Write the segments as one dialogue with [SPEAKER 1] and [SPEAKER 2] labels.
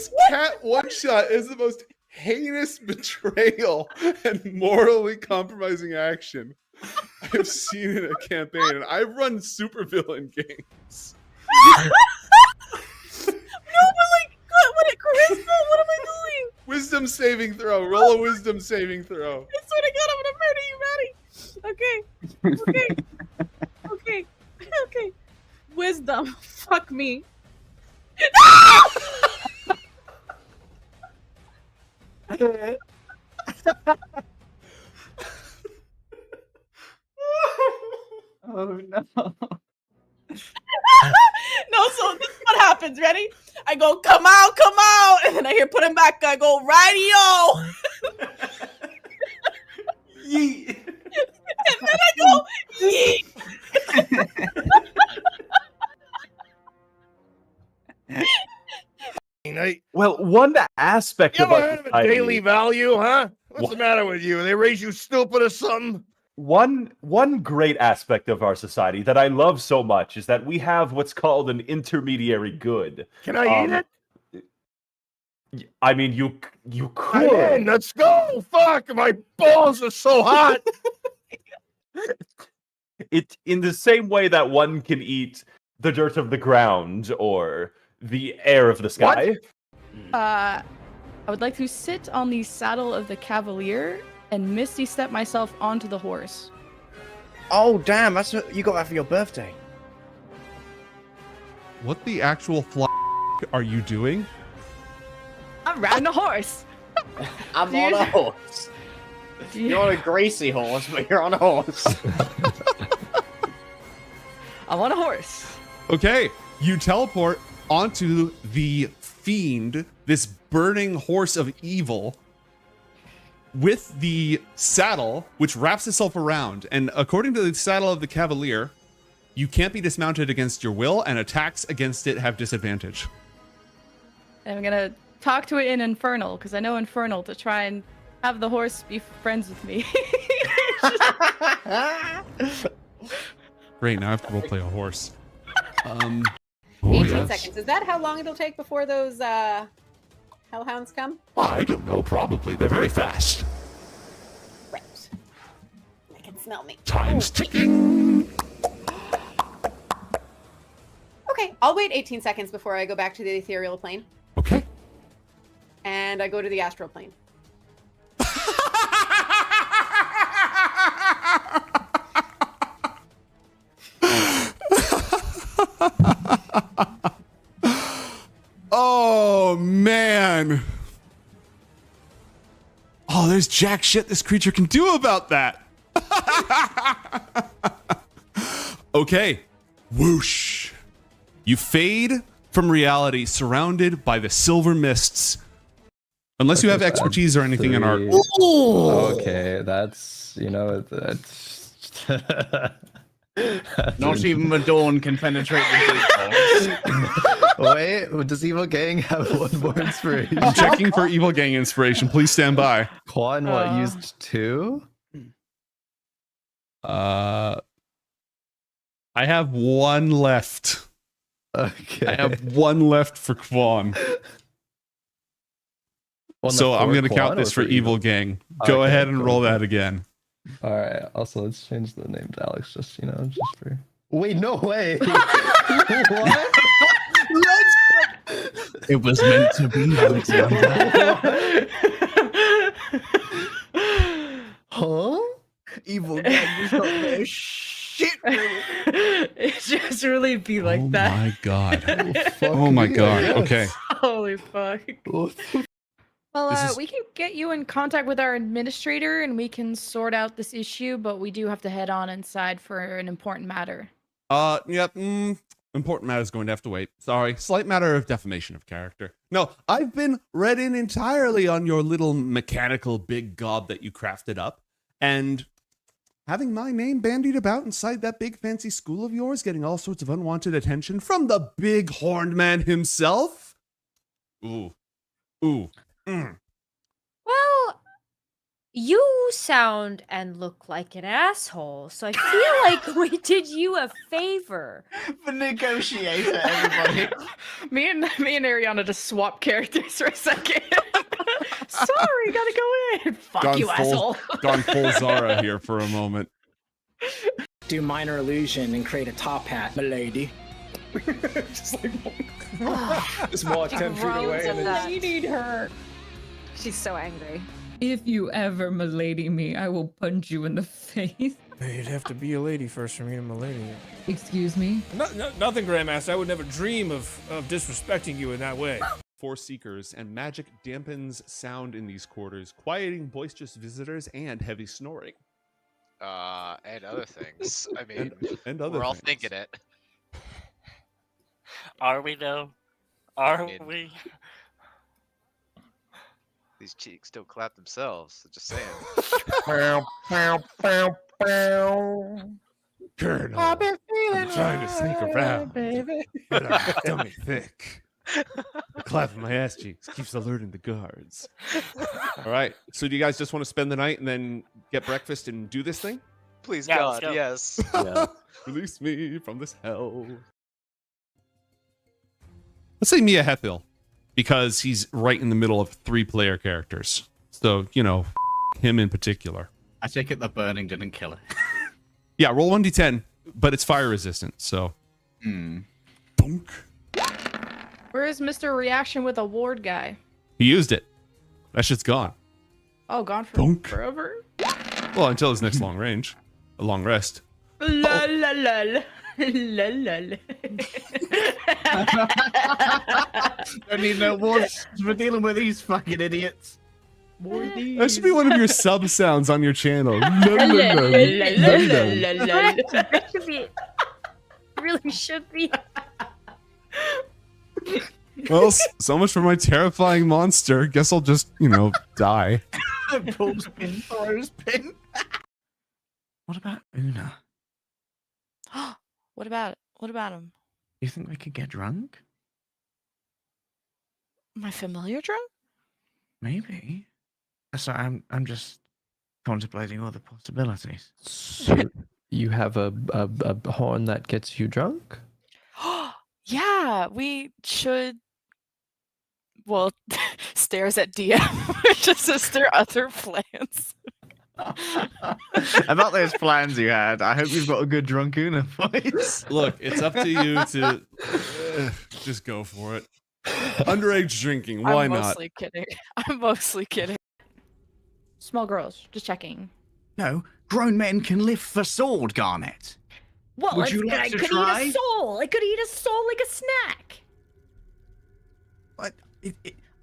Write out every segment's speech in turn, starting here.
[SPEAKER 1] This cat one-shot is the most heinous betrayal and morally compromising action I've seen in a campaign, and I've run supervillain games.
[SPEAKER 2] No, but like, what charisma? What am I doing?
[SPEAKER 1] Wisdom saving throw. Roll a wisdom saving throw.
[SPEAKER 2] I swear to God, I'm gonna murder you, Maddie. Okay. Okay. Wisdom. Fuck me.
[SPEAKER 3] Oh no.
[SPEAKER 2] No, so this is what happens. Ready? I go, come out, and then I hear put him back. I go, radio.
[SPEAKER 3] Yeet.
[SPEAKER 2] And then I go, yeet.
[SPEAKER 4] Well, one aspect
[SPEAKER 5] You
[SPEAKER 4] of
[SPEAKER 5] ever
[SPEAKER 4] our
[SPEAKER 5] heard of a
[SPEAKER 4] society,
[SPEAKER 5] daily value, huh? What's
[SPEAKER 4] What?
[SPEAKER 5] the matter with you? They raise you stupid or something?
[SPEAKER 4] one great aspect of our society that I love so much is that we have what's called an intermediary good.
[SPEAKER 5] Can I eat it?
[SPEAKER 4] I mean, you
[SPEAKER 5] I'm
[SPEAKER 4] could.
[SPEAKER 5] in. Let's go. Fuck, my balls are so hot.
[SPEAKER 4] It in the same way that one can eat the dirt of the ground or the air of the sky.
[SPEAKER 2] I would like to sit on the saddle of the cavalier and misty step myself onto the horse.
[SPEAKER 6] Oh damn! That's what, you got that for your birthday.
[SPEAKER 1] What the actual are you doing?
[SPEAKER 2] I'm riding a horse.
[SPEAKER 6] I'm on a horse. You're on a Gracie horse, but you're on a horse.
[SPEAKER 2] I'm on a horse.
[SPEAKER 1] Okay, you teleport onto the fiend, this burning horse of evil, with the saddle, which wraps itself around. And according to the saddle of the cavalier, you can't be dismounted against your will, and attacks against it have disadvantage.
[SPEAKER 2] And I'm gonna talk to it in Infernal, because I know Infernal to try and have the horse be friends with me.
[SPEAKER 1] Great, now I have to roleplay a horse.
[SPEAKER 7] 18 seconds. Is that how long it'll take before those hellhounds come?
[SPEAKER 8] I don't know, probably. They're very fast.
[SPEAKER 7] Right. They can smell me.
[SPEAKER 8] Time's ticking.
[SPEAKER 7] Okay, I'll wait 18 seconds before I go back to the ethereal plane.
[SPEAKER 8] Okay.
[SPEAKER 7] And I go to the astral plane.
[SPEAKER 1] Oh, man. Oh, there's jack shit this creature can do about that. Okay. Whoosh. You fade from reality, surrounded by the silver mists. Unless you have expertise or anything in art.
[SPEAKER 3] Okay, that's, you know, that's...
[SPEAKER 6] Not even Madorn can penetrate the deep.
[SPEAKER 3] Wait, does Evil Gang have one more inspiration?
[SPEAKER 1] I'm checking for Evil Gang inspiration. Please stand by.
[SPEAKER 3] Quan, used 2?
[SPEAKER 1] I have one left.
[SPEAKER 3] Okay.
[SPEAKER 1] I have one left for Quan. So I'm going to count this for Evil Gang. Go ahead and roll that again.
[SPEAKER 3] All right. Also, let's change the name to Alex. Just, you know, just for. Wait, no way. What?
[SPEAKER 6] It was meant to be, Alexander.
[SPEAKER 3] Huh?
[SPEAKER 6] Evil Gang was not there. Shit.
[SPEAKER 2] It just really be like that.
[SPEAKER 1] Oh my god.
[SPEAKER 3] Oh
[SPEAKER 1] my god. Okay.
[SPEAKER 2] Holy fuck. Well,
[SPEAKER 1] This is-
[SPEAKER 2] we can get you in contact with our administrator and we can sort out this issue, but we do have to head on inside for an important matter.
[SPEAKER 1] Yep. Important matter is going to have to wait. Sorry. Slight matter of defamation of character. No, I've been read in entirely on your little mechanical big god that you crafted up. And having my name bandied about inside that big fancy school of yours, getting all sorts of unwanted attention from the big horned man himself. Ooh. Ooh.
[SPEAKER 2] Well,
[SPEAKER 9] You sound and look like an asshole, so I feel like we did you a favor.
[SPEAKER 10] The negotiator, everybody.
[SPEAKER 2] Me and Ariana just swap characters for a second. Sorry, gotta go in. Fuck you, asshole.
[SPEAKER 1] Gone full Zara here for a moment.
[SPEAKER 11] Do minor illusion and create a top hat, milady. Just like just walk 10 feet away and then
[SPEAKER 7] You need her.
[SPEAKER 9] She's so angry.
[SPEAKER 12] If you ever milady me, I will punch you in the face.
[SPEAKER 11] you'd have to be a lady first for me to milady you.
[SPEAKER 12] Excuse me?
[SPEAKER 11] Nothing, Grandmaster. I would never dream of disrespecting you in that way.
[SPEAKER 1] For seekers, and magic dampens sound in these quarters, quieting boisterous visitors and heavy snoring.
[SPEAKER 13] And other things. I mean,
[SPEAKER 1] and other
[SPEAKER 13] we're all
[SPEAKER 1] things.
[SPEAKER 13] thinking it.
[SPEAKER 14] Are we though? Are
[SPEAKER 13] mean-
[SPEAKER 14] we?
[SPEAKER 13] These cheeks don't clap themselves. Just saying.
[SPEAKER 1] Colonel,
[SPEAKER 11] I've been feeling
[SPEAKER 1] I'm trying to sneak around,
[SPEAKER 11] baby.
[SPEAKER 1] but I'm dummy thick. The clap of my ass cheeks keeps alerting the guards. All right, so do you guys just want to spend the night and then get breakfast and do this thing?
[SPEAKER 13] Please,
[SPEAKER 14] Yeah,
[SPEAKER 13] God,
[SPEAKER 14] let's go.
[SPEAKER 13] yes.
[SPEAKER 3] Yeah.
[SPEAKER 1] Release me from this hell. Let's say Mia Hethil, because he's right in the middle of 3-player characters. So, you know, him in particular.
[SPEAKER 10] I take it the burning didn't kill her.
[SPEAKER 1] Yeah, roll 1d10, but it's fire resistant, so. Bonk.
[SPEAKER 2] Where is Mr. Reaction with a ward guy?
[SPEAKER 1] He used it. That shit's gone.
[SPEAKER 2] Oh, gone for
[SPEAKER 1] Bonk.
[SPEAKER 2] forever?
[SPEAKER 1] Well, until his next long range. A long rest.
[SPEAKER 2] La la la la. La la la.
[SPEAKER 10] Don't need no words for dealing with these fucking idiots.
[SPEAKER 1] That should be one of your sub sounds on your channel. La, la, la, la, la, la.
[SPEAKER 9] That should be. Really should be.
[SPEAKER 1] Well, so much for my terrifying monster. Guess I'll just, you know, die.
[SPEAKER 10] Pulls pin, throws pin. What about Una?
[SPEAKER 14] What about him?
[SPEAKER 10] You think we could get drunk?
[SPEAKER 14] My familiar drunk?
[SPEAKER 10] Maybe. Sorry, I'm just contemplating all the possibilities.
[SPEAKER 3] So you have a horn that gets you drunk?
[SPEAKER 14] Yeah, we should. Well, stares at DM. Just as their other plans.
[SPEAKER 10] About those plans you had, I hope you've got a good drunk Una voice.
[SPEAKER 1] Look, it's up to you to just go for it. Underage drinking, why
[SPEAKER 14] I'm
[SPEAKER 1] not?
[SPEAKER 14] mostly kidding. I'm mostly kidding.
[SPEAKER 2] Small girls, just checking.
[SPEAKER 10] No, grown men can live for sword, Garnet.
[SPEAKER 7] Well,
[SPEAKER 10] Would you like
[SPEAKER 7] I
[SPEAKER 10] to
[SPEAKER 7] could
[SPEAKER 10] try?
[SPEAKER 7] eat a soul. I could eat a soul like a snack.
[SPEAKER 10] But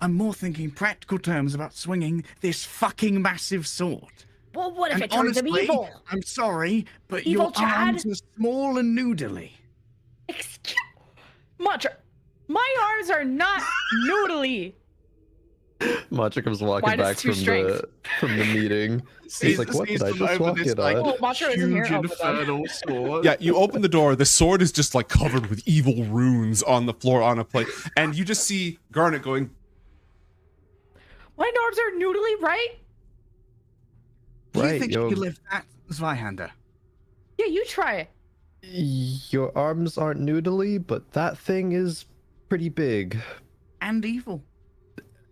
[SPEAKER 10] I'm more thinking practical terms about swinging this fucking massive sword.
[SPEAKER 7] Well, what if
[SPEAKER 10] And
[SPEAKER 7] it turns him
[SPEAKER 10] honestly,
[SPEAKER 7] evil?
[SPEAKER 10] I'm sorry, but
[SPEAKER 7] Evil
[SPEAKER 10] your
[SPEAKER 7] Chad?
[SPEAKER 10] arms are small and noodly.
[SPEAKER 2] Excuse Mantra, my arms are not noodly.
[SPEAKER 3] Mantra comes walking
[SPEAKER 2] Why does
[SPEAKER 3] back
[SPEAKER 2] two
[SPEAKER 3] from the meeting. He's like, what did I just walk in on?
[SPEAKER 2] Oh, Mantra isn't here. Oh,
[SPEAKER 10] infernal sword.
[SPEAKER 1] Yeah, you open the door. The sword is just like covered with evil runes on the floor on a plate, and you just see Garnet going.
[SPEAKER 2] my arms are noodly, right?
[SPEAKER 10] Do you
[SPEAKER 3] Right,
[SPEAKER 10] think you could lift that, Zweihander?
[SPEAKER 2] Yeah, you try it.
[SPEAKER 3] Your arms aren't noodly, but that thing is pretty big.
[SPEAKER 10] And evil.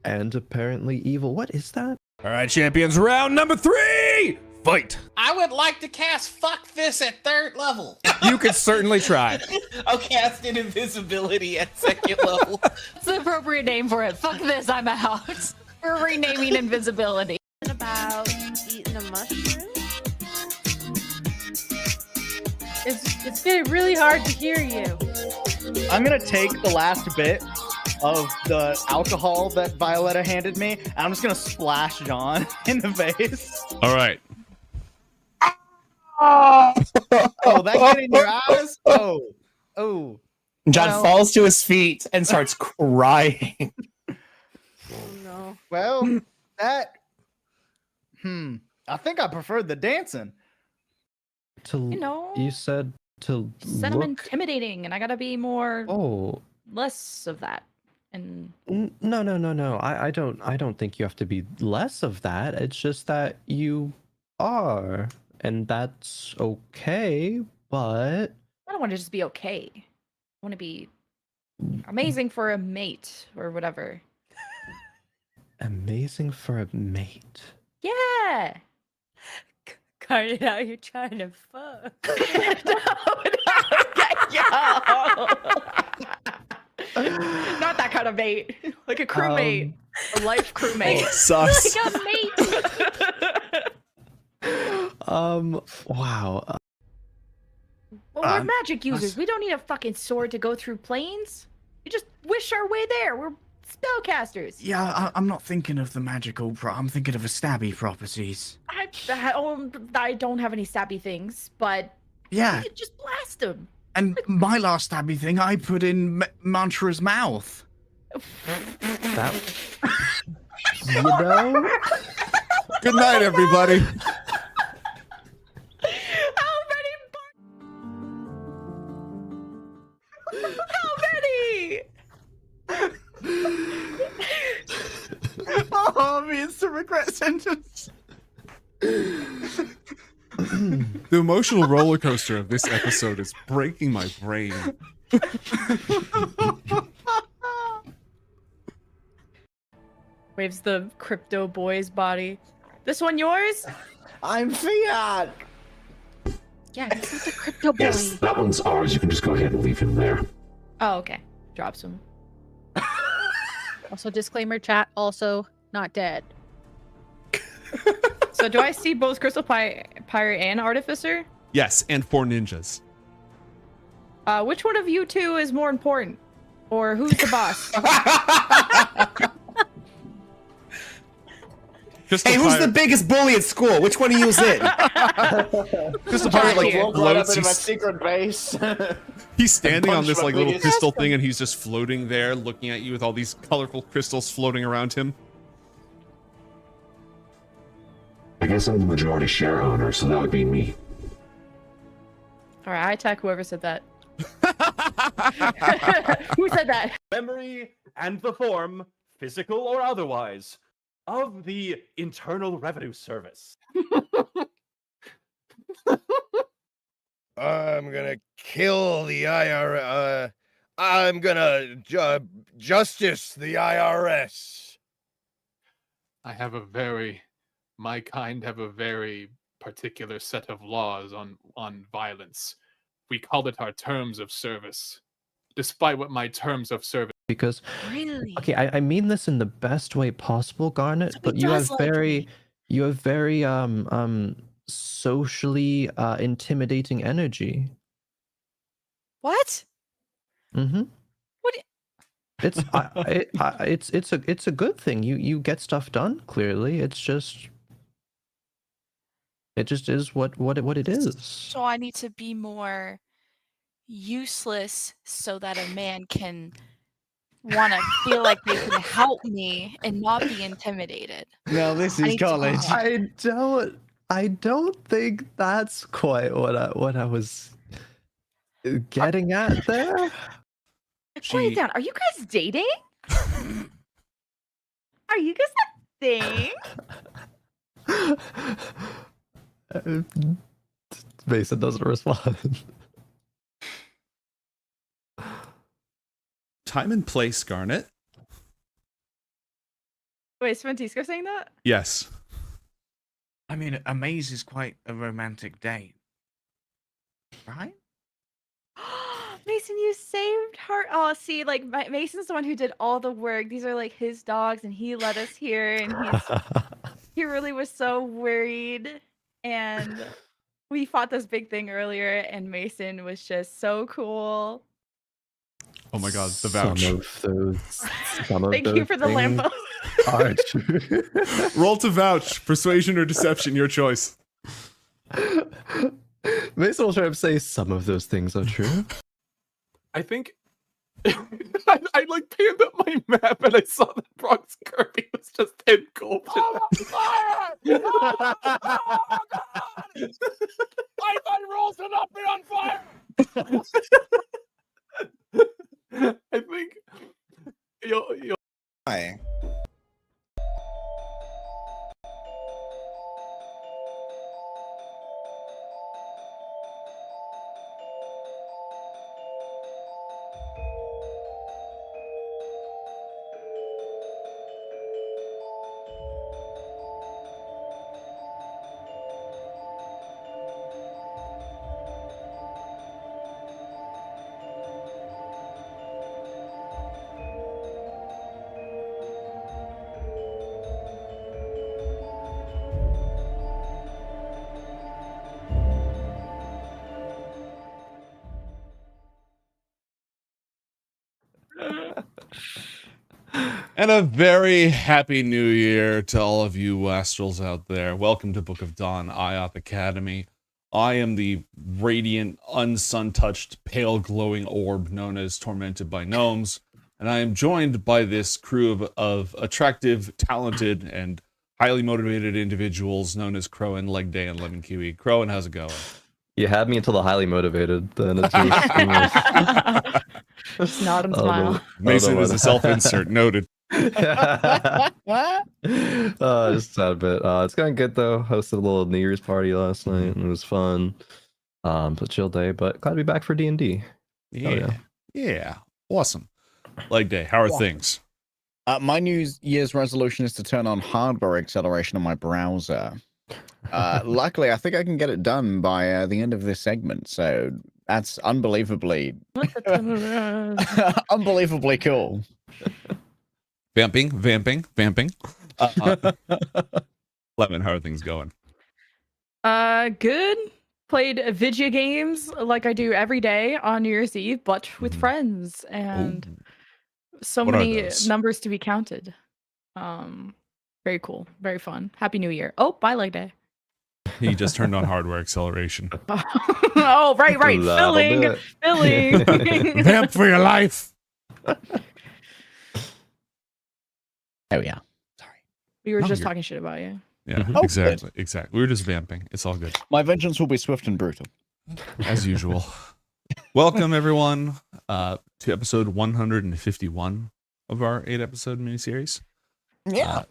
[SPEAKER 3] And apparently evil. What is that?
[SPEAKER 11] All right, champions, round number 3! Fight!
[SPEAKER 6] I would like to cast Fuck This at 3rd level.
[SPEAKER 11] You could certainly try.
[SPEAKER 6] I'll cast an invisibility at 2nd level.
[SPEAKER 7] It's the appropriate name for it. Fuck this, I'm out. We're renaming invisibility.
[SPEAKER 9] About eating a mushroom?
[SPEAKER 2] It's getting really hard to hear you.
[SPEAKER 6] I'm gonna take the last bit of the alcohol that Violetta handed me, and I'm just gonna splash John in the face.
[SPEAKER 1] All right.
[SPEAKER 6] Oh, that get in your eyes? Oh.
[SPEAKER 15] John falls to his feet and starts crying.
[SPEAKER 2] Oh no.
[SPEAKER 6] Well, that. I think I preferred the dancing.
[SPEAKER 3] You said to
[SPEAKER 2] Said I'm
[SPEAKER 3] look.
[SPEAKER 2] intimidating, and I gotta be more.
[SPEAKER 3] Oh.
[SPEAKER 2] Less of that. And.
[SPEAKER 3] No. I don't think you have to be less of that. It's just that you are, and that's okay. But
[SPEAKER 16] I don't want to just be okay. I want to be amazing for a mate or whatever.
[SPEAKER 3] amazing for a mate.
[SPEAKER 16] Yeah.
[SPEAKER 9] Cut it out, you're trying to fuck.
[SPEAKER 16] Not that kind of mate. Like a crewmate. A life crewmate.
[SPEAKER 3] Sus.
[SPEAKER 16] Like a mate.
[SPEAKER 3] Wow.
[SPEAKER 16] Well, we're magic users. We don't need a fucking sword to go through planes. We just wish our way there. We're spellcasters.
[SPEAKER 10] Yeah, I'm not thinking of the magical I'm thinking of the stabby properties.
[SPEAKER 16] I don't have any stabby things, but
[SPEAKER 10] Yeah.
[SPEAKER 16] we could just blast them.
[SPEAKER 10] And my last stabby thing, I put in Mantra's mouth.
[SPEAKER 3] That, you know?
[SPEAKER 1] Good night, everybody.
[SPEAKER 16] How many?
[SPEAKER 10] Oh, the instant regret sentence.
[SPEAKER 1] The emotional roller coaster of this episode is breaking my brain.
[SPEAKER 16] Waves the crypto boy's body. This one yours?
[SPEAKER 6] I'm Fiat.
[SPEAKER 16] Yeah, this is the crypto boy.
[SPEAKER 8] Yes, that one's ours. You can just go ahead and leave him there.
[SPEAKER 16] Oh, okay. Drops him.
[SPEAKER 2] Also, disclaimer, chat. Also, not dead.
[SPEAKER 16] So do I see both Crystal Pirate and Artificer?
[SPEAKER 1] Yes, and 4 ninjas.
[SPEAKER 16] Which one of you two is more important? Or who's the boss?
[SPEAKER 15] Hey, who's the biggest bully at school? Which one of you is it?
[SPEAKER 1] Crystal Pirate like
[SPEAKER 6] Woke right up
[SPEAKER 1] floats.
[SPEAKER 6] into my
[SPEAKER 1] He's,
[SPEAKER 6] secret base.
[SPEAKER 1] he's standing on
[SPEAKER 6] Punch
[SPEAKER 1] this
[SPEAKER 6] my
[SPEAKER 1] like little
[SPEAKER 6] biggest-
[SPEAKER 1] crystal thing, and he's just floating there, looking at you with all these colorful crystals floating around him.
[SPEAKER 8] I guess I'm the majority share owner, so that would be me.
[SPEAKER 16] Alright, I attack whoever said that. Who said that?
[SPEAKER 4] Memory and the form, physical or otherwise, of the Internal Revenue Service.
[SPEAKER 5] I'm gonna kill the IRS. I'm gonna justice the IRS.
[SPEAKER 17] I have my kind have a very particular set of laws on violence. We call it our terms of service. Despite what my terms of service.
[SPEAKER 3] Because
[SPEAKER 16] Really?
[SPEAKER 3] okay, I mean this in the best way possible, Garnet,
[SPEAKER 16] So
[SPEAKER 3] but
[SPEAKER 16] he
[SPEAKER 3] you have
[SPEAKER 16] does like
[SPEAKER 3] very
[SPEAKER 16] me.
[SPEAKER 3] you have very socially intimidating energy.
[SPEAKER 14] What?
[SPEAKER 3] Mm-hmm.
[SPEAKER 14] What?
[SPEAKER 3] It's it's a good thing. You get stuff done clearly. It just is what it is.
[SPEAKER 14] So I need to be more useless so that a man can want to feel like they can help me and not be intimidated.
[SPEAKER 6] No, this
[SPEAKER 14] I
[SPEAKER 6] is
[SPEAKER 14] need to-
[SPEAKER 6] college.
[SPEAKER 3] I don't think that's quite what I was getting at there.
[SPEAKER 16] Quiet down. Are you guys dating? Are you guys a thing?
[SPEAKER 3] Mason doesn't respond.
[SPEAKER 1] Time and place, Garnet.
[SPEAKER 16] Wait, is Francisco saying that?
[SPEAKER 1] Yes.
[SPEAKER 10] I mean, a maze is quite a romantic date. Right?
[SPEAKER 16] Mason, you saved her. Oh, see, like Mason's the one who did all the work. These are like his dogs, and he let us here, and he really was so worried. And we fought this big thing earlier, and Mason was just so cool.
[SPEAKER 1] Oh my god, the vouch.
[SPEAKER 3] Some of
[SPEAKER 16] Thank you
[SPEAKER 3] those
[SPEAKER 16] for the
[SPEAKER 3] things
[SPEAKER 16] lampo.
[SPEAKER 3] are true.
[SPEAKER 1] Roll to vouch. Persuasion or deception, your choice.
[SPEAKER 3] Mason will try to say some of those things are true.
[SPEAKER 17] I think I like panned up my map and I saw that Bronx Kirby was just engulfed.
[SPEAKER 5] Fire! Oh, God! Wi-Fi rolls and up and on fire!
[SPEAKER 17] I think you'll
[SPEAKER 10] Hi.
[SPEAKER 1] And a very happy new year to all of you Astrals out there. Welcome to Book of Dawn, Ioth Academy. I am the radiant, unsun-touched, pale glowing orb known as Tormented by Gnomes, and I am joined by this crew of attractive, talented, and highly motivated individuals known as Crowan, Leg Day, and Lemon Kiwi. Crowan, how's it going?
[SPEAKER 3] You had me until the highly motivated. Then it's just,
[SPEAKER 16] Just nod and
[SPEAKER 3] I don't know-
[SPEAKER 16] smile.
[SPEAKER 3] I don't know
[SPEAKER 1] Mason
[SPEAKER 3] why
[SPEAKER 1] is a
[SPEAKER 3] that-
[SPEAKER 1] self-insert, noted.
[SPEAKER 3] Just a sad bit. It's going good though. Hosted a little New Year's party last night, and it was fun. It's a chill day, but glad to be back for D&D.
[SPEAKER 1] Yeah. Awesome. Leg Day, how are
[SPEAKER 10] Yeah.
[SPEAKER 1] things?
[SPEAKER 10] My New Year's resolution is to turn on hardware acceleration on my browser. Luckily, I think I can get it done by the end of this segment, so that's unbelievably, unbelievably cool.
[SPEAKER 1] Vamping. Lemon, how are things going?
[SPEAKER 16] Good. Played video games like I do every day on New Year's Eve, but with friends, and so
[SPEAKER 1] What are
[SPEAKER 16] many
[SPEAKER 1] those?
[SPEAKER 16] numbers to be counted. Very cool, very fun. Happy New Year. Oh, bye, leg day.
[SPEAKER 1] He just turned on hardware acceleration.
[SPEAKER 16] Oh, right.
[SPEAKER 1] That'll do
[SPEAKER 16] Filling.
[SPEAKER 1] it. Vamp for your life.
[SPEAKER 10] Oh yeah.
[SPEAKER 16] We were
[SPEAKER 1] No,
[SPEAKER 16] just
[SPEAKER 1] you're-
[SPEAKER 16] talking shit about you.
[SPEAKER 1] Yeah,
[SPEAKER 10] Oh,
[SPEAKER 1] exactly. We were just vamping. It's all good.
[SPEAKER 10] My vengeance will be swift and brutal.
[SPEAKER 1] As usual. Welcome, everyone, to episode 151 of our 8-episode miniseries.
[SPEAKER 10] Yeah.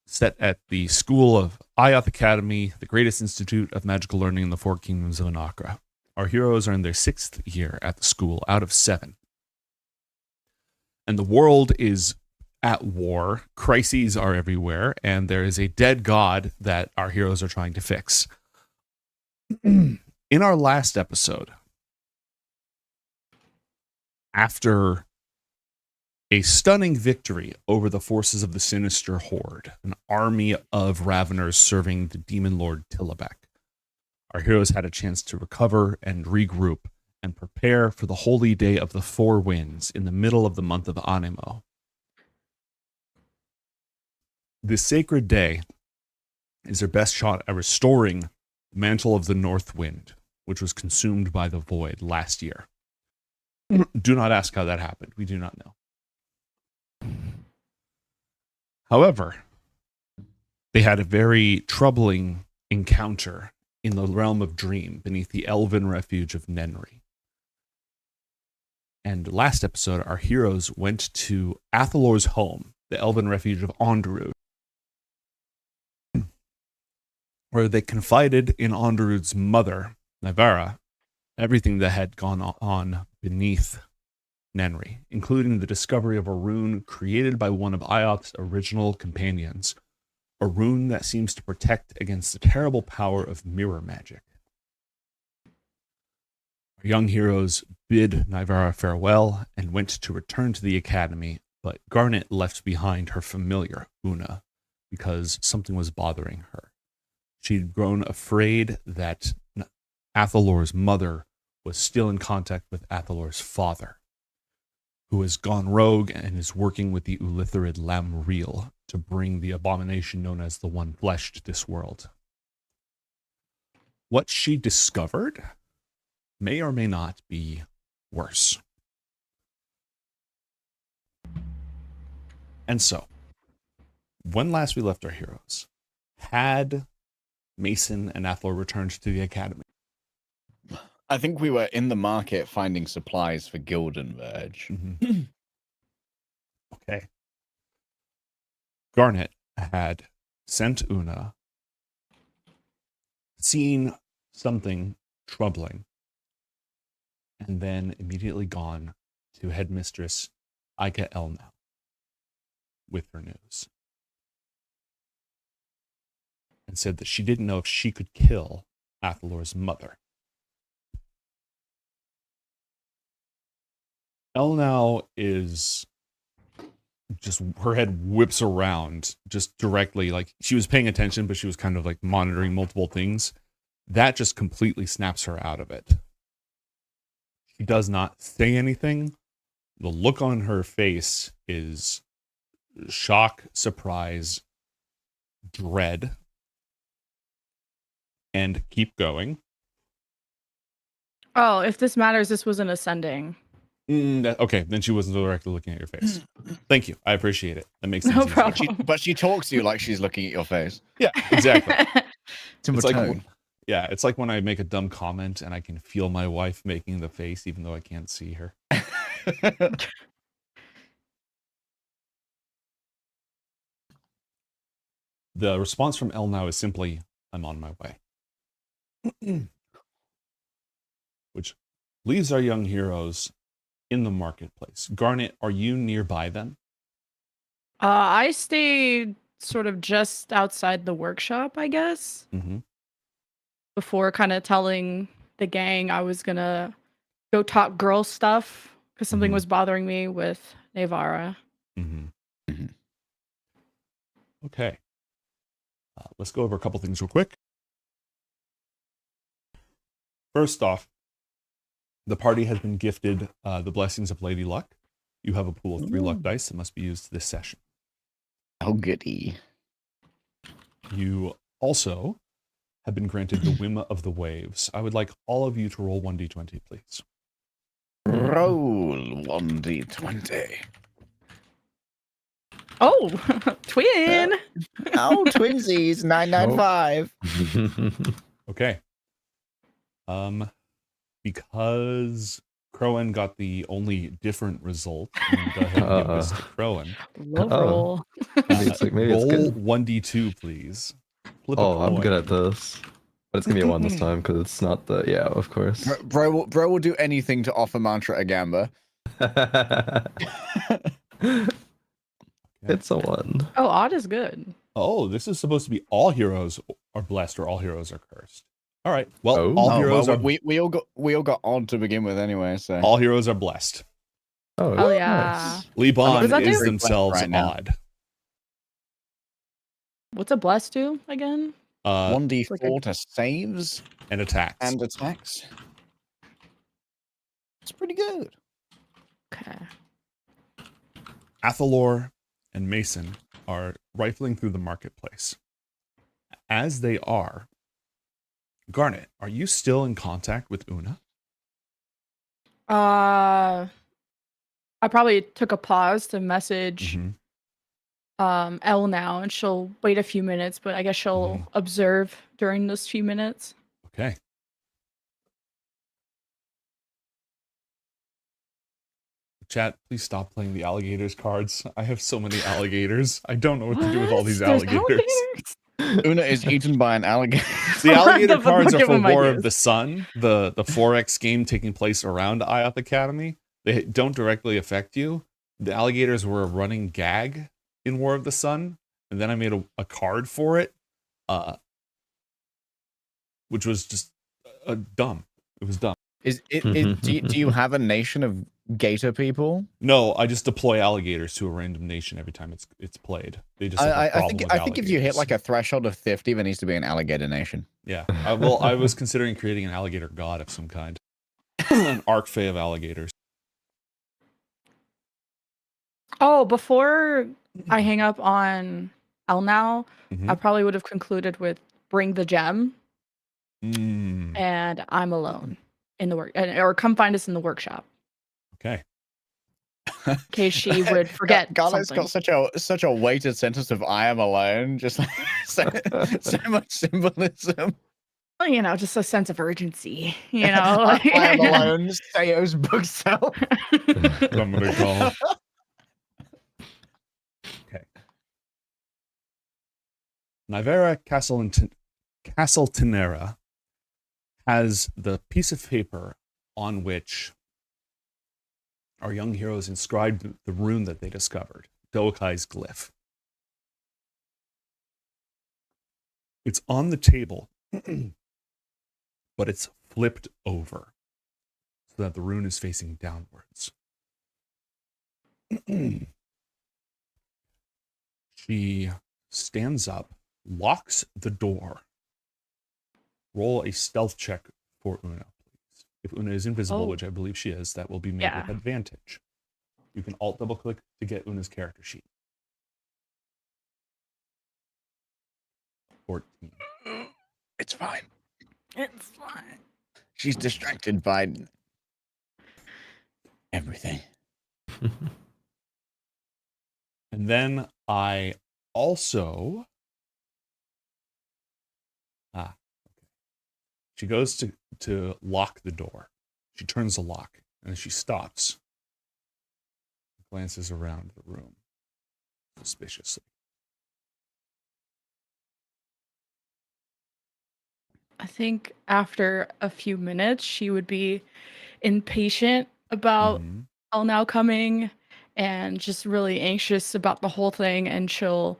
[SPEAKER 1] Set at the school of Ioth Academy, the greatest institute of magical learning in the four kingdoms of Anakra. Our heroes are in their 6th year at the school out of 7. And the world is at war. Crises are everywhere, and there is a dead god that our heroes are trying to fix. In our last episode, after a stunning victory over the forces of the Sinister Horde, an army of Raveners serving the demon lord Tillabek, our heroes had a chance to recover and regroup and prepare for the holy day of the Four Winds in the middle of the month of Anemo. This sacred day is their best shot at restoring the mantle of the North Wind, which was consumed by the void last year. Do not ask how that happened. We do not know. However, they had a very troubling encounter in the realm of Dream beneath the elven refuge of Nenri. And last episode, our heroes went to Athalor's home, the elven refuge of Onderud, where they confided in Onderud's mother, Nivara, everything that had gone on beneath Nenri, including the discovery of a rune created by one of Ioth's original companions, a rune that seems to protect against the terrible power of mirror magic. Our young heroes bid Nivara farewell and went to return to the academy, but Garnet left behind her familiar, Una, because something was bothering her. She'd grown afraid that Athalor's mother was still in contact with Athalor's father, who has gone rogue and is working with the Ulitharid Lamriel to bring the abomination known as the One Flesh to this world. What she discovered may or may not be worse. And so, when last we left our heroes, had Mason and Athalor returned to the academy?
[SPEAKER 10] I think we were in the market finding supplies for Gildenverge.
[SPEAKER 1] Okay. Garnet had sent Una, seen something troubling, and then immediately gone to Headmistress Ika Elnau with her news. And said that she didn't know if she could kill Athalor's mother. Elnau is just, her head whips around just directly, like she was paying attention, but she was kind of like monitoring multiple things. That just completely snaps her out of it. She does not say anything. The look on her face is shock, surprise, dread, and keep going.
[SPEAKER 16] Oh, if this matters, this was an ascending.
[SPEAKER 1] Okay, then she wasn't directly looking at your face. Thank you. I appreciate it. That makes
[SPEAKER 16] No
[SPEAKER 1] sense.
[SPEAKER 16] problem.
[SPEAKER 10] But she talks to you like she's looking at your face.
[SPEAKER 1] Yeah, exactly.
[SPEAKER 10] It's
[SPEAKER 1] like, yeah, it's like when I make a dumb comment and I can feel my wife making the face even though I can't see her. The response from Elnau is simply, I'm on my way. Which leaves our young heroes in the marketplace. Garnet, are you nearby them?
[SPEAKER 16] I stayed sort of just outside the workshop, I guess, before kind of telling the gang I was gonna go talk girl stuff because something was bothering me with Navara.
[SPEAKER 1] Okay. Let's go over a couple things real quick. First off, the party has been gifted the blessings of Lady Luck. You have a pool of 3 luck dice that must be used this session.
[SPEAKER 10] Oh, goody.
[SPEAKER 1] You also have been granted the Whim of the Waves. I would like all of you to roll 1d20, please.
[SPEAKER 10] Roll 1d20.
[SPEAKER 16] Oh, twin!
[SPEAKER 10] Oh, twinsies, 995.
[SPEAKER 1] Okay. Because Crowan got the only different result, I'm gonna go ahead and give this to Crowan.
[SPEAKER 16] Love roll.
[SPEAKER 3] Maybe it's
[SPEAKER 1] Roll
[SPEAKER 3] good.
[SPEAKER 1] 1d2, please. Flip a
[SPEAKER 3] Oh, I'm
[SPEAKER 1] coin.
[SPEAKER 3] good at this. But it's gonna be a 1 this time because it's not the of course.
[SPEAKER 10] Bro will do anything to offer Mantra a gamba.
[SPEAKER 3] It's a 1.
[SPEAKER 16] Oh, odd is good.
[SPEAKER 1] Oh, this is supposed to be all heroes are blessed or all heroes are cursed. All right. Well, all heroes are
[SPEAKER 10] we all got odd to begin with anyway, so
[SPEAKER 1] all heroes are blessed.
[SPEAKER 16] Oh yeah.
[SPEAKER 1] Liban
[SPEAKER 16] that
[SPEAKER 1] is
[SPEAKER 16] do?
[SPEAKER 1] themselves
[SPEAKER 10] Right now.
[SPEAKER 1] odd.
[SPEAKER 16] What's a bless do again?
[SPEAKER 10] 1d4 to saves
[SPEAKER 1] and attacks.
[SPEAKER 10] It's pretty good.
[SPEAKER 16] Okay.
[SPEAKER 1] Athalor and Mason are rifling through the marketplace. As they are, Garnet, are you still in contact with Una?
[SPEAKER 16] I probably took a pause to message Elle now, and she'll wait a few minutes, but I guess she'll observe during those few minutes.
[SPEAKER 1] Okay. Chat, please stop playing the alligators cards. I have so many alligators. I don't know what to do with all these alligators.
[SPEAKER 10] Una is eaten by an alligator.
[SPEAKER 1] The alligator cards are
[SPEAKER 16] give
[SPEAKER 1] for
[SPEAKER 16] him
[SPEAKER 1] War
[SPEAKER 16] ideas.
[SPEAKER 1] of the Sun, the 4X game taking place around Ioth Academy. They don't directly affect you. The alligators were a running gag in War of the Sun, and then I made a card for it, which was just dumb. It was dumb.
[SPEAKER 10] Do you have a nation of gator people?
[SPEAKER 1] No, I just deploy alligators to a random nation every time it's played. They just have a
[SPEAKER 10] I
[SPEAKER 1] problem with
[SPEAKER 10] think if you hit
[SPEAKER 1] alligators.
[SPEAKER 10] like a threshold of 50, there needs to be an alligator nation.
[SPEAKER 1] Yeah. I was considering creating an alligator god of some kind. An archfey of alligators.
[SPEAKER 16] Oh, before I hang up on Elle now,
[SPEAKER 1] Mm-hmm.
[SPEAKER 16] I probably would have concluded with bring the gem,
[SPEAKER 1] Mm,
[SPEAKER 16] and I'm alone in the work, or come find us in the workshop
[SPEAKER 1] okay.
[SPEAKER 16] in case she would forget
[SPEAKER 10] Garlet's
[SPEAKER 16] something.
[SPEAKER 10] got such a weighted sentence of "I am alone," just like so much symbolism.
[SPEAKER 16] Well, you know, just a sense of urgency. You know,
[SPEAKER 10] I am alone. Sayo's bookshelf.
[SPEAKER 1] I'm gonna call. Okay. Nivera Castletonera has the piece of paper on which our young heroes inscribed the rune that they discovered, Doakai's glyph. It's on the table, but it's flipped over so that the rune is facing downwards. She stands up, locks the door. Roll a stealth check for Una, please. If Una is invisible, which I believe she is, that will be made with advantage. You can alt double click to get Una's character sheet. 14.
[SPEAKER 10] It's fine.
[SPEAKER 14] It's fine.
[SPEAKER 10] She's distracted by everything.
[SPEAKER 1] And then I also... She goes to lock the door. She turns the lock, and she stops. Glances around the room suspiciously.
[SPEAKER 16] I think after a few minutes, she would be impatient about all now coming and just really anxious about the whole thing. And she'll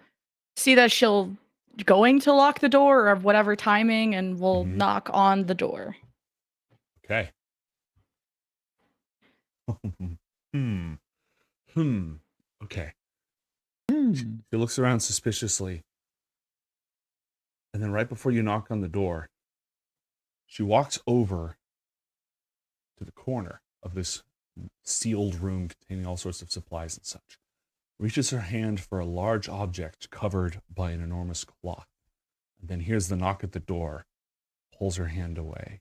[SPEAKER 16] see that she'll going to lock the door or of whatever timing and will knock on the door.
[SPEAKER 1] Okay. Okay. She looks around suspiciously. And then right before you knock on the door, she walks over to the corner of this sealed room containing all sorts of supplies and such. Reaches her hand for a large object covered by an enormous cloth. And then hears the knock at the door, pulls her hand away.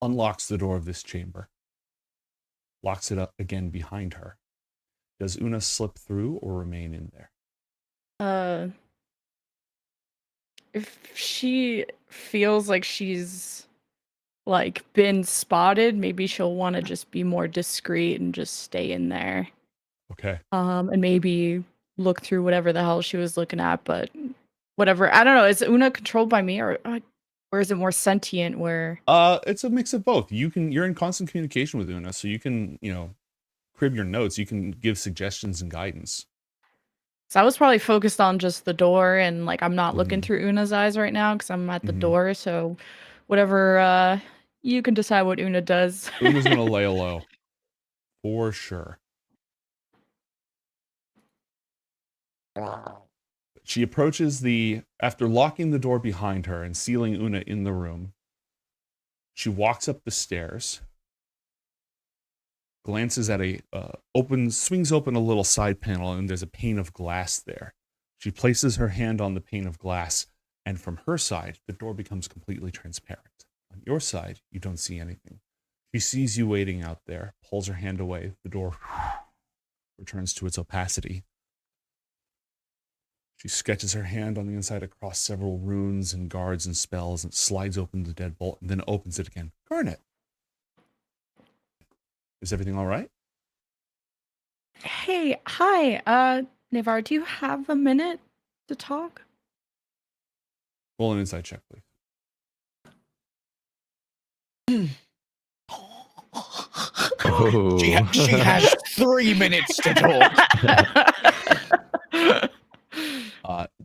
[SPEAKER 1] Unlocks the door of this chamber. Locks it up again behind her. Does Una slip through or remain in there?
[SPEAKER 16] If she feels like she's like been spotted, maybe she'll want to just be more discreet and just stay in there.
[SPEAKER 1] Okay.
[SPEAKER 16] And maybe look through whatever the hell she was looking at, but whatever. I don't know. Is Una controlled by me or is it more sentient where
[SPEAKER 1] It's a mix of both. You're in constant communication with Una, so you can, crib your notes. You can give suggestions and guidance.
[SPEAKER 16] So I was probably focused on just the door and like I'm not looking through Una's eyes right now because I'm at the door. So whatever you can decide what Una does.
[SPEAKER 1] Una's gonna lay low. For sure. She approaches after locking the door behind her and sealing Una in the room, she walks up the stairs, glances at swings open a little side panel, and there's a pane of glass there. She places her hand on the pane of glass, and from her side, the door becomes completely transparent. On your side, you don't see anything. She sees you waiting out there, pulls her hand away, the door returns to its opacity. She sketches her hand on the inside across several runes and guards and spells and slides open the deadbolt and then opens it again. Garnet. Is everything all right?
[SPEAKER 16] Hey, hi. Navar, do you have a minute to talk?
[SPEAKER 1] Roll an insight check, please.
[SPEAKER 10] She has 3 minutes to talk.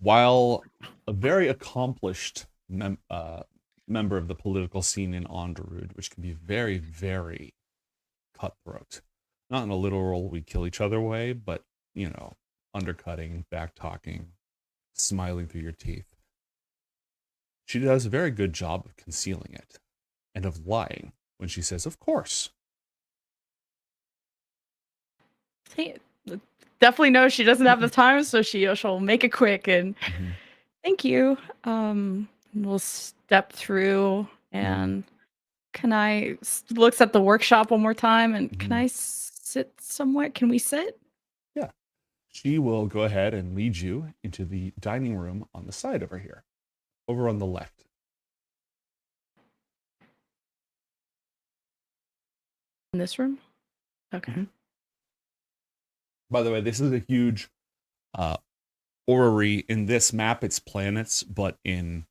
[SPEAKER 1] While a very accomplished member of the political scene in Onderud, which can be very, very cutthroat. Not in a literal we kill each other way, but, undercutting, back-talking, smiling through your teeth. She does a very good job of concealing it and of lying when she says, of course.
[SPEAKER 16] Hey, definitely knows she doesn't have the time, so she'll make it quick and thank you. We'll step through and looks at the workshop one more time and can I sit somewhere? Can we sit?
[SPEAKER 1] Yeah. She will go ahead and lead you into the dining room on the side over here, over on the left.
[SPEAKER 16] In this room? Okay.
[SPEAKER 1] By the way, this is a huge orrery. In this map, it's planets, but in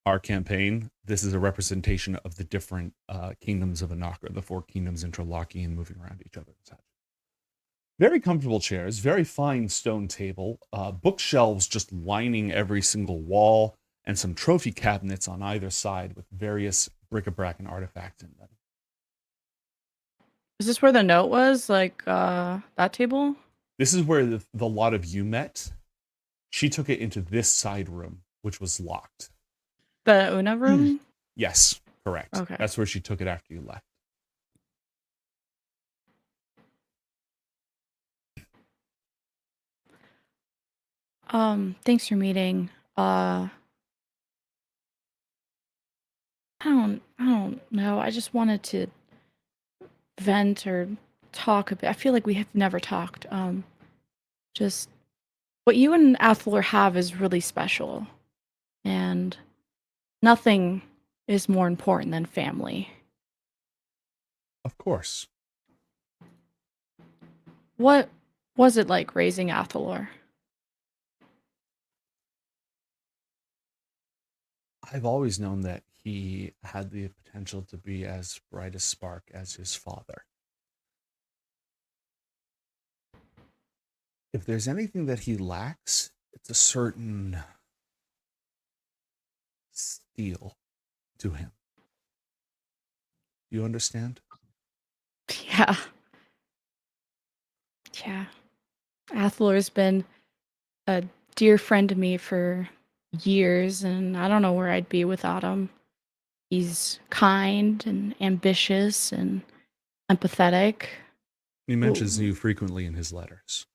[SPEAKER 1] our campaign, this is a representation of the different kingdoms of Anakra, the 4 kingdoms interlocking and moving around each other. Very comfortable chairs, very fine stone table, bookshelves just lining every single wall, and some trophy cabinets on either side with various bric-a-brac and artifacts in them.
[SPEAKER 16] Is this where the note was? Like that table?
[SPEAKER 1] This is where the lot of you met. She took it into this side room, which was locked.
[SPEAKER 16] The Una room?
[SPEAKER 1] Yes, correct.
[SPEAKER 16] Okay.
[SPEAKER 1] That's where she took it after you left.
[SPEAKER 16] Thanks for meeting. I don't know. I just wanted to vent or talk a bit. I feel like we have never talked. Just what you and Athler have is really special. And nothing is more important than family.
[SPEAKER 1] Of course.
[SPEAKER 16] What was it like raising Athalor?
[SPEAKER 1] I've always known that he had the potential to be as bright a spark as his father. If there's anything that he lacks, it's a certain steel to him. You understand?
[SPEAKER 16] Yeah. Yeah. Athalor's been a dear friend to me for years, and I don't know where I'd be without him. He's kind and ambitious and empathetic.
[SPEAKER 1] He mentions you frequently in his letters.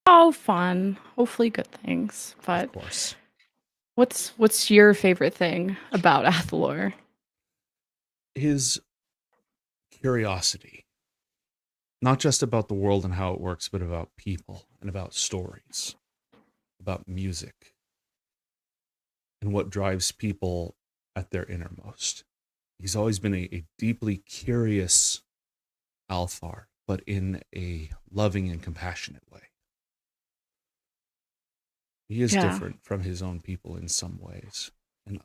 [SPEAKER 16] Oh, fun. Hopefully good things. But
[SPEAKER 1] of course.
[SPEAKER 16] What's your favorite thing about Athalor?
[SPEAKER 1] His curiosity. Not just about the world and how it works, but about people and about stories, about music, and what drives people at their innermost. He's always been a deeply curious Althar, but in a loving and compassionate way. He is different from his own people in some ways.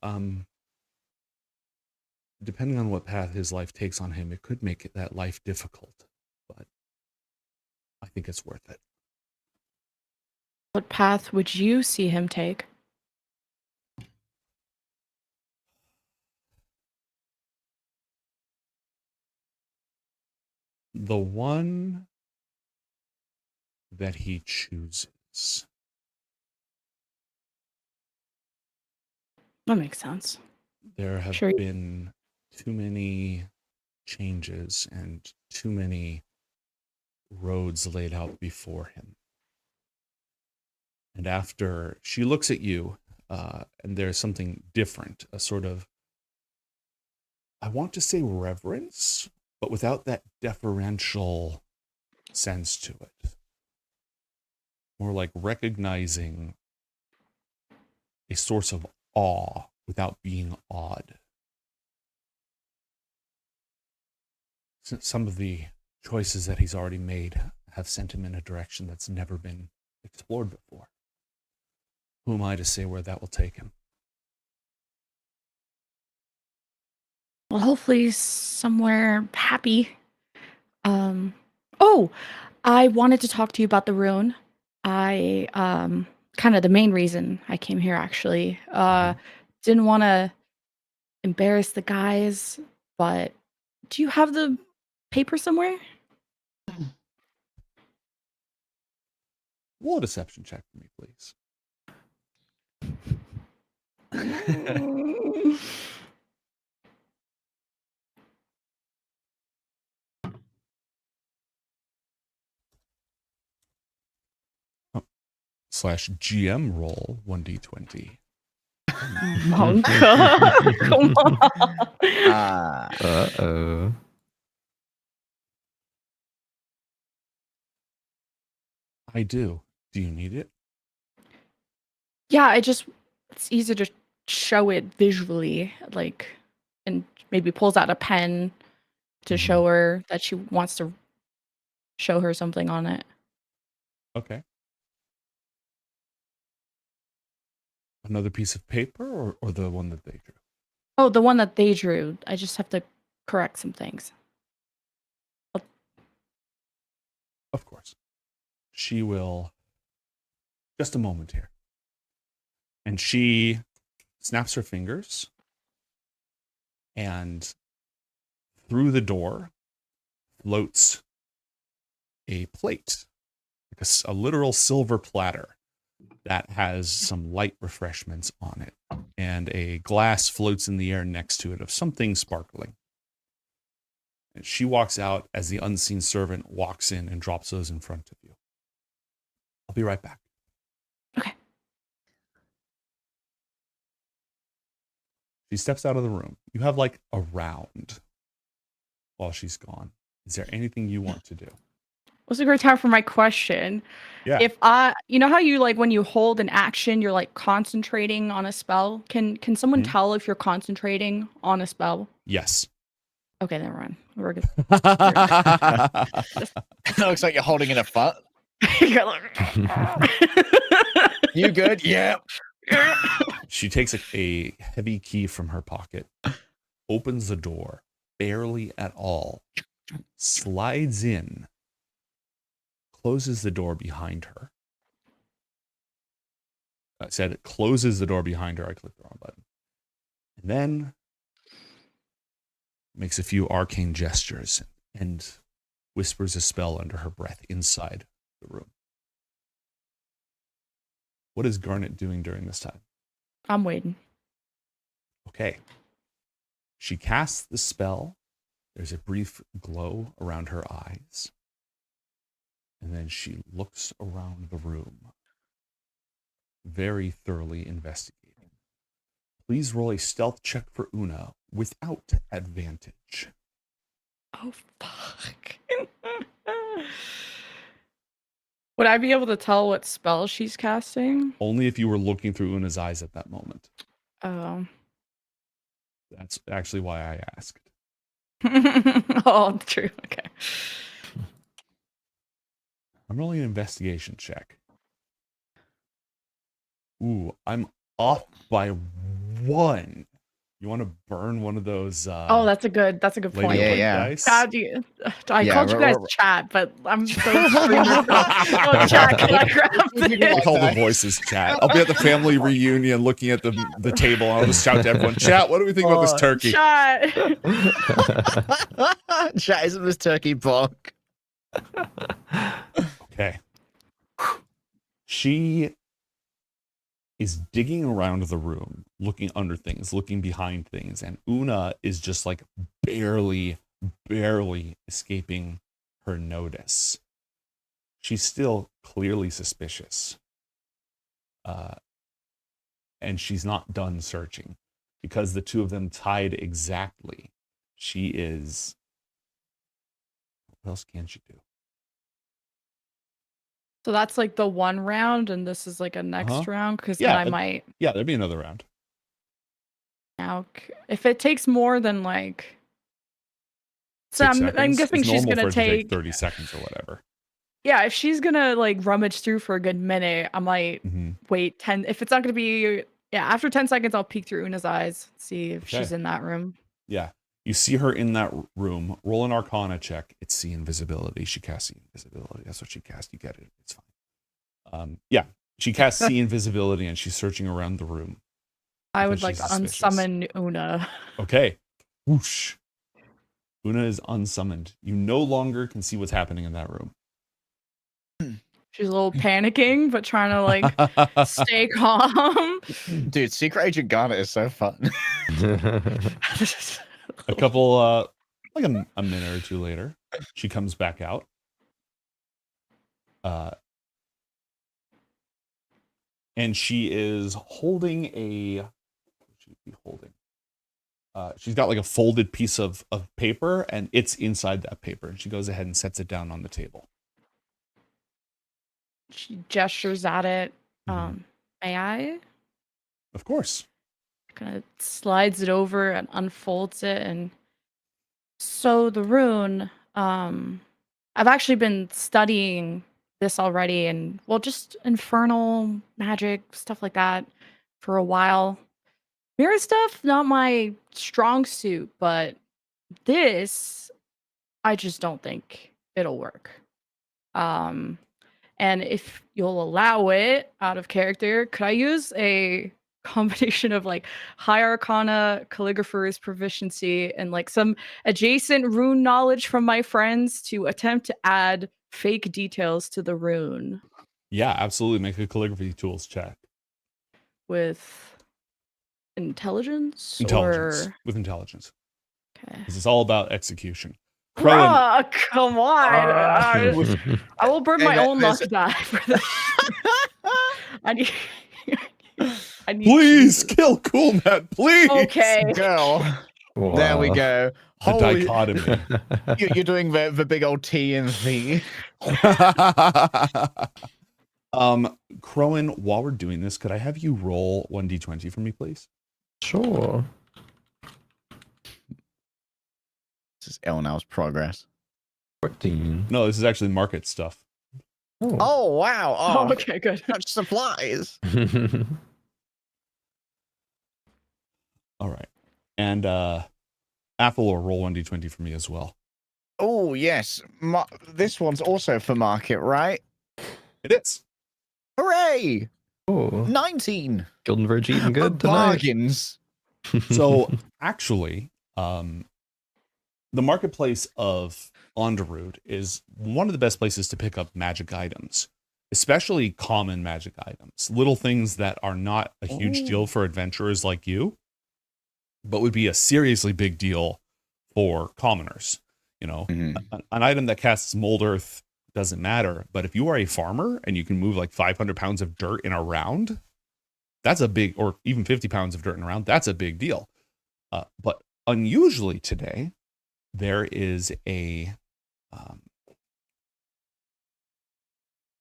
[SPEAKER 1] And depending on what path his life takes on him, it could make that life difficult, but I think it's worth it.
[SPEAKER 16] What path would you see him take?
[SPEAKER 1] The one that he chooses.
[SPEAKER 16] That makes sense.
[SPEAKER 1] There have been too many changes and too many roads laid out before him. And after she looks at you, and there's something different, a sort of, I want to say reverence, but without that deferential sense to it. More like recognizing a source of awe without being awed. Some of the choices that he's already made have sent him in a direction that's never been explored before. Who am I to say where that will take him?
[SPEAKER 16] Well, hopefully somewhere happy. Oh, I wanted to talk to you about the rune. I kind of the main reason I came here actually. Didn't want to embarrass the guys, but do you have the paper somewhere?
[SPEAKER 1] Roll a deception check for me, please. /GM roll 1d20.
[SPEAKER 16] Monk. Come on.
[SPEAKER 3] Uh-oh.
[SPEAKER 1] I do. Do you need it?
[SPEAKER 16] Yeah, it's easier to show it visually, like, and maybe pulls out a pen to show her that she wants to show her something on it.
[SPEAKER 1] Okay. Another piece of paper or the one that they drew?
[SPEAKER 16] Oh, the one that they drew. I just have to correct some things.
[SPEAKER 1] Of course. She will. Just a moment here. And she snaps her fingers, and through the door floats a plate, like a literal silver platter that has some light refreshments on it, and a glass floats in the air next to it of something sparkling. And she walks out as the unseen servant walks in and drops those in front of you. I'll be right back.
[SPEAKER 16] Okay.
[SPEAKER 1] She steps out of the room. You have like a round while she's gone. Is there anything you want to do?
[SPEAKER 16] What's a great time for my question?
[SPEAKER 1] Yeah.
[SPEAKER 16] If you know how you like when you hold an action, you're like concentrating on a spell. Can someone tell if you're concentrating on a spell?
[SPEAKER 1] Yes.
[SPEAKER 16] Okay, never mind. We're good.
[SPEAKER 10] It looks like you're holding in a fart. You good? Yeah.
[SPEAKER 1] She takes a heavy key from her pocket, opens the door, barely at all, slides in, closes the door behind her. I said it closes the door behind her. I clicked the wrong button. And then makes a few arcane gestures and whispers a spell under her breath inside the room. What is Garnet doing during this time?
[SPEAKER 16] I'm waiting.
[SPEAKER 1] Okay. She casts the spell. There's a brief glow around her eyes. And then she looks around the room, very thoroughly investigating. Please roll a stealth check for Una without advantage.
[SPEAKER 16] Oh, fuck. Would I be able to tell what spell she's casting?
[SPEAKER 1] Only if you were looking through Una's eyes at that moment.
[SPEAKER 16] Oh.
[SPEAKER 1] That's actually why I asked.
[SPEAKER 16] Oh, true. Okay.
[SPEAKER 1] I'm rolling an investigation check. Ooh, I'm off by 1. You want to burn one of those?
[SPEAKER 16] Oh, that's a good point.
[SPEAKER 1] Dice?
[SPEAKER 16] God, I called you guys chat, but I'm so oh, chat, can I grab
[SPEAKER 1] I call the voices chat. I'll be at the family reunion looking at the table, and I'll just shout to everyone, chat, what do we think about this turkey?
[SPEAKER 16] Chat.
[SPEAKER 10] Chat, isn't this turkey bonk?
[SPEAKER 1] Okay. She is digging around the room, looking under things, looking behind things, and Una is just like barely escaping her notice. She's still clearly suspicious. And she's not done searching because the two of them tied exactly. She is... What else can she do?
[SPEAKER 16] So that's like the one round, and this is like a next round, because then I might.
[SPEAKER 1] Yeah, there'd be another round.
[SPEAKER 16] Now, if it takes more than like, so I'm guessing
[SPEAKER 1] It's
[SPEAKER 16] she's
[SPEAKER 1] normal
[SPEAKER 16] gonna
[SPEAKER 1] for it to
[SPEAKER 16] take
[SPEAKER 1] 30 seconds or whatever.
[SPEAKER 16] Yeah, if she's gonna like rummage through for a good minute, I might wait 10. If it's not gonna be, after 10 seconds, I'll peek through Una's eyes, see if she's in that room.
[SPEAKER 1] Yeah. You see her in that room. Roll an Arcana check. It's see invisibility. She casts see invisibility. That's what she casts. You get it. It's fine. Yeah. She casts see invisibility, and she's searching around the room.
[SPEAKER 16] I would like to unsummon Una.
[SPEAKER 1] Okay. Whoosh. Una is unsummoned. You no longer can see what's happening in that room.
[SPEAKER 16] She's a little panicking, but trying to like stay calm.
[SPEAKER 10] Dude, Secret Agent Garnet is so fun.
[SPEAKER 1] A couple, like a minute or two later, she comes back out. And she is holding a... What should she be holding? She's got like a folded piece of paper, and it's inside that paper. And she goes ahead and sets it down on the table.
[SPEAKER 16] She gestures at it. May I?
[SPEAKER 1] Of course.
[SPEAKER 16] Kind of slides it over and unfolds it. And so the rune, I've actually been studying this already, and well, just infernal magic, stuff like that, for a while. Mirror stuff, not my strong suit, but this, I just don't think it'll work. And if you'll allow it out of character, could I use a combination of like High Arcana, Calligrapher's proficiency, and like some adjacent rune knowledge from my friends to attempt to add fake details to the rune
[SPEAKER 1] Yeah, absolutely. Make a calligraphy tools check.
[SPEAKER 16] with intelligence?
[SPEAKER 1] Intelligence.
[SPEAKER 16] Or...
[SPEAKER 1] With intelligence.
[SPEAKER 16] Okay.
[SPEAKER 1] Because it's all about execution. Crowan,
[SPEAKER 16] Ah, come on. I will burn my own luck
[SPEAKER 10] there's-
[SPEAKER 16] die for this. I need. I need
[SPEAKER 1] please
[SPEAKER 16] Jesus.
[SPEAKER 1] kill Cool Matt, please.
[SPEAKER 16] Okay.
[SPEAKER 10] Girl. There we
[SPEAKER 3] Wow.
[SPEAKER 10] go.
[SPEAKER 1] The
[SPEAKER 10] Holy-
[SPEAKER 1] dichotomy.
[SPEAKER 10] You're doing the big old T and V.
[SPEAKER 1] Crowan, while we're doing this, could I have you roll 1d20 for me, please?
[SPEAKER 3] Sure.
[SPEAKER 10] This is Elnow's progress.
[SPEAKER 3] 14.
[SPEAKER 1] No, this is actually market stuff.
[SPEAKER 10] Oh, wow.
[SPEAKER 16] Oh, okay, good.
[SPEAKER 10] Such supplies.
[SPEAKER 1] All right. And Apple will roll 1d20 for me as well.
[SPEAKER 10] Oh, yes. This one's also for market, right?
[SPEAKER 1] It is.
[SPEAKER 10] Hooray!
[SPEAKER 3] Oh,
[SPEAKER 10] 19.
[SPEAKER 3] Gildenverge eating good tonight.
[SPEAKER 10] Bargains.
[SPEAKER 1] So actually, the marketplace of Onderoot is one of the best places to pick up magic items, especially common magic items, little things that are not a huge deal for adventurers like you, but would be a seriously big deal for commoners. You know, an item that casts mold earth doesn't matter, but if you are a farmer and you can move like 500 pounds of dirt in a round, that's a big, or even 50 pounds of dirt in a round, that's a big deal. But unusually today, there is a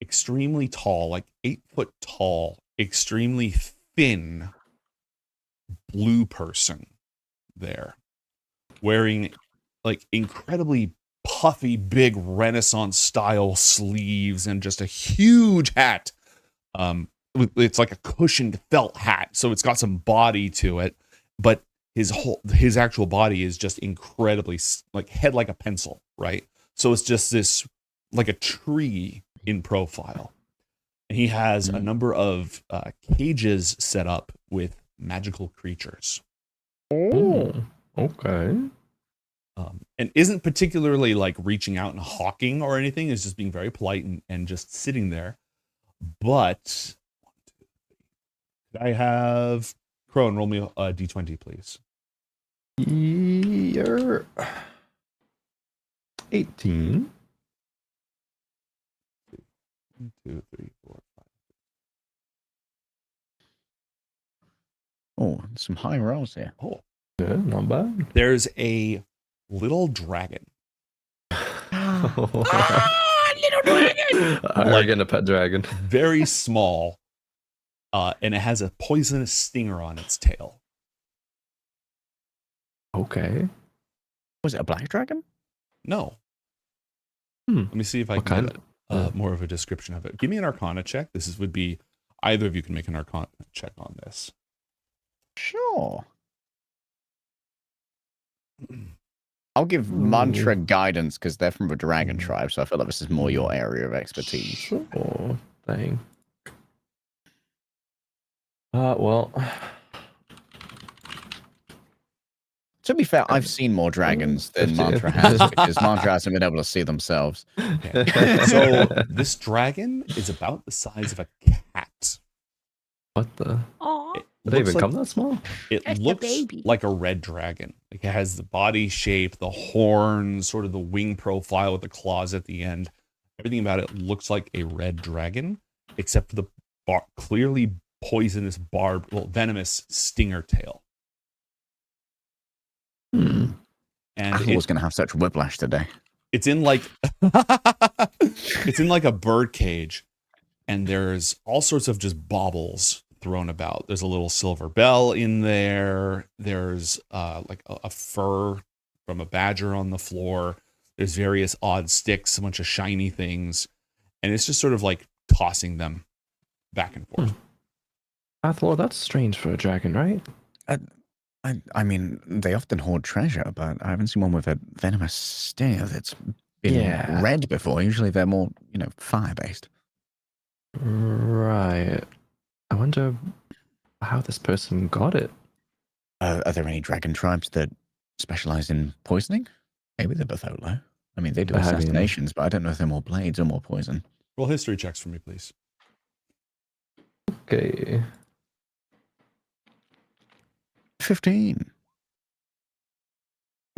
[SPEAKER 1] extremely tall, like 8-foot tall, extremely thin blue person there wearing like incredibly puffy, big Renaissance style sleeves and just a huge hat. It's like a cushioned felt hat, so it's got some body to it, but his actual body is just incredibly like head like a pencil, right? So it's just this like a tree in profile. And he has a number of cages set up with magical creatures.
[SPEAKER 3] Oh, okay.
[SPEAKER 1] And isn't particularly like reaching out and hawking or anything. Is just being very polite and just sitting there. But I have Crone roll me a d20, please.
[SPEAKER 3] You're 18.
[SPEAKER 1] 1, 2, 3, 4, 5.
[SPEAKER 10] Oh, some high rolls here.
[SPEAKER 1] Oh,
[SPEAKER 3] yeah, not bad.
[SPEAKER 1] There's a little dragon.
[SPEAKER 3] Little dragon! I'm gonna pet dragon.
[SPEAKER 1] Very small. And it has a poisonous stinger on its tail.
[SPEAKER 3] Okay.
[SPEAKER 10] Was it a black dragon?
[SPEAKER 1] No.
[SPEAKER 3] Hmm.
[SPEAKER 1] Let me see if I
[SPEAKER 3] What
[SPEAKER 1] can
[SPEAKER 3] kind
[SPEAKER 1] get more of a description of it. Give me an Arcana check. This would be either of you can make an Arcana check on this.
[SPEAKER 10] Sure. I'll give mantra guidance because they're from the dragon tribe, so I feel like this is more your area of expertise.
[SPEAKER 3] Sure. Dang. Well.
[SPEAKER 10] To be fair, I've seen more dragons than
[SPEAKER 3] 50.
[SPEAKER 10] Mantra has because Mantra hasn't been able to see themselves.
[SPEAKER 1] Okay. So this dragon is about the size of a cat.
[SPEAKER 3] What the?
[SPEAKER 16] Aw.
[SPEAKER 1] It
[SPEAKER 3] Did they
[SPEAKER 1] looks
[SPEAKER 3] even come that small?
[SPEAKER 1] It
[SPEAKER 16] That's a
[SPEAKER 1] looks
[SPEAKER 16] baby.
[SPEAKER 1] like a red dragon. Like it has the body shape, the horns, sort of the wing profile with the claws at the end. Everything about it looks like a red dragon, except for the clearly poisonous venomous stinger tail.
[SPEAKER 10] And
[SPEAKER 1] And
[SPEAKER 10] I was going to have such whiplash today.
[SPEAKER 1] It's in like it's in like a bird cage, and there's all sorts of just baubles thrown about. There's a little silver bell in there. There's like a fur from a badger on the floor. There's various odd sticks, a bunch of shiny things, and it's just sort of like tossing them back and forth.
[SPEAKER 3] Athlor, that's strange for a dragon, right?
[SPEAKER 10] I mean, they often hoard treasure, but I haven't seen one with a venomous sting that's been
[SPEAKER 3] Yeah.
[SPEAKER 10] red before. Usually they're more, fire-based.
[SPEAKER 3] Right. I wonder how this person got it.
[SPEAKER 10] Are there any dragon tribes that specialize in poisoning? Maybe the Batholo. I mean, they do
[SPEAKER 3] I mean-
[SPEAKER 10] assassinations, but I don't know if they're more blades or more poison.
[SPEAKER 1] Roll history checks for me, please.
[SPEAKER 3] Okay.
[SPEAKER 10] 15.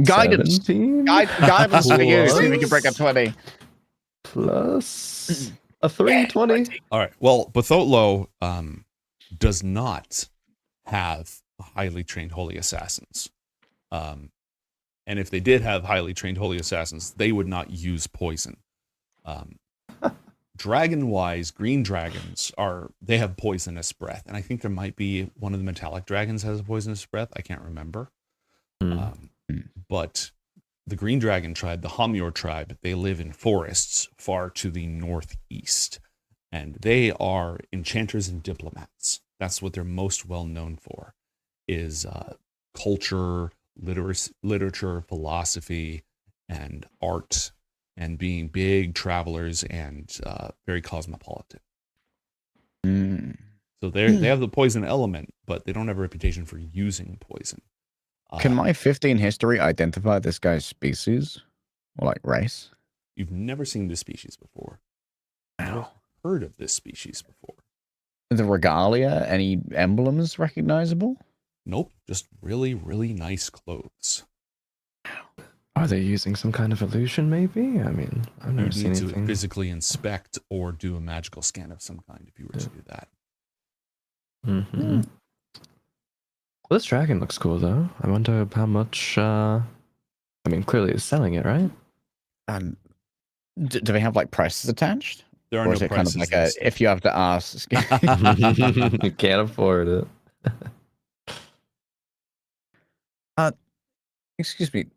[SPEAKER 10] Guidance.
[SPEAKER 3] 17?
[SPEAKER 10] Guidance for you. See if we can break up 20.
[SPEAKER 3] Plus a 3, 20.
[SPEAKER 1] All right. Well, Batholo does not have highly trained holy assassins. And if they did have highly trained holy assassins, they would not use poison. Dragon-wise, green dragons they have poisonous breath. And I think there might be one of the metallic dragons has a poisonous breath. I can't remember. But the green dragon tribe, the Hamyor tribe, they live in forests far to the northeast. And they are enchanters and diplomats. That's what they're most well known for, is culture, literature, philosophy, and art, and being big travelers and very cosmopolitan. So they have the poison element, but they don't have a reputation for using poison.
[SPEAKER 10] Can my 15 history identify this guy's species? Or like race?
[SPEAKER 1] You've never seen this species before. Never heard of this species before.
[SPEAKER 10] The regalia, any emblems recognizable?
[SPEAKER 1] Nope, just really, really nice clothes.
[SPEAKER 3] Are they using some kind of illusion, maybe? I mean, I've never
[SPEAKER 1] You'd
[SPEAKER 3] seen
[SPEAKER 1] need
[SPEAKER 3] anything.
[SPEAKER 1] to physically inspect or do a magical scan of some kind if you were to do that.
[SPEAKER 3] Mm-hmm. Well, this dragon looks cool, though. I wonder how much. I mean, clearly it's selling it, right?
[SPEAKER 10] And do they have like prices attached?
[SPEAKER 1] There are
[SPEAKER 10] or
[SPEAKER 1] no
[SPEAKER 10] is it kind of
[SPEAKER 1] prices
[SPEAKER 10] like a
[SPEAKER 1] listed.
[SPEAKER 10] if you have to ask?
[SPEAKER 3] You can't afford it.
[SPEAKER 10] Excuse me,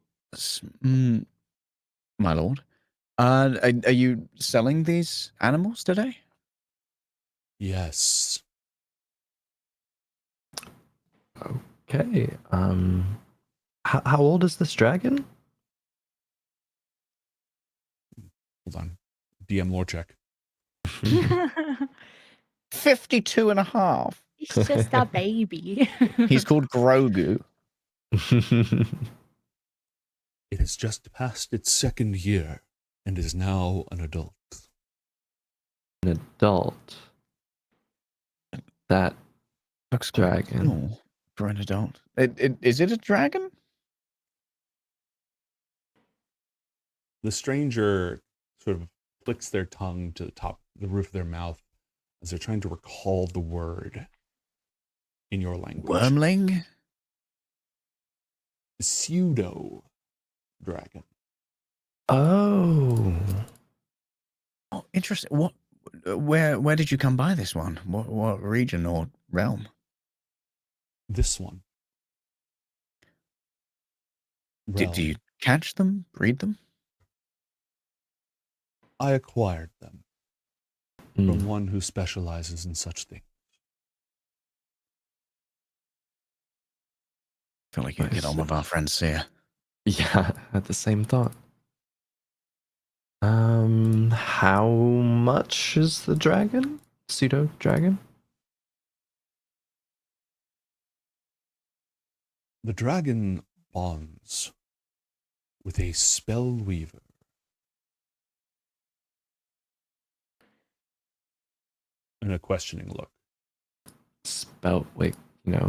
[SPEAKER 10] my lord. Are you selling these animals today?
[SPEAKER 1] Yes.
[SPEAKER 3] Okay. How old is this dragon?
[SPEAKER 1] Hold on. DM lore check.
[SPEAKER 10] 52 and a half.
[SPEAKER 16] He's just a baby.
[SPEAKER 10] He's called Grogu.
[SPEAKER 1] It has just passed its second year and is now an adult.
[SPEAKER 3] An adult. That
[SPEAKER 10] looks
[SPEAKER 3] dragon.
[SPEAKER 10] Cool for an adult. Is it a dragon?
[SPEAKER 1] The stranger sort of flicks their tongue to the roof of their mouth as they're trying to recall the word in your language.
[SPEAKER 10] Wormling?
[SPEAKER 1] Pseudo dragon.
[SPEAKER 3] Oh,
[SPEAKER 10] interesting. What? Where did you come by this one? What region or realm?
[SPEAKER 1] This one.
[SPEAKER 10] Do you catch them? Breed them?
[SPEAKER 1] I acquired them from one who specializes in such things.
[SPEAKER 10] I feel like you get on with our friends here.
[SPEAKER 3] yeah. I had the same thought. How much is the dragon? Pseudo dragon?
[SPEAKER 1] The dragon bonds with a spell weaver. And a questioning look.
[SPEAKER 3] Wait,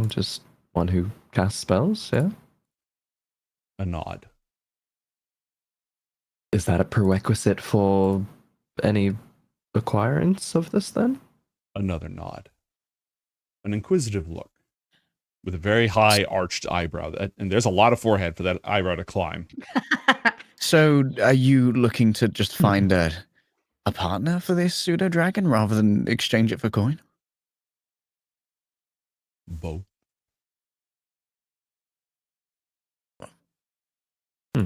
[SPEAKER 3] just one who casts spells, yeah?
[SPEAKER 1] A nod.
[SPEAKER 3] Is that a prerequisite for any acquirance of this then?
[SPEAKER 1] Another nod. An inquisitive look. With a very high arched eyebrow. And there's a lot of forehead for that eyebrow to climb.
[SPEAKER 10] So are you looking to just find a partner for this pseudo dragon rather than exchange it for coin?
[SPEAKER 1] Both.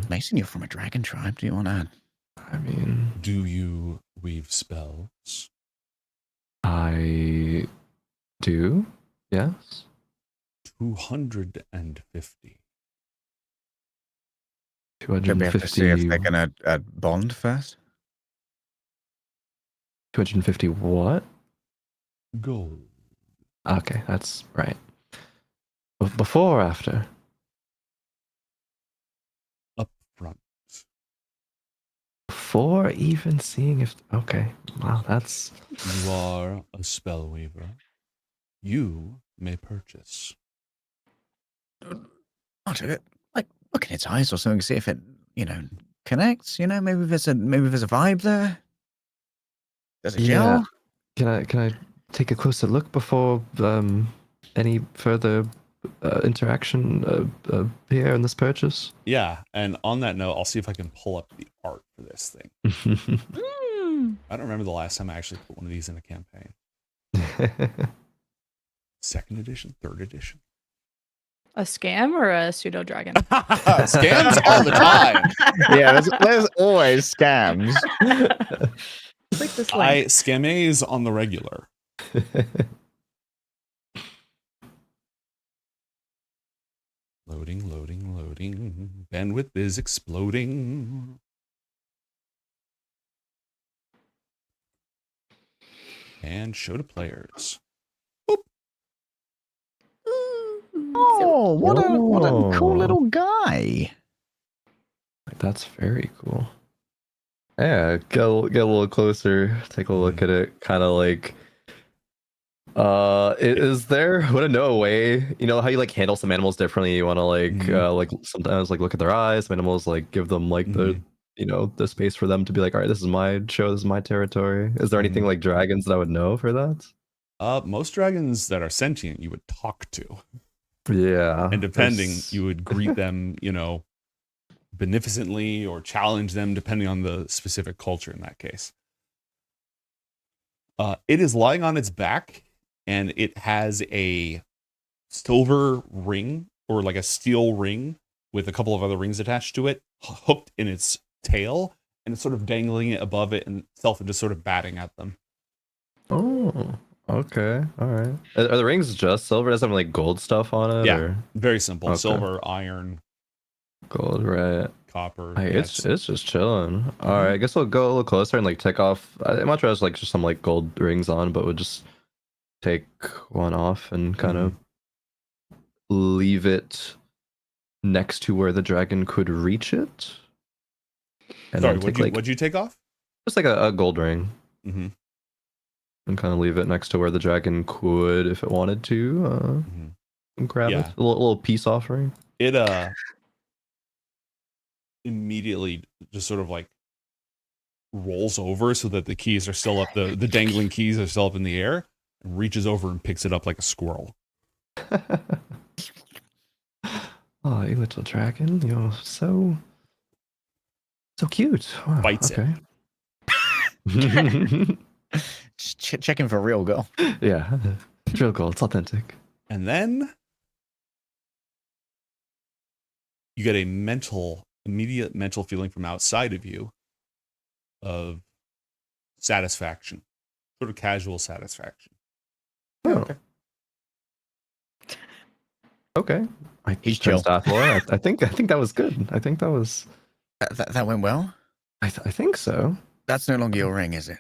[SPEAKER 10] Mason, you're from a dragon tribe. Do you want to?
[SPEAKER 3] I mean,
[SPEAKER 1] do you weave spells?
[SPEAKER 3] I do. Yes.
[SPEAKER 1] 250.
[SPEAKER 10] Maybe we have to see if they're gonna bond first.
[SPEAKER 3] 250 what?
[SPEAKER 1] Gold.
[SPEAKER 3] Okay, that's right. Before or after?
[SPEAKER 1] Up front.
[SPEAKER 3] Before even seeing if... Okay, wow, that's...
[SPEAKER 1] You are a spell weaver. You may purchase.
[SPEAKER 10] I'll do it. Like, look in its eyes or something, see if it, connects. Maybe there's a vibe there. There's a gel.
[SPEAKER 3] Can I take a closer look before any further interaction here in this purchase?
[SPEAKER 1] Yeah, and on that note, I'll see if I can pull up the art for this thing. I don't remember the last time I actually put one of these in a campaign. Second edition, third edition.
[SPEAKER 16] A scam or a pseudo dragon?
[SPEAKER 1] Scams all the time.
[SPEAKER 10] Yeah, there's always scams.
[SPEAKER 16] Click this link.
[SPEAKER 1] Scammies on the regular. Loading. Bandwidth is exploding. And show to players.
[SPEAKER 10] Oh, what a cool little guy.
[SPEAKER 3] That's very cool. Yeah, get a little closer, take a look at it, kind of like is there want to know a way, how you like handle some animals differently? You want to like sometimes like look at their eyes, some animals like give them like the the space for them to be like, all right, this is my show, this is my territory. Is there anything like dragons that I would know for that?
[SPEAKER 1] Most dragons that are sentient you would talk to.
[SPEAKER 3] Yeah.
[SPEAKER 1] And depending, you would greet them, beneficently or challenge them depending on the specific culture in that case. It is lying on its back and it has a silver ring or like a steel ring with a couple of other rings attached to it, hooked in its tail, and it's sort of dangling it above it and itself and just sort of batting at them.
[SPEAKER 3] Oh, okay. All right. Are the rings just silver? Does it have like gold stuff on it?
[SPEAKER 1] Yeah,
[SPEAKER 3] or?
[SPEAKER 1] very simple.
[SPEAKER 3] Okay.
[SPEAKER 1] Silver, iron,
[SPEAKER 3] gold, right?
[SPEAKER 1] Copper.
[SPEAKER 3] Hey, it's just chilling. All right, I guess we'll go a little closer and like take off. I'm not sure there's like just some like gold rings on, but we'll just take one off and kind of leave it next to where the dragon could reach it. And
[SPEAKER 1] Sorry,
[SPEAKER 3] then
[SPEAKER 1] what'd you take off?
[SPEAKER 3] Just like a gold ring.
[SPEAKER 1] Mm-hmm.
[SPEAKER 3] And kind of leave it next to where the dragon could, if it wanted to, grab it. A little peace offering.
[SPEAKER 1] It immediately just sort of like rolls over so that the keys are still up, the dangling keys are still up in the air, and reaches over and picks it up like a squirrel.
[SPEAKER 3] Oh, you little dragon, you're so cute. Wow,
[SPEAKER 1] Bites
[SPEAKER 3] okay.
[SPEAKER 10] Just checking for real girl.
[SPEAKER 3] Yeah, real girl. It's authentic.
[SPEAKER 1] And then you get a immediate mental feeling from outside of you of satisfaction, sort of casual satisfaction.
[SPEAKER 3] Oh. Okay.
[SPEAKER 10] He's chill.
[SPEAKER 3] I think that was good. I think that was
[SPEAKER 10] that went well.
[SPEAKER 3] I think so.
[SPEAKER 10] That's no longer your ring, is it?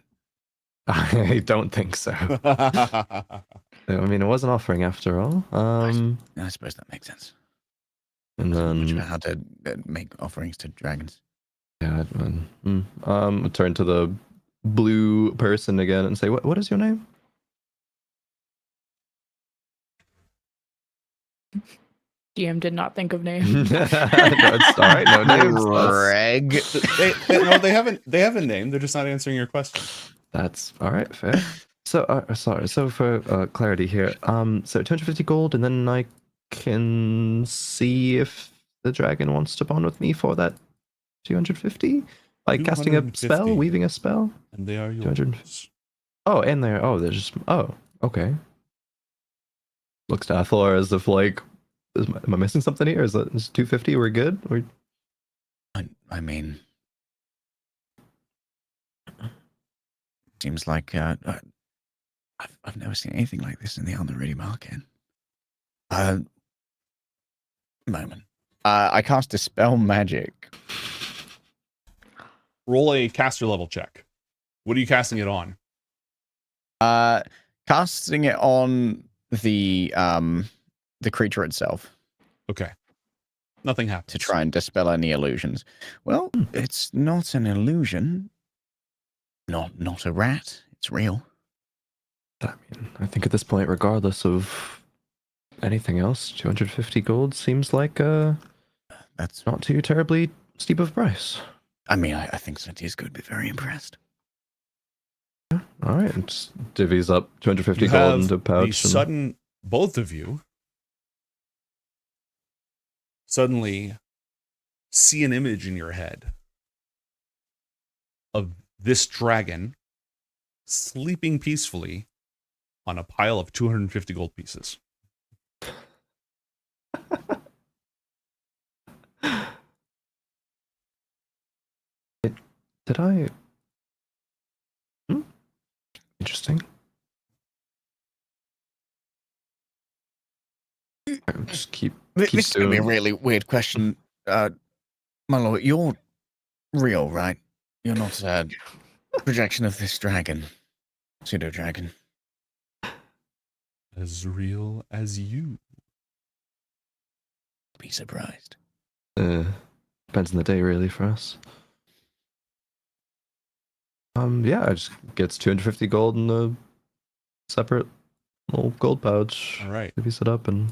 [SPEAKER 3] I don't think so. I mean, it was an offering after all.
[SPEAKER 10] I suppose that makes sense.
[SPEAKER 3] And then
[SPEAKER 10] how to make offerings to dragons.
[SPEAKER 3] Yeah. Turn to the blue person again and say, "What is your name?"
[SPEAKER 16] GM did not think of names.
[SPEAKER 3] That's all right. No names.
[SPEAKER 10] Greg.
[SPEAKER 1] No, they have a name. They're just not answering your question.
[SPEAKER 3] That's all right. Fair. So, sorry. So for clarity here, so 250 gold, and then I can see if the dragon wants to bond with me for that 250 by casting a spell, weaving a spell.
[SPEAKER 1] And they are yours.
[SPEAKER 3] Oh, and they're okay. Looks to Athor as if like, am I missing something here? Is 250? We're good.
[SPEAKER 10] I mean, seems like I've never seen anything like this in the Alderity market. Moment. I cast Dispel Magic.
[SPEAKER 1] Roll a caster level check. What are you casting it on?
[SPEAKER 10] Casting it on the creature itself.
[SPEAKER 1] Okay. Nothing happens.
[SPEAKER 10] To try and dispel any illusions. Well, it's not an illusion. Not a rat. It's real.
[SPEAKER 3] I think at this point, regardless of anything else, 250 gold seems like
[SPEAKER 10] that's
[SPEAKER 3] not too terribly steep of a price.
[SPEAKER 10] I mean, I think Cynthia could be very impressed.
[SPEAKER 3] All right, and just divvies up 250
[SPEAKER 1] You
[SPEAKER 3] gold
[SPEAKER 1] have
[SPEAKER 3] into a pouch.
[SPEAKER 1] the sudden, both of you suddenly see an image in your head of this dragon sleeping peacefully on a pile of 250 gold pieces.
[SPEAKER 3] Did I? Interesting. Just keep
[SPEAKER 10] This is going to be a
[SPEAKER 3] doing-
[SPEAKER 10] really weird question. My lord, you're real, right? You're not a projection of this dragon. Pseudo dragon.
[SPEAKER 1] As real as you.
[SPEAKER 10] Be surprised.
[SPEAKER 3] Depends on the day, really, for us. Yeah, it just gets 250 gold in a separate little gold pouch.
[SPEAKER 1] All right.
[SPEAKER 3] Divvies it up and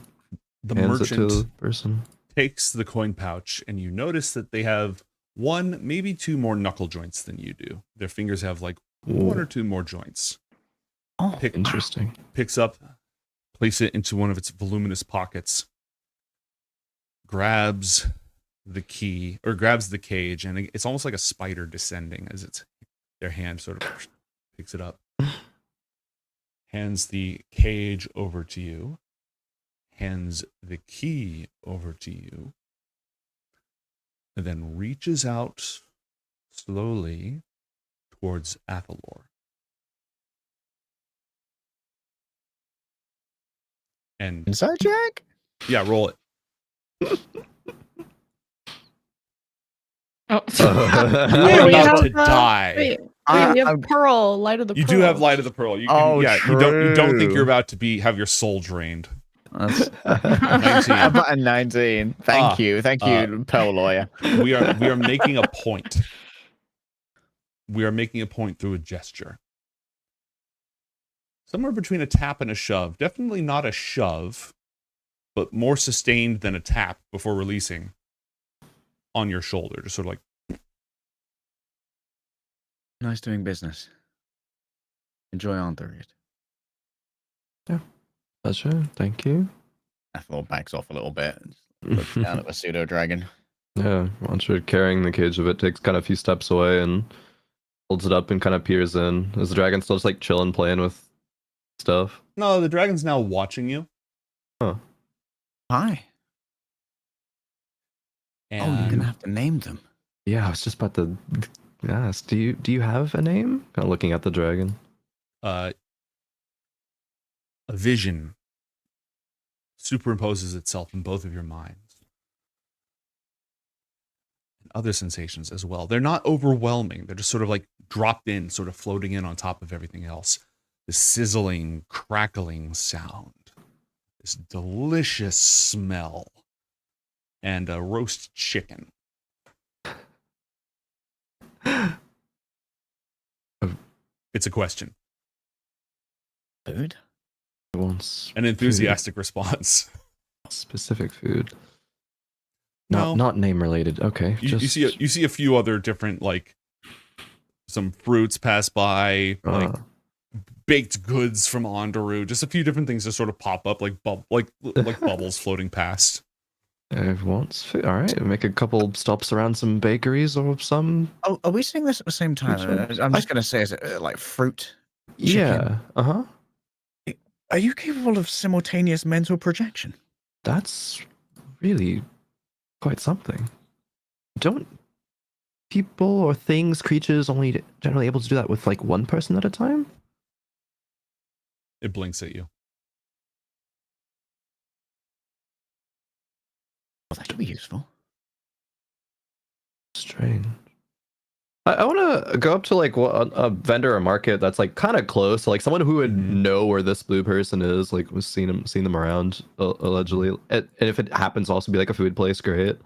[SPEAKER 1] The
[SPEAKER 3] hands it to the
[SPEAKER 1] merchant
[SPEAKER 3] person.
[SPEAKER 1] takes the coin pouch, and you notice that they have one, maybe two more knuckle joints than you do. Their fingers have like one or two more joints.
[SPEAKER 10] Oh,
[SPEAKER 3] interesting.
[SPEAKER 1] Picks up, place it into one of its voluminous pockets, grabs the key, or grabs the cage, and it's almost like a spider descending as their hand sort of picks it up. Hands the cage over to you. Hands the key over to you. And then reaches out slowly towards Athalor. And
[SPEAKER 10] inside check?
[SPEAKER 1] Yeah, roll it.
[SPEAKER 2] Oh,
[SPEAKER 1] You are about to die.
[SPEAKER 2] Wait, we have Pearl, Light of the
[SPEAKER 1] You
[SPEAKER 2] Pearl.
[SPEAKER 1] do have Light of the Pearl. You can,
[SPEAKER 10] Oh,
[SPEAKER 1] you don't think
[SPEAKER 10] true.
[SPEAKER 1] you're about to have your soul drained.
[SPEAKER 10] That's
[SPEAKER 1] 19.
[SPEAKER 10] about a 19. Thank you, Pearl lawyer.
[SPEAKER 1] We are making a point. We are making a point through a gesture. Somewhere between a tap and a shove. Definitely not a shove, but more sustained than a tap before releasing on your shoulder. Just sort of like.
[SPEAKER 10] Nice doing business. Enjoy on the read.
[SPEAKER 3] Yeah. Pleasure. Thank you.
[SPEAKER 10] Ethel backs off a little bit and looks down at the pseudo dragon.
[SPEAKER 3] Yeah, once you're carrying the cage of it, takes kind of a few steps away and holds it up and kind of peers in. Is the dragon still just like chilling, playing with stuff?
[SPEAKER 1] No, the dragon's now watching you.
[SPEAKER 3] Huh.
[SPEAKER 10] Hi.
[SPEAKER 1] And
[SPEAKER 10] you're gonna have to name them.
[SPEAKER 3] Yeah, I was just about to ask. Do you have a name? Kind of looking at the dragon.
[SPEAKER 1] A vision superimposes itself in both of your minds. And other sensations as well. They're not overwhelming. They're just sort of like dropped in, sort of floating in on top of everything else. This sizzling, crackling sound. This delicious smell. And a roast chicken. It's a question.
[SPEAKER 10] Food?
[SPEAKER 3] Wants
[SPEAKER 1] An enthusiastic response.
[SPEAKER 3] Specific food.
[SPEAKER 1] No.
[SPEAKER 3] Not name related. Okay.
[SPEAKER 1] You see a few other different, like, some fruits pass by, like baked goods from Onderu. Just a few different things that sort of pop up, like bubbles floating past.
[SPEAKER 3] Wants food. All right. Make a couple stops around some bakeries or some.
[SPEAKER 10] Oh, are we saying this at the same time?
[SPEAKER 3] Sure.
[SPEAKER 10] I'm just gonna say, is it like fruit?
[SPEAKER 3] Yeah. Uh-huh.
[SPEAKER 10] Are you capable of simultaneous mental projection?
[SPEAKER 3] That's really quite something. Don't people or things, creatures, only generally able to do that with like one person at a time?
[SPEAKER 1] It blinks at you.
[SPEAKER 10] be useful.
[SPEAKER 3] Strange. I want to go up to like a vendor or market that's like kind of close, like someone who would know where this blue person is, like was seen them around allegedly, and if it happens, to also be like a food place, great.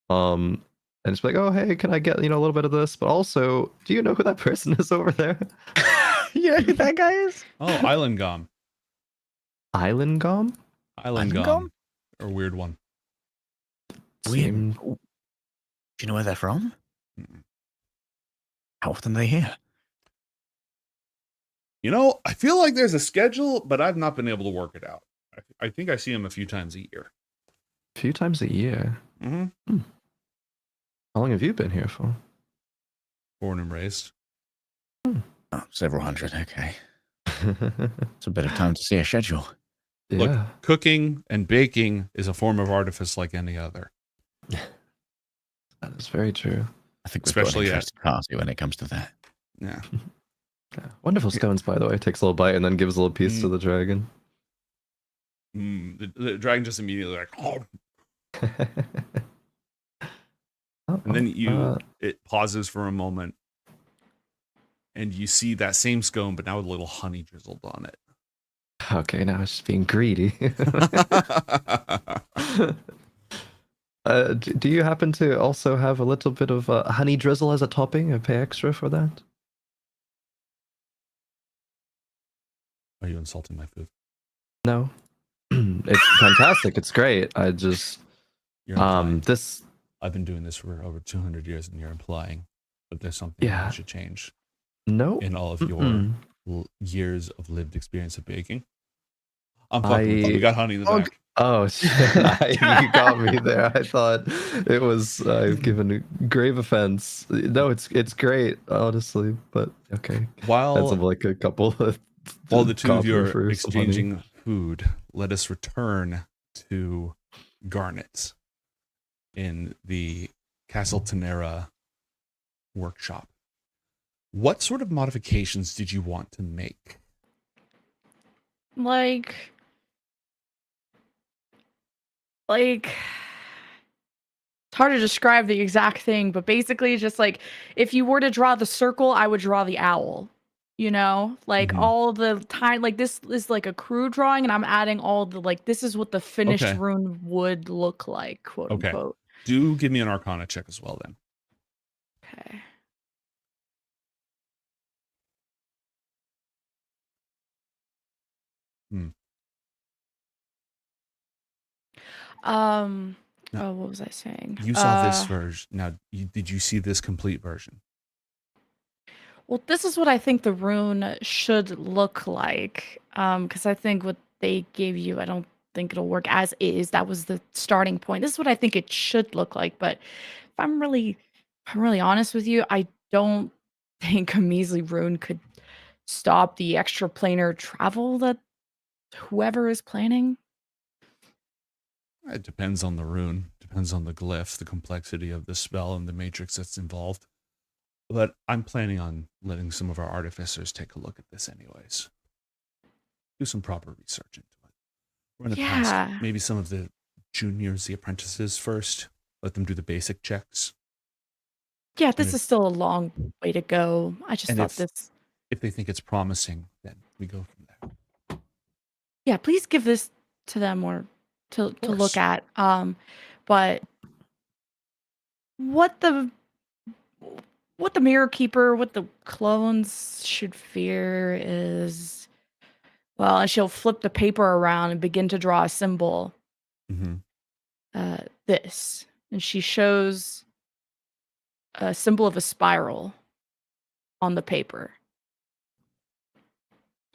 [SPEAKER 3] And it's like, oh hey, can I get a little bit of this? But also, do you know who that person is over there?
[SPEAKER 10] You know who that guy is?
[SPEAKER 1] Oh, Island Gom.
[SPEAKER 3] Island Gom?
[SPEAKER 1] Island Gom. Or weird one.
[SPEAKER 10] Weird. Do you know where they're from? How often are they here?
[SPEAKER 1] I feel like there's a schedule, but I've not been able to work it out. I think I see him a few times a year.
[SPEAKER 3] A few times a year?
[SPEAKER 1] Mm-hmm.
[SPEAKER 3] How long have you been here for?
[SPEAKER 1] Born and raised.
[SPEAKER 10] Oh, several hundred, okay. It's a bit of time to see a schedule.
[SPEAKER 1] Look, cooking and baking is a form of artifice like any other.
[SPEAKER 3] That is very true.
[SPEAKER 10] I think we've
[SPEAKER 1] Especially
[SPEAKER 10] got an interesting party when it comes to that.
[SPEAKER 1] Yeah.
[SPEAKER 3] Wonderful scones, by the way. Takes a little bite and then gives a little piece to the dragon.
[SPEAKER 1] The dragon just immediately like, oh. And then it pauses for a moment, and you see that same scone, but now with a little honey drizzled on it.
[SPEAKER 3] Okay, now it's just being greedy. Do you happen to also have a little bit of honey drizzle as a topping? I pay extra for that.
[SPEAKER 1] Are you insulting my food?
[SPEAKER 3] No. It's fantastic. It's great. I just this.
[SPEAKER 1] I've been doing this for over 200 years, and you're implying that there's something that should change.
[SPEAKER 3] No.
[SPEAKER 1] In all of your years of lived experience of baking. I'm fucking with you. We got honey in the back.
[SPEAKER 3] Oh, shit. You got me there. I thought it was given a grave offense. No, it's great, honestly. But okay.
[SPEAKER 1] While
[SPEAKER 3] that's like a couple of
[SPEAKER 1] while the two of you are
[SPEAKER 3] for some
[SPEAKER 1] exchanging food, let us return to Garnet in the Castle Tenera workshop. What sort of modifications did you want to make?
[SPEAKER 16] Like it's hard to describe the exact thing, but basically it's just like if you were to draw the circle, I would draw the owl. All the time, like this is like a crude drawing, and I'm adding all the this is what the finished rune would look like, quote unquote.
[SPEAKER 1] Do give me an Arcana check as well, then.
[SPEAKER 16] Okay. What was I saying?
[SPEAKER 1] You saw this version. Now, did you see this complete version?
[SPEAKER 16] Well, this is what I think the rune should look like. Because I think what they gave you, I don't think it'll work as is. That was the starting point. This is what I think it should look like. But if I'm really honest with you, I don't think a measly rune could stop the extraplanar travel that whoever is planning.
[SPEAKER 1] It depends on the rune, depends on the glyph, the complexity of the spell, and the matrix that's involved. But I'm planning on letting some of our artificers take a look at this anyways. Do some proper research into it. Run it past maybe some of the juniors, the apprentices first. Let them do the basic checks.
[SPEAKER 16] Yeah, this is still a long way to go. I just thought this...
[SPEAKER 1] If they think it's promising, then we go from there.
[SPEAKER 16] Yeah, please give this to them or to look at. But what the Mirror Keeper, what the clones should fear is, well, and she'll flip the paper around and begin to draw a symbol. This. And she shows a symbol of a spiral on the paper.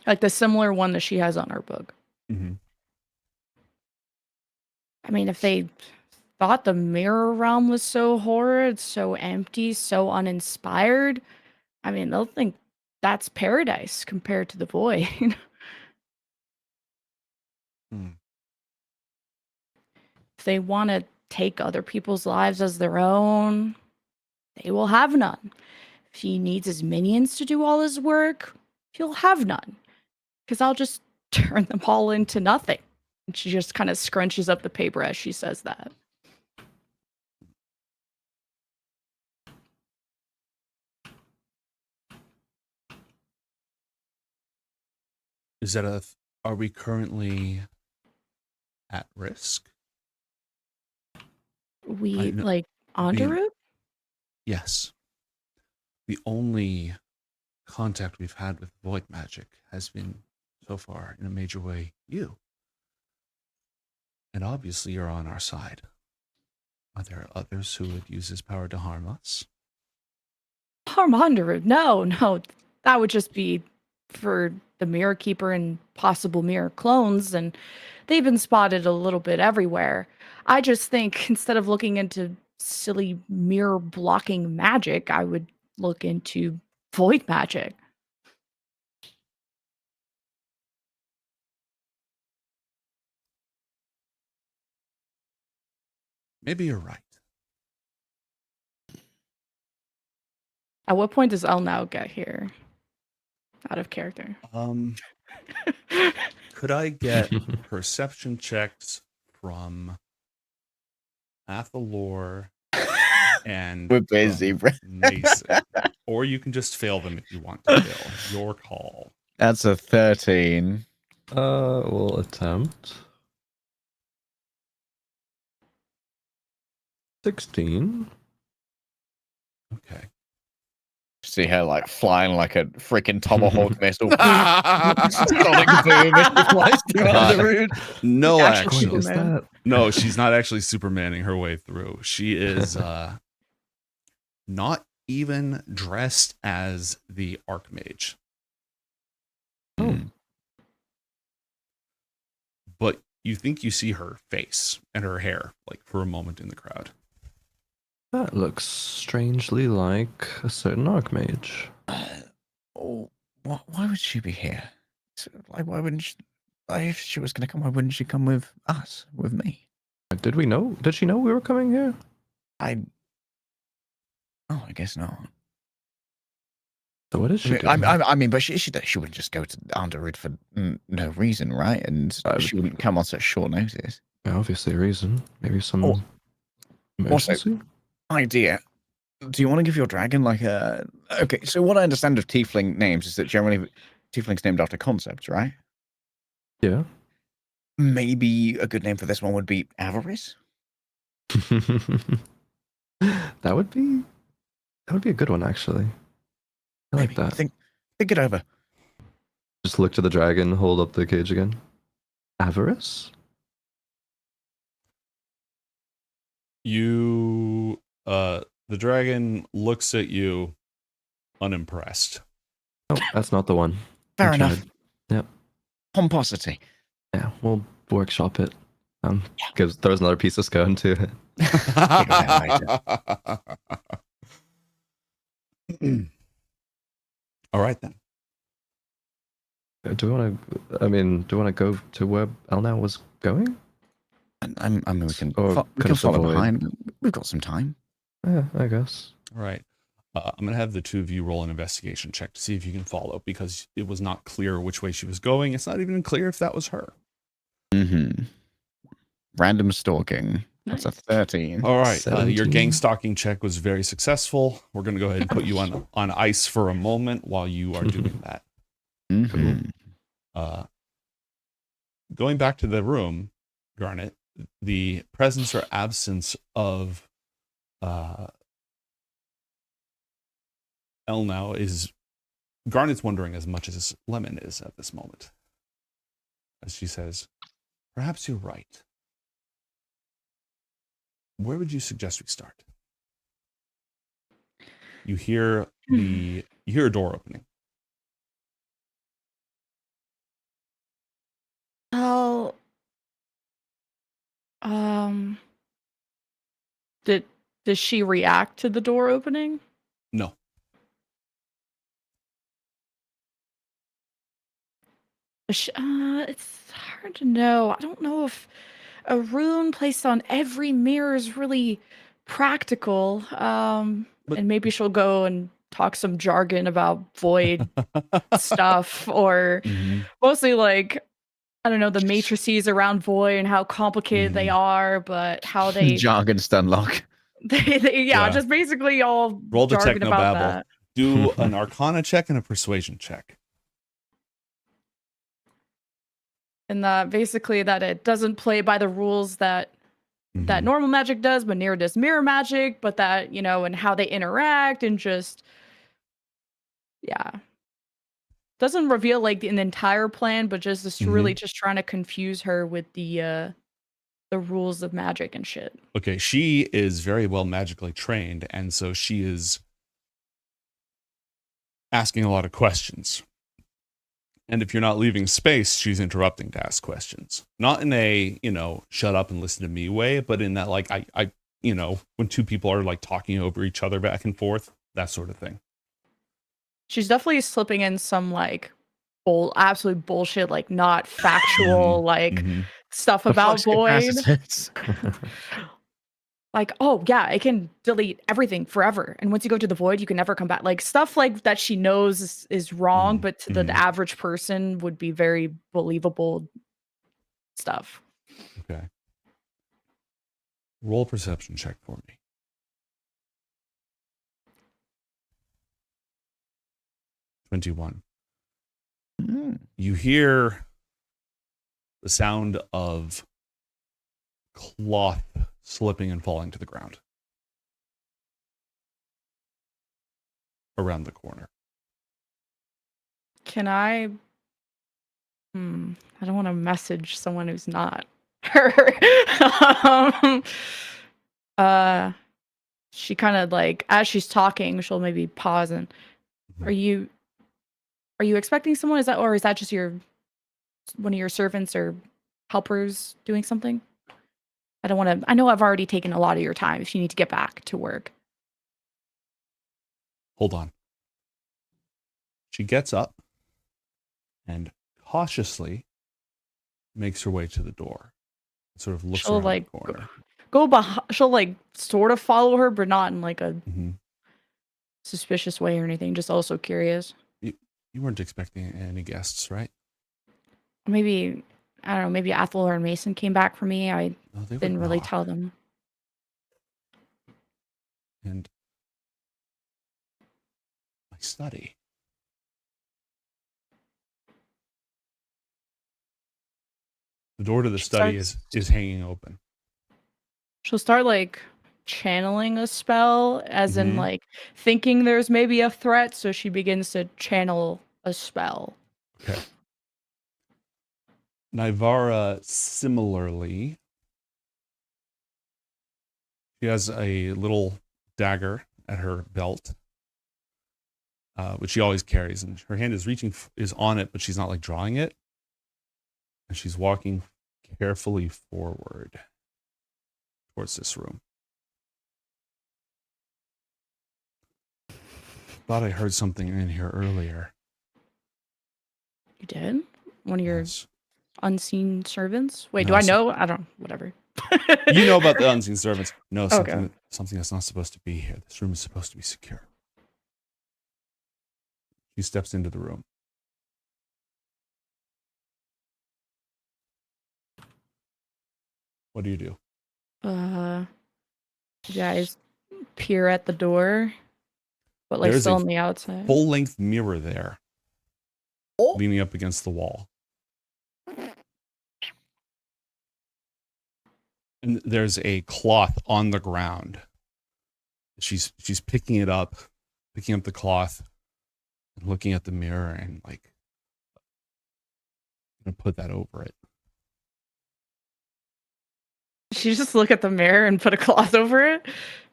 [SPEAKER 16] Like the similar one that she has on her book. I mean, if they thought the mirror realm was so horrid, so empty, so uninspired, I mean, they'll think that's paradise compared to the void. If they want to take other people's lives as their own, they will have none. If he needs his minions to do all his work, he'll have none. Because I'll just turn them all into nothing. And she just kind of scrunches up the paper as she says that.
[SPEAKER 1] Zeteth, are we currently at risk?
[SPEAKER 16] We
[SPEAKER 1] kn-
[SPEAKER 16] like on
[SPEAKER 1] being-
[SPEAKER 16] route?
[SPEAKER 1] Yes. The only contact we've had with void magic has been, so far, in a major way, you. And obviously you're on our side. Are there others who would use his power to harm us?
[SPEAKER 16] Harm Underwood? No, that would just be for the Mirror Keeper and possible mirror clones, and they've been spotted a little bit everywhere. I just think instead of looking into silly mirror blocking magic, I would look into void magic.
[SPEAKER 1] Maybe you're right.
[SPEAKER 16] At what point does Elnau get here? Out of character.
[SPEAKER 1] Could I get perception checks from Athalor and
[SPEAKER 10] We're busy, bro.
[SPEAKER 1] Mason? Or you can just fail them if you want to fail. Your call.
[SPEAKER 10] That's a 13.
[SPEAKER 3] We'll attempt. 16.
[SPEAKER 1] Okay.
[SPEAKER 10] See her like flying like a freaking tomahawk missile. Sonic boom as she flies through the route.
[SPEAKER 1] No,
[SPEAKER 10] Actually,
[SPEAKER 1] actually.
[SPEAKER 10] Superman.
[SPEAKER 1] No, she's not actually Supermaning her way through. She is not even dressed as the Archmage. But you think you see her face and her hair, like, for a moment in the crowd.
[SPEAKER 3] That looks strangely like a certain Archmage.
[SPEAKER 10] Why would she be here? Like, why wouldn't she? Like, if she was going to come, why wouldn't she come with us, with me?
[SPEAKER 3] Did we know? Did she know we were coming here?
[SPEAKER 10] I guess not.
[SPEAKER 3] So what is she
[SPEAKER 10] I mean, but she wouldn't just go to Underwood for no reason, right? And she wouldn't come on such short notice.
[SPEAKER 3] Obviously a reason. Maybe some
[SPEAKER 10] Also,
[SPEAKER 3] emergency?
[SPEAKER 10] idea. Do you want to give your dragon like a... Okay, so what I understand of tiefling names is that generally tieflings named after concepts, right?
[SPEAKER 3] Yeah.
[SPEAKER 10] Maybe a good name for this one would be Avarice?
[SPEAKER 3] That would be a good one, actually. I like that.
[SPEAKER 10] Think it over.
[SPEAKER 3] Just look to the dragon, hold up the cage again. Avarice?
[SPEAKER 1] You, the dragon looks at you unimpressed.
[SPEAKER 3] Oh, that's not the one.
[SPEAKER 10] Fair
[SPEAKER 3] I
[SPEAKER 10] enough.
[SPEAKER 3] tried. Yep.
[SPEAKER 10] Pomposity.
[SPEAKER 3] Yeah, we'll workshop it. Throws another piece of scone to it.
[SPEAKER 1] All right then.
[SPEAKER 3] Do we want to go to where Elnau was going?
[SPEAKER 10] I mean, we can
[SPEAKER 3] could us
[SPEAKER 10] follow
[SPEAKER 3] avoid?
[SPEAKER 10] behind. We've got some time.
[SPEAKER 3] Yeah, I guess.
[SPEAKER 1] All right. I'm going to have the two of you roll an investigation check to see if you can follow, because it was not clear which way she was going. It's not even clear if that was her.
[SPEAKER 10] Mm-hmm. Random stalking. That's a 13.
[SPEAKER 1] All right. Your gang stalking check was very successful. We're going to go ahead and put you on ice for a moment while you are doing that.
[SPEAKER 10] Mm-hmm.
[SPEAKER 1] Going back to the room, Garnet, the presence or absence of Elnau is... Garnet's wondering as much as Lemon is at this moment. As she says, perhaps you're right. Where would you suggest we start? You hear a door opening.
[SPEAKER 16] Oh, does she react to the door opening?
[SPEAKER 1] No.
[SPEAKER 16] It's hard to know. I don't know if a rune placed on every mirror is really practical. And maybe she'll go and talk some jargon about void stuff, or mostly like, I don't know, the matrices around void and how complicated they are, but how they
[SPEAKER 10] Jargon Stunlock.
[SPEAKER 16] they just basically all
[SPEAKER 1] Roll the
[SPEAKER 16] jargon about
[SPEAKER 1] technobabble.
[SPEAKER 16] that.
[SPEAKER 1] Do an Arcana check and a Persuasion check.
[SPEAKER 16] and that basically that it doesn't play by the rules that normal magic does, but neither does mirror magic, but that, and how they interact and just, yeah. Doesn't reveal like an entire plan, but just is really just trying to confuse her with the rules of magic and shit.
[SPEAKER 1] Okay, she is very well magically trained, and so she is asking a lot of questions. And if you're not leaving space, she's interrupting to ask questions. Not in a, shut up and listen to me way, but in that, like, I when two people are like talking over each other back and forth, that sort of thing.
[SPEAKER 16] She's definitely slipping in some like absolute bullshit, like not factual, like stuff about Void. Like, oh yeah, it can delete everything forever, and once you go to the Void, you can never come back. Like stuff like that she knows is wrong, but to the average person would be very believable stuff.
[SPEAKER 1] Okay. Roll a perception check for me. 21. You hear the sound of cloth slipping and falling to the ground around the corner.
[SPEAKER 16] Can I don't want to message someone who's not her. She kind of like, as she's talking, she'll maybe pause and are you expecting someone? Is that just one of your servants or helpers doing something? I know I've already taken a lot of your time if you need to get back to work.
[SPEAKER 1] Hold on. She gets up and cautiously makes her way to the door. Sort of looks around the corner.
[SPEAKER 16] Go behind. She'll like sort of follow her, but not in like a suspicious way or anything. Just also curious.
[SPEAKER 1] You weren't expecting any guests, right?
[SPEAKER 16] Maybe, I don't know, maybe Ethel or Mason came back for me. I didn't really tell them.
[SPEAKER 1] And my study. The door to the study is hanging open.
[SPEAKER 16] She'll start like channeling a spell, as in like thinking there's maybe a threat, so she begins to channel a spell.
[SPEAKER 1] Okay. Nivara, similarly, she has a little dagger at her belt, which she always carries, and her hand is on it, but she's not like drawing it. And she's walking carefully forward towards this room. Thought I heard something in here earlier.
[SPEAKER 16] You did? One of your unseen servants? Wait,
[SPEAKER 1] No,
[SPEAKER 16] do I know? I don't. Whatever.
[SPEAKER 1] You know about the unseen servants. No,
[SPEAKER 16] Okay.
[SPEAKER 1] something that's not supposed to be here. This room is supposed to be secure. She steps into the room. What do you do?
[SPEAKER 16] You guys peer at the door, but like
[SPEAKER 1] There's
[SPEAKER 16] still
[SPEAKER 1] a
[SPEAKER 16] on the outside.
[SPEAKER 1] full-length mirror there, leaning up against the wall. And there's a cloth on the ground. She's picking it up, picking up the cloth, and looking at the mirror, and like, gonna put that over it.
[SPEAKER 16] She just look at the mirror and put a cloth over it.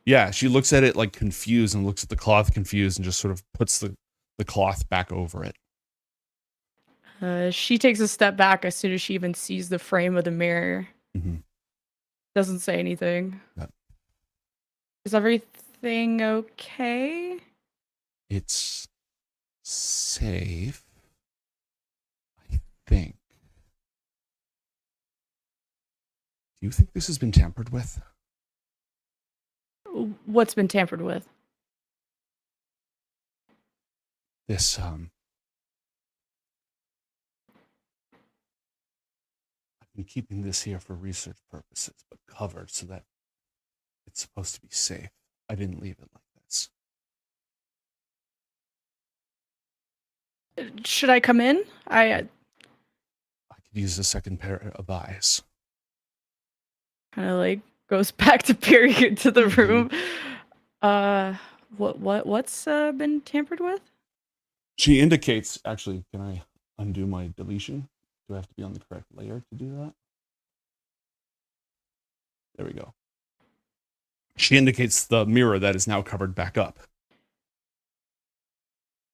[SPEAKER 1] Yeah, she looks at it like confused, and looks at the cloth confused, and just sort of puts the cloth back over it.
[SPEAKER 16] She takes a step back as soon as she even sees the frame of the mirror. Doesn't say anything.
[SPEAKER 1] Yep.
[SPEAKER 16] Is everything okay?
[SPEAKER 1] It's safe, I think. Do you think this has been tampered with?
[SPEAKER 16] What's been tampered with?
[SPEAKER 1] This, I've been keeping this here for research purposes, but covered so that it's supposed to be safe. I didn't leave it like this.
[SPEAKER 16] Should I come in?
[SPEAKER 1] I can use a second pair of eyes.
[SPEAKER 16] Kind of like goes back to peering into the room. What's been tampered with?
[SPEAKER 1] She indicates, actually, can I undo my deletion? Do I have to be on the correct layer to do that? There we go. She indicates the mirror that is now covered back up.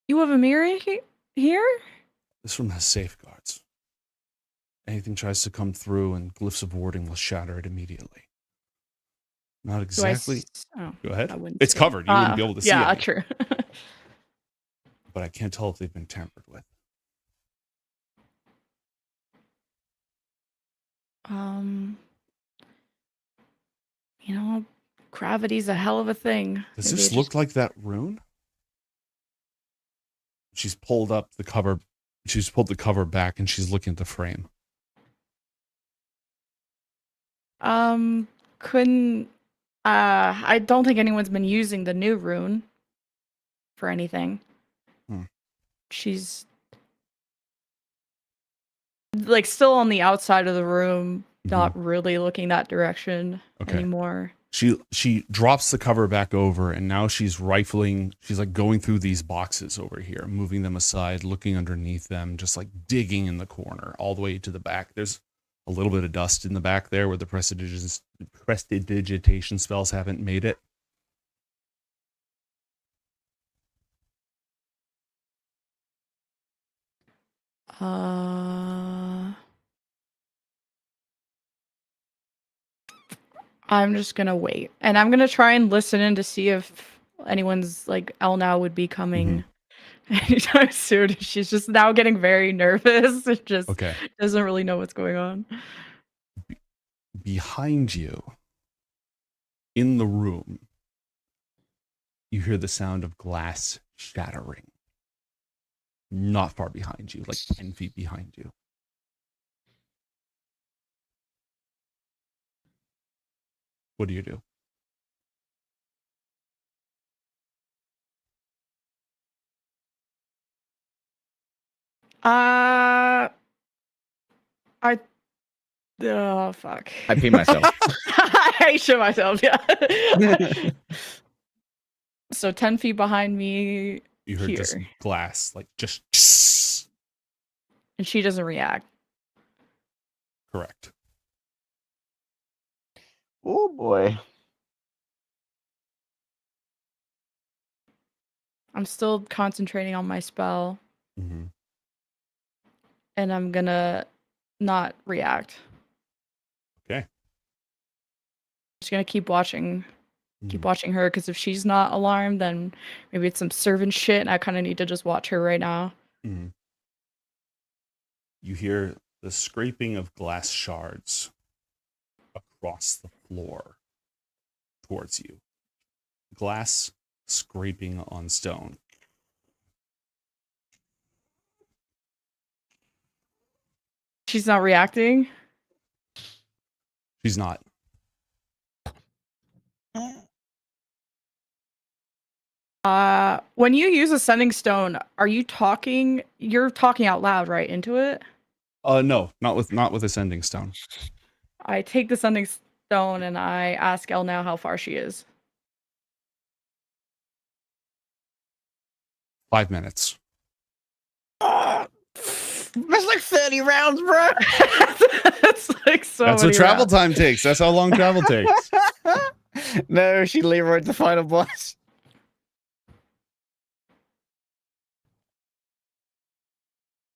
[SPEAKER 16] You have a mirror here?
[SPEAKER 1] This room has safeguards. Anything tries to come through and glyphs of warding will shatter it immediately. Not exactly. Go ahead. It's covered. You wouldn't be able to see it.
[SPEAKER 16] Yeah, true.
[SPEAKER 1] But I can't tell if they've been tampered with.
[SPEAKER 16] You know, gravity's a hell of a thing.
[SPEAKER 1] Does this look like that rune? She's pulled up the cover. She's pulled the cover back and she's looking at the frame.
[SPEAKER 16] Couldn't. I don't think anyone's been using the new rune for anything. She's like still on the outside of the room, not really looking that direction anymore.
[SPEAKER 1] She drops the cover back over and now she's rifling. She's like going through these boxes over here, moving them aside, looking underneath them, just like digging in the corner all the way to the back. There's a little bit of dust in the back there where the prestidigitation spells haven't made it.
[SPEAKER 16] I'm just gonna wait, and I'm gonna try and listen in to see if anyone's like Elnow would be coming anytime soon. She's just now getting very nervous. It just doesn't really know what's going on.
[SPEAKER 1] Behind you, in the room, you hear the sound of glass shattering. Not far behind you, like 10 feet behind you. What do you do?
[SPEAKER 16] Oh fuck.
[SPEAKER 10] I pee myself.
[SPEAKER 16] I shit myself, yeah. So 10 feet behind me.
[SPEAKER 1] You heard
[SPEAKER 16] here.
[SPEAKER 1] just glass, like just.
[SPEAKER 16] And she doesn't react.
[SPEAKER 1] Correct.
[SPEAKER 10] Oh boy.
[SPEAKER 16] I'm still concentrating on my spell.
[SPEAKER 1] Mm-hmm.
[SPEAKER 16] And I'm gonna not react.
[SPEAKER 1] Okay.
[SPEAKER 16] I'm just gonna keep watching. Keep watching her, because if she's not alarmed, then maybe it's some servant shit, and I kind of need to just watch her right now.
[SPEAKER 1] Mm-hmm. You hear the scraping of glass shards across the floor towards you. Glass scraping on stone.
[SPEAKER 16] She's not reacting?
[SPEAKER 1] She's not.
[SPEAKER 16] When you use a sending stone, are you talking? You're talking out loud, right, into it?
[SPEAKER 1] No, not with ascending stone.
[SPEAKER 16] I take the sending stone and I ask Elle now how far she is.
[SPEAKER 1] 5 minutes.
[SPEAKER 10] That's like 30 rounds, bro.
[SPEAKER 16] That's like so.
[SPEAKER 1] That's what travel time takes. That's how long travel takes.
[SPEAKER 10] No, she Leroyed the final boss.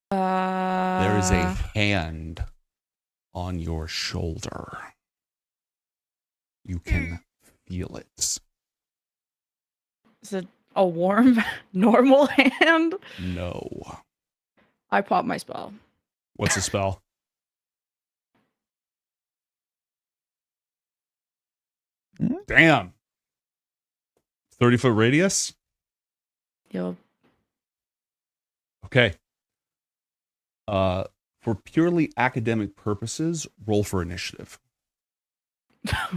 [SPEAKER 1] There is a hand on your shoulder. You can feel it.
[SPEAKER 16] Is it a warm, normal hand?
[SPEAKER 1] No.
[SPEAKER 16] I pop my spell.
[SPEAKER 1] What's the spell? Damn. 30-foot radius?
[SPEAKER 16] Yep.
[SPEAKER 1] Okay. For purely academic purposes, roll for initiative.
[SPEAKER 16] That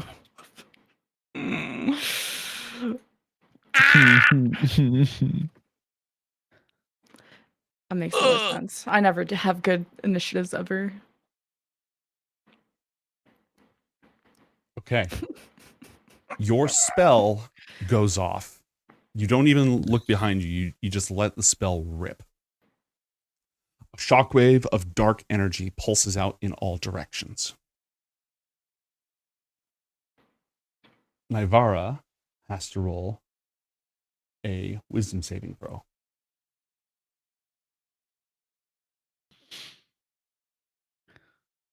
[SPEAKER 16] makes no sense. I never have good initiatives ever.
[SPEAKER 1] Okay. Your spell goes off. You don't even look behind you. You just let the spell rip. A shockwave of dark energy pulses out in all directions. Nivara has to roll a wisdom saving throw.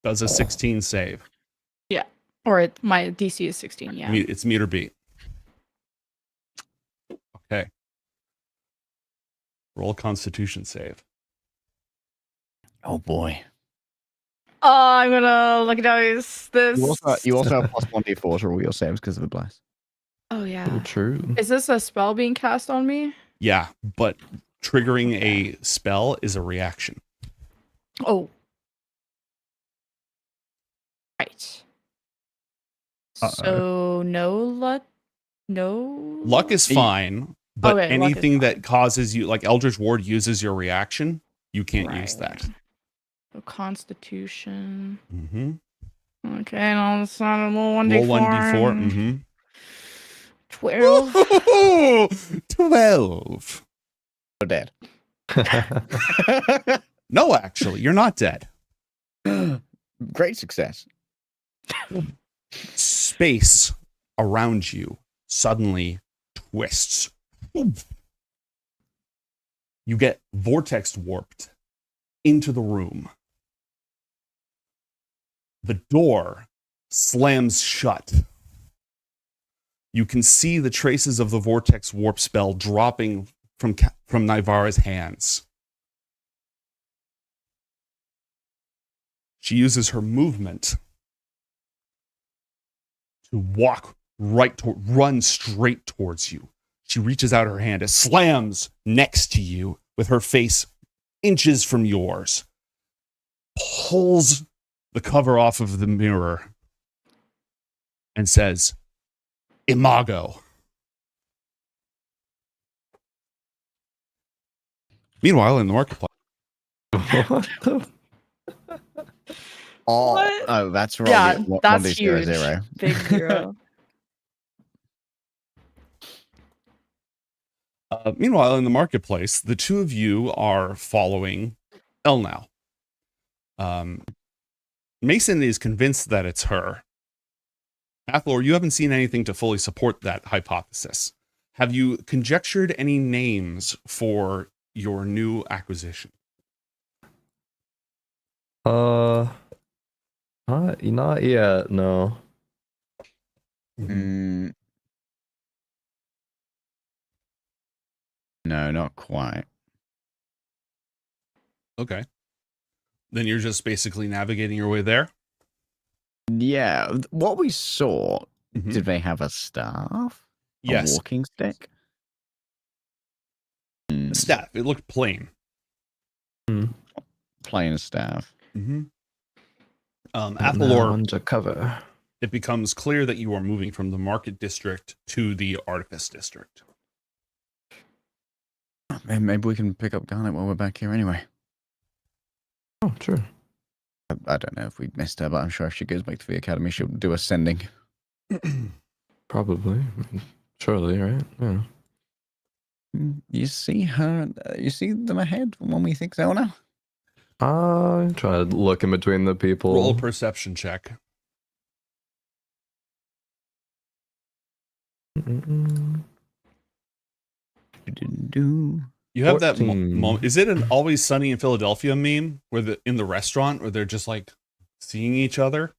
[SPEAKER 1] Does a 16 save?
[SPEAKER 16] Yeah. Or my DC is 16, yeah.
[SPEAKER 1] It's meet or beat. Okay. Roll a constitution save.
[SPEAKER 10] Oh boy.
[SPEAKER 16] Oh, I'm gonna look at this.
[SPEAKER 10] You also have plus 1d4 to roll your saves because of the blast.
[SPEAKER 16] Oh yeah.
[SPEAKER 3] True.
[SPEAKER 16] Is this a spell being cast on me?
[SPEAKER 1] Yeah, but triggering a spell is a reaction.
[SPEAKER 16] Oh. Right. So no luck. No.
[SPEAKER 1] Luck is fine, but
[SPEAKER 16] Okay, luck is
[SPEAKER 1] anything that causes you, like Eldritch Ward uses your reaction, you can't use that.
[SPEAKER 16] So Constitution.
[SPEAKER 1] Mm-hmm.
[SPEAKER 16] Okay, and all of a sudden, roll 1d4.
[SPEAKER 1] Roll 1d4.
[SPEAKER 16] and
[SPEAKER 1] Mm-hmm.
[SPEAKER 16] 12.
[SPEAKER 1] 12.
[SPEAKER 10] You're dead.
[SPEAKER 1] No, actually, you're not dead.
[SPEAKER 10] Great success.
[SPEAKER 1] Space around you suddenly twists. You get vortex warped into the room. The door slams shut. You can see the traces of the vortex warp spell dropping from Nivara's hands. She uses her movement to run straight towards you. She reaches out her hand. It slams next to you with her face inches from yours. Pulls the cover off of the mirror and says, Imago. Meanwhile, in the marketplace.
[SPEAKER 10] Oh, that's right.
[SPEAKER 16] Yeah, that's huge. Big 0.
[SPEAKER 1] Meanwhile, in the marketplace, the two of you are following Elnow. Mason is convinced that it's her. Athlor, you haven't seen anything to fully support that hypothesis. Have you conjectured any names for your new acquisition?
[SPEAKER 3] Not yet, no.
[SPEAKER 10] No, not quite.
[SPEAKER 1] Okay. Then you're just basically navigating your way there?
[SPEAKER 10] Yeah. What we saw, did they have a staff?
[SPEAKER 1] Yes.
[SPEAKER 10] A walking stick?
[SPEAKER 1] Staff. It looked plain.
[SPEAKER 10] Plain staff.
[SPEAKER 1] Mm-hmm.
[SPEAKER 3] Now
[SPEAKER 1] Athalor,
[SPEAKER 3] undercover.
[SPEAKER 1] it becomes clear that you are moving from the market district to the artifice district.
[SPEAKER 10] Maybe we can pick up Garnet while we're back here anyway.
[SPEAKER 3] Oh, sure.
[SPEAKER 10] I don't know if we missed her, but I'm sure if she goes back to the academy, she'll do a sending.
[SPEAKER 3] Probably. Surely, right? Yeah.
[SPEAKER 10] You see her? You see them ahead when we think so now?
[SPEAKER 3] Try to look in between the people.
[SPEAKER 1] Roll a perception check. You have that moment. Is it an Always Sunny in Philadelphia meme where in the restaurant where they're just like seeing each other?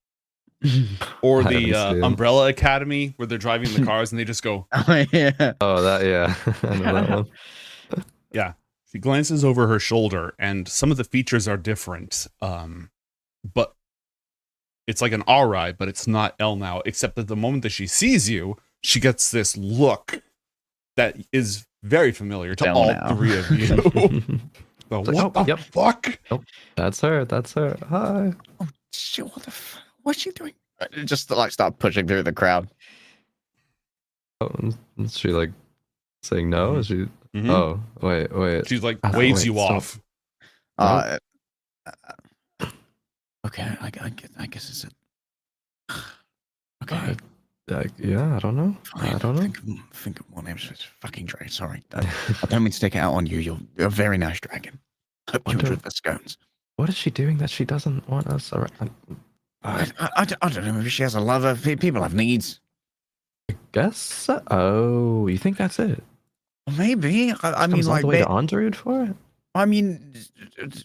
[SPEAKER 1] Or the Umbrella Academy where they're driving the cars and they just go,
[SPEAKER 10] oh, yeah.
[SPEAKER 3] Oh, that, yeah. I know that one.
[SPEAKER 1] Yeah. She glances over her shoulder and some of the features are different. But it's like an Arai, but it's not Elnow, except that the moment that she sees you, she gets this look that is very familiar to all three of you. So, what the fuck?
[SPEAKER 3] Nope. That's her. That's her. Hi.
[SPEAKER 10] Oh, shit, what's she doing? Just like start pushing through the crowd.
[SPEAKER 3] Oh, is she like saying no? Is she?
[SPEAKER 1] Mhm.
[SPEAKER 3] Oh, wait.
[SPEAKER 1] She's like waves you off.
[SPEAKER 10] Okay, I guess it's a. Okay.
[SPEAKER 3] Yeah, I don't know.
[SPEAKER 10] Fine.
[SPEAKER 3] I don't know.
[SPEAKER 10] Think of one name. It's fucking Dre. Sorry. I don't mean to take it out on you. You're a very nice dragon. Hope you enjoy the scones.
[SPEAKER 3] What is she doing that she doesn't want us around?
[SPEAKER 10] I don't know. Maybe she has a lover. People have needs.
[SPEAKER 3] Guess so. Oh, you think that's it?
[SPEAKER 10] Maybe. I mean,
[SPEAKER 3] Comes all
[SPEAKER 10] like,
[SPEAKER 3] the way to Android for it?
[SPEAKER 10] I mean,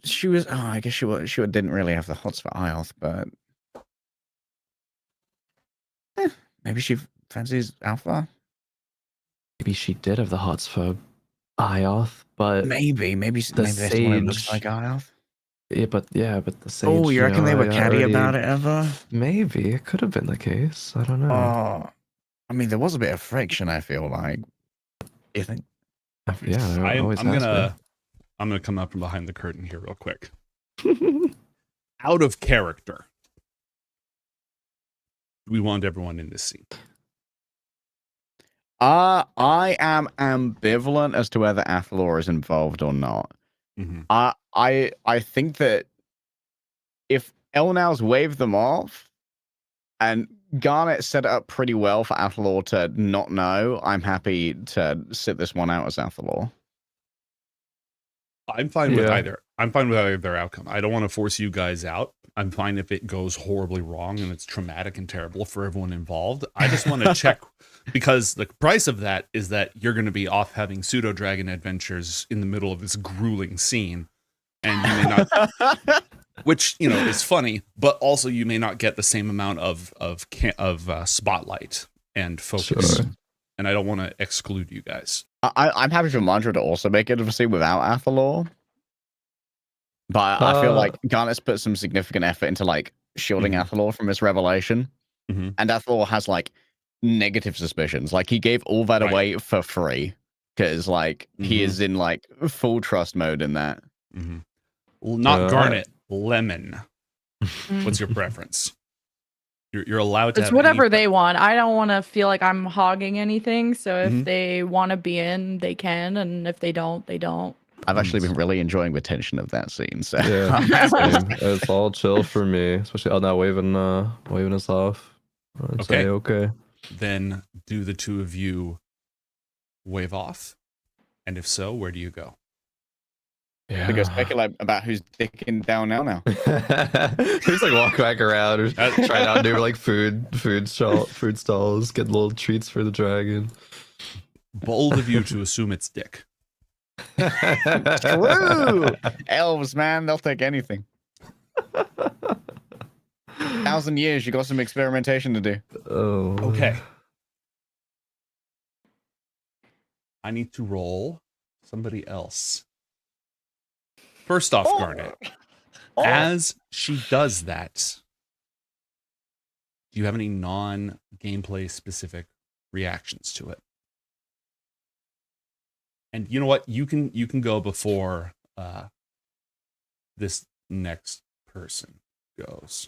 [SPEAKER 10] she was. Oh, I guess she didn't really have the hots for Ioth, but maybe she fancies Alpha.
[SPEAKER 3] Maybe she did have the hots for Ioth, but
[SPEAKER 10] maybe that's the one that looks like Ioth.
[SPEAKER 3] Yeah, but the sage.
[SPEAKER 10] Oh, you reckon they were catty
[SPEAKER 3] already,
[SPEAKER 10] about it ever?
[SPEAKER 3] Maybe it could have been the case. I don't know.
[SPEAKER 10] Oh, I mean, there was a bit of friction. I feel like. You think?
[SPEAKER 3] Yeah, there always
[SPEAKER 1] I'm
[SPEAKER 3] has
[SPEAKER 1] gonna come up from behind the curtain here real quick. Out of character. We want everyone in this scene.
[SPEAKER 10] I am ambivalent as to whether Athalor is involved or not.
[SPEAKER 1] Mm-hmm.
[SPEAKER 10] I think that if Elnau's waved them off, and Garnet set it up pretty well for Athalor to not know, I'm happy to sit this one out as Athalor.
[SPEAKER 1] I'm fine with either. I'm fine with either outcome. I don't want to force you guys out. I'm fine if it goes horribly wrong and it's traumatic and terrible for everyone involved. I just want to check, because the price of that is that you're going to be off having pseudo dragon adventures in the middle of this grueling scene, and you may not, which is funny, but also you may not get the same amount of spotlight and focus.
[SPEAKER 3] Sure.
[SPEAKER 1] And I don't want to exclude you guys.
[SPEAKER 10] I'm happy for Mandra to also make it a scene without Athalor. But I feel like Garnet's put some significant effort into like shielding Athalor from his revelation. And Athalor has like negative suspicions. Like he gave all that away for free because like he is in like full trust mode in that.
[SPEAKER 1] Well, not Garnet, Lemon. What's your preference? You're allowed to.
[SPEAKER 16] It's
[SPEAKER 1] have
[SPEAKER 16] whatever
[SPEAKER 1] any...
[SPEAKER 16] they want. I don't want to feel like I'm hogging anything. So if
[SPEAKER 1] Mhm.
[SPEAKER 16] they want to be in, they can, and if they don't, they don't.
[SPEAKER 10] I've actually been really enjoying the tension of that scene. So
[SPEAKER 3] Yeah, same. It's all chill for me, especially now waving us off. I'd say okay.
[SPEAKER 1] Then do the two of you wave off? And if so, where do you go?
[SPEAKER 3] Yeah.
[SPEAKER 10] To go speculate about who's dicking down now.
[SPEAKER 3] Just like walk back around or try out new like food stalls, get little treats for the dragon.
[SPEAKER 1] Bold of you to assume it's Dick.
[SPEAKER 10] True. Elves, man, they'll take anything. 1,000 years, you got some experimentation to do.
[SPEAKER 3] Oh.
[SPEAKER 1] Okay. I need to roll somebody else. First off, Garnet, as she does that, do you have any non-gameplay specific reactions to it? And you know what? You can go before this next person goes.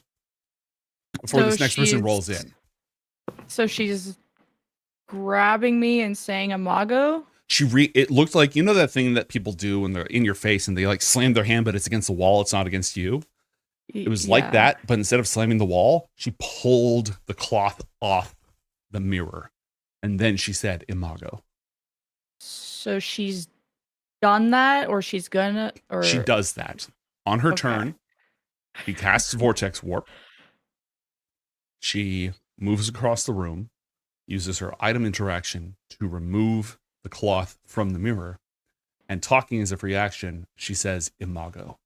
[SPEAKER 1] Before this next person rolls in.
[SPEAKER 16] So she's grabbing me and saying Imago?
[SPEAKER 1] It looked like, that thing that people do when they're in your face and they like slam their hand, but it's against the wall, it's not against you. It was like that, but instead of slamming the wall, she pulled the cloth off the mirror. And then she said Imago.
[SPEAKER 16] So she's done that, or she's gonna, or
[SPEAKER 1] She does that. On her turn, she casts Vortex Warp. She moves across the room, uses her item interaction to remove the cloth from the mirror, and talking as a free action, she says Imago.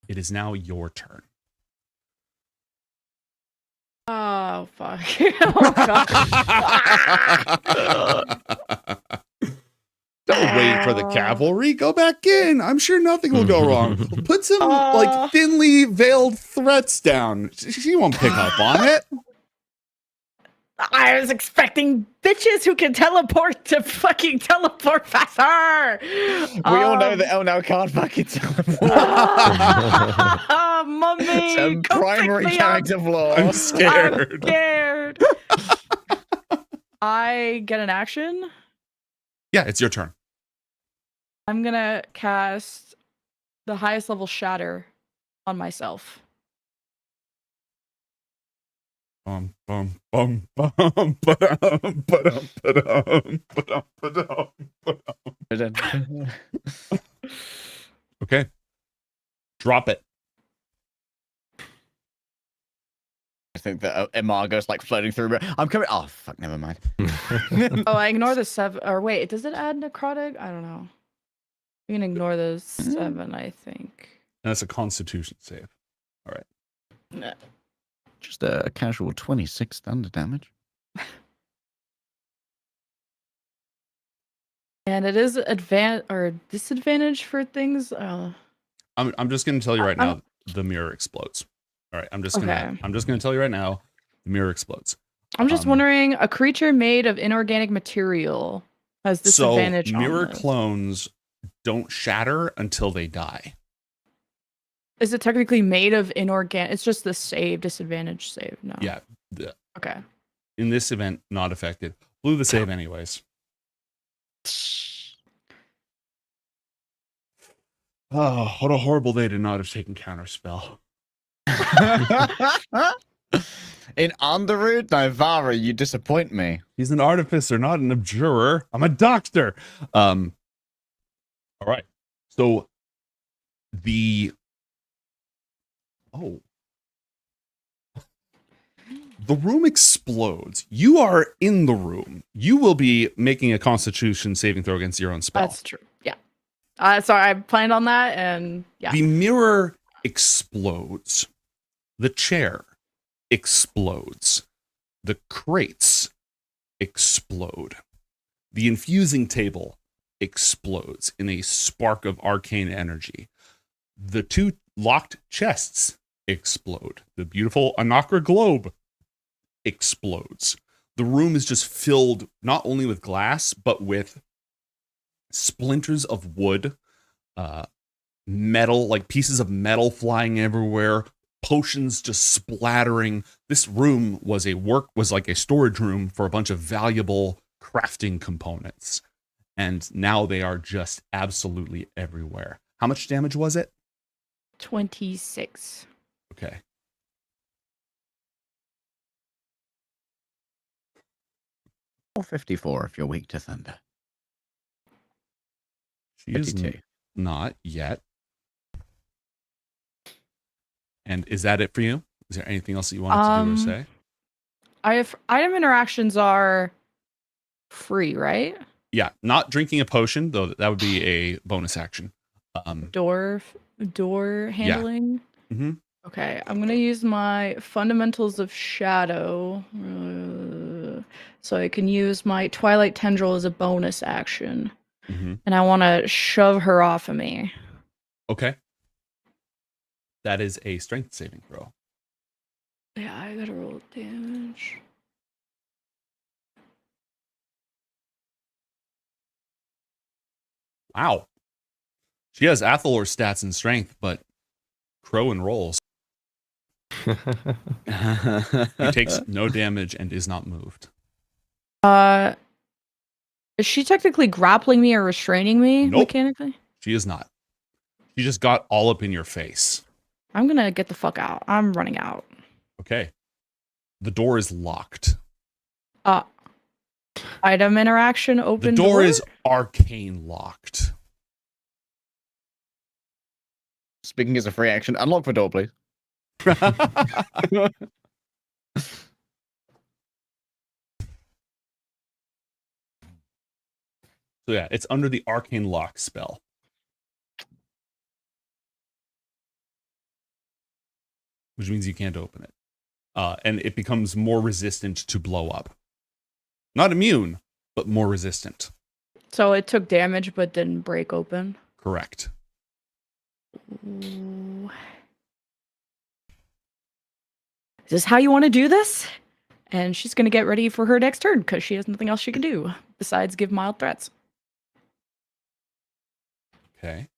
[SPEAKER 1] It is now your turn.
[SPEAKER 16] Oh fuck! Oh god!
[SPEAKER 1] Don't wait for the cavalry. Go back in. I'm sure nothing will go wrong. Put some like thinly veiled threats down. She won't pick up on it.
[SPEAKER 2] I was expecting bitches who can teleport to fucking teleport faster.
[SPEAKER 10] We all know that Elnau can't fucking teleport.
[SPEAKER 2] Oh, mummy.
[SPEAKER 10] It's a primary character flaw.
[SPEAKER 1] I'm scared.
[SPEAKER 16] I'm scared. I get an action.
[SPEAKER 1] Yeah, it's your turn.
[SPEAKER 16] I'm gonna cast the highest level shatter on myself.
[SPEAKER 1] Bum, bum, bum, bum, ba-dum, ba-dum, ba-dum, ba-dum, ba-dum. Okay. Drop it.
[SPEAKER 10] I think that Imago's like floating through. I'm coming. Oh fuck, never mind.
[SPEAKER 16] Oh, I ignore the 7. Or wait, does it add necrotic? I don't know. You can ignore the 7, I think.
[SPEAKER 1] And that's a Constitution save. All right.
[SPEAKER 16] Nah.
[SPEAKER 10] Just a casual 26 thunder damage.
[SPEAKER 16] And it is disadvantage for things.
[SPEAKER 1] I'm just gonna tell you right
[SPEAKER 16] I'm-
[SPEAKER 1] now, the mirror explodes. All right. I'm just
[SPEAKER 16] Okay.
[SPEAKER 1] gonna tell you right now, the mirror explodes.
[SPEAKER 16] I'm just wondering, a creature made of inorganic material has disadvantage
[SPEAKER 1] So
[SPEAKER 16] on
[SPEAKER 1] mirror
[SPEAKER 16] this.
[SPEAKER 1] clones don't shatter until they die.
[SPEAKER 16] Is it technically made of inorganic? It's just the save disadvantage save. No.
[SPEAKER 1] Yeah.
[SPEAKER 16] Okay.
[SPEAKER 1] In this event, not affected. Blew the save anyways. Oh, what a horrible day to not have taken counterspell.
[SPEAKER 10] In Underwood, Nivara, you disappoint me.
[SPEAKER 1] He's an artificer, not an abjurer. I'm a doctor. All right. So the room explodes. You are in the room. You will be making a Constitution saving throw against your own spell.
[SPEAKER 16] That's true. Yeah. Sorry, I planned on that, and yeah.
[SPEAKER 1] The mirror explodes. The chair explodes. The crates explode. The infusing table explodes in a spark of arcane energy. The 2 locked chests explode. The beautiful Anakra globe explodes. The room is just filled not only with glass, but with splinters of wood, metal, like pieces of metal flying everywhere, potions just splattering. This room was like a storage room for a bunch of valuable crafting components. And now they are just absolutely everywhere. How much damage was it?
[SPEAKER 16] 26.
[SPEAKER 1] Okay.
[SPEAKER 10] Or 54 if you're weak to thunder.
[SPEAKER 1] She is
[SPEAKER 10] 52.
[SPEAKER 1] not yet. And is that it for you? Is there anything else that you wanted to do or say?
[SPEAKER 16] Item interactions are free, right?
[SPEAKER 1] Yeah, not drinking a potion, though that would be a bonus action.
[SPEAKER 16] Door handling.
[SPEAKER 1] Mm-hmm.
[SPEAKER 16] Okay, I'm gonna use my fundamentals of shadow, so I can use my twilight tendril as a bonus action,
[SPEAKER 1] Mm-hmm.
[SPEAKER 16] and I want to shove her off of me.
[SPEAKER 1] Okay. That is a strength saving throw.
[SPEAKER 16] Yeah, I gotta roll damage.
[SPEAKER 1] Wow. She has Athalor stats and strength, but Crow and rolls. He takes no damage and is not moved.
[SPEAKER 16] Is she technically grappling me or restraining me mechanically?
[SPEAKER 1] She is not. She just got all up in your face.
[SPEAKER 16] I'm gonna get the fuck out. I'm running out.
[SPEAKER 1] Okay. The door is locked.
[SPEAKER 16] Item interaction open
[SPEAKER 1] The door is arcane locked.
[SPEAKER 10] Speaking as a free action, unlock the door, please.
[SPEAKER 1] So yeah, it's under the arcane lock spell. Which means you can't open it. And it becomes more resistant to blow up. Not immune, but more resistant.
[SPEAKER 16] So it took damage but didn't break open.
[SPEAKER 1] Correct.
[SPEAKER 16] Ooh. Is this how you want to do this? And she's gonna get ready for her next turn because she has nothing else she can do besides give mild threats.
[SPEAKER 1] Okay.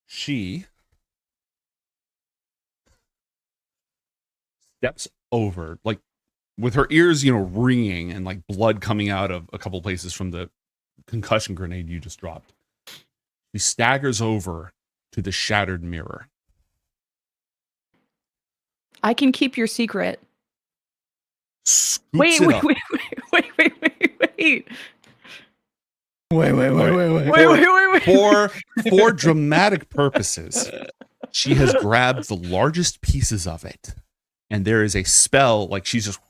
[SPEAKER 1] She steps over, like with her ears, ringing and like blood coming out of a couple places from the concussion grenade you just dropped. She staggers over to the shattered mirror.
[SPEAKER 16] I can keep your secret.
[SPEAKER 1] Scoops
[SPEAKER 16] Wait,
[SPEAKER 1] it
[SPEAKER 16] wait,
[SPEAKER 1] up.
[SPEAKER 16] wait, wait, wait, wait, wait.
[SPEAKER 1] For dramatic purposes, she has grabbed the largest pieces of it, and there is a spell like she's just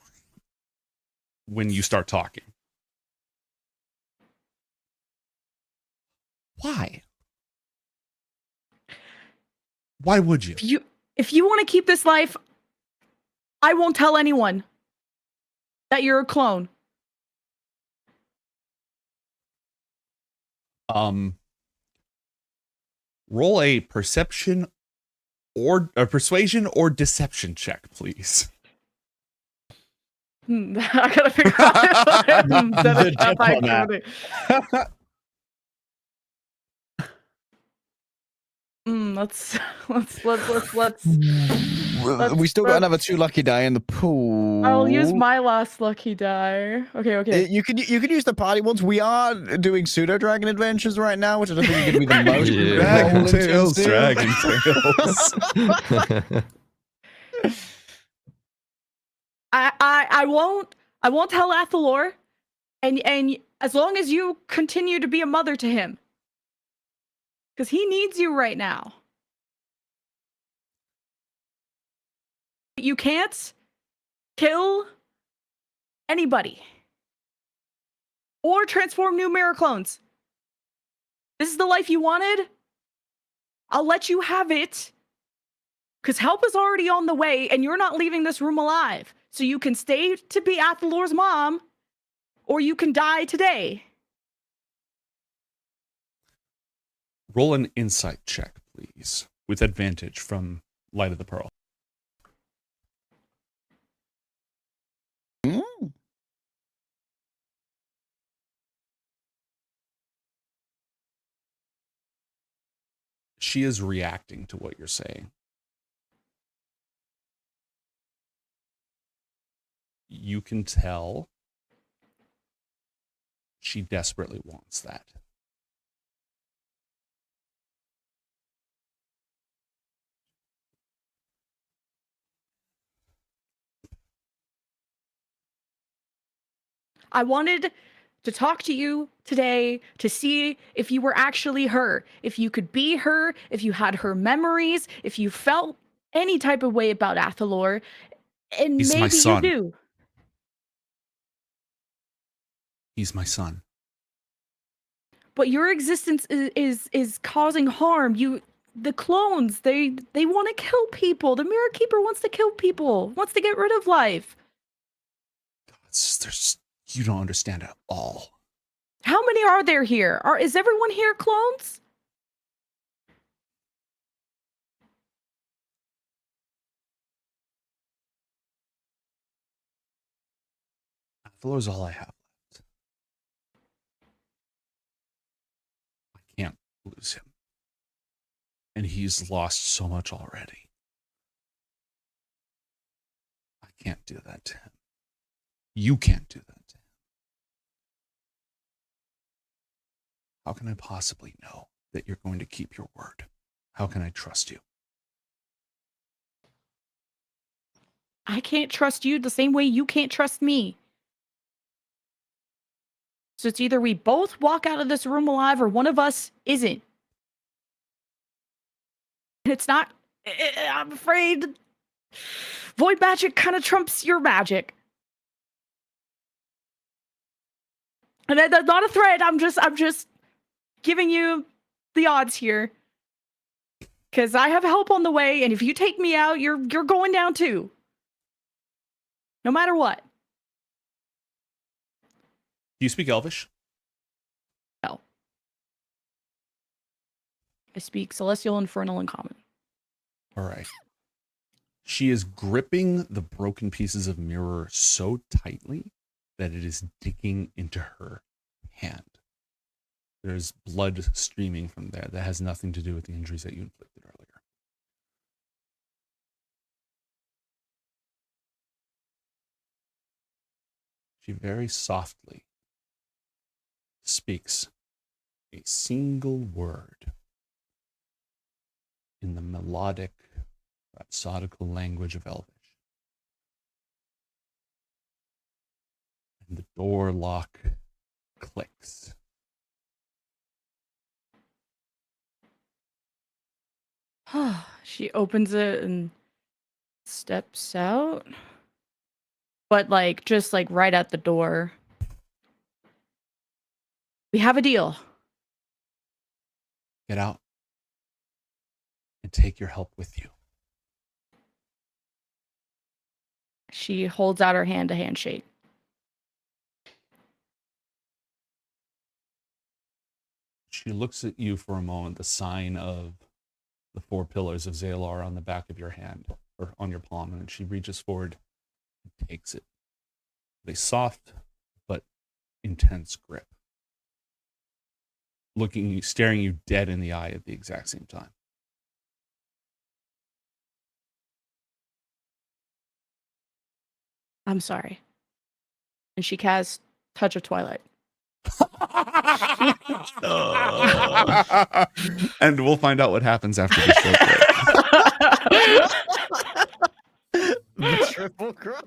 [SPEAKER 1] when you start talking. Why? Why would you?
[SPEAKER 16] If you want to keep this life, I won't tell anyone that you're a clone.
[SPEAKER 1] Roll a perception or a persuasion or deception check, please.
[SPEAKER 16] I gotta figure out that is not my activity. Let's.
[SPEAKER 10] We still got another 2 lucky die in the pool.
[SPEAKER 16] I'll use my last lucky die. Okay.
[SPEAKER 10] You could use the party ones. We are doing pseudo dragon adventures right now, which I don't think are going to be the most.
[SPEAKER 1] Dragon Tales.
[SPEAKER 16] I won't tell Athalor, and as long as you continue to be a mother to him, because he needs you right now. You can't kill anybody or transform new mirror clones. This is the life you wanted. I'll let you have it, because help is already on the way, and you're not leaving this room alive. So you can stay to be Athalor's mom, or you can die today.
[SPEAKER 1] Roll an insight check, please, with advantage from Light of the Pearl. She is reacting to what you're saying. You can tell she desperately wants that.
[SPEAKER 16] I wanted to talk to you today to see if you were actually her, if you could be her, if you had her memories, if you felt any type of way about Athalor, and
[SPEAKER 1] He's my
[SPEAKER 16] maybe you
[SPEAKER 1] son.
[SPEAKER 16] do.
[SPEAKER 1] He's my son.
[SPEAKER 16] But your existence is causing harm. The clones, they want to kill people. The Mirror Keeper wants to kill people, wants to get rid of life.
[SPEAKER 1] You don't understand at all.
[SPEAKER 16] How many are there here? Is everyone here clones?
[SPEAKER 1] Athalor's all I have left. I can't lose him. And he's lost so much already. I can't do that to him. You can't do that to him. How can I possibly know that you're going to keep your word? How can I trust you?
[SPEAKER 16] I can't trust you the same way you can't trust me. So it's either we both walk out of this room alive or one of us isn't. It's not, I'm afraid void magic kind of trumps your magic. And that's not a threat. I'm just giving you the odds here. Because I have help on the way, and if you take me out, you're going down too. No matter what.
[SPEAKER 1] Do you speak Elvish?
[SPEAKER 16] No. I speak Celestial, Infernal, and Common.
[SPEAKER 1] All right. She is gripping the broken pieces of mirror so tightly that it is digging into her hand. There's blood streaming from there that has nothing to do with the injuries that you inflicted earlier. She very softly speaks a single word in the melodic, rhapsodical language of Elvish. And the door lock clicks.
[SPEAKER 16] She opens it and steps out. But like just like right at the door. We have a deal.
[SPEAKER 1] Get out and take your help with you.
[SPEAKER 16] She holds out her hand to handshake.
[SPEAKER 1] She looks at you for a moment, the sign of the 4 pillars of Zalar on the back of your hand, or on your palm, and she reaches forward and takes it. With a soft but intense grip. Staring you dead in the eye at the exact same time.
[SPEAKER 16] I'm sorry. And she casts Touch of Twilight.
[SPEAKER 1] And we'll find out what happens after this short break.
[SPEAKER 10] The triple cross.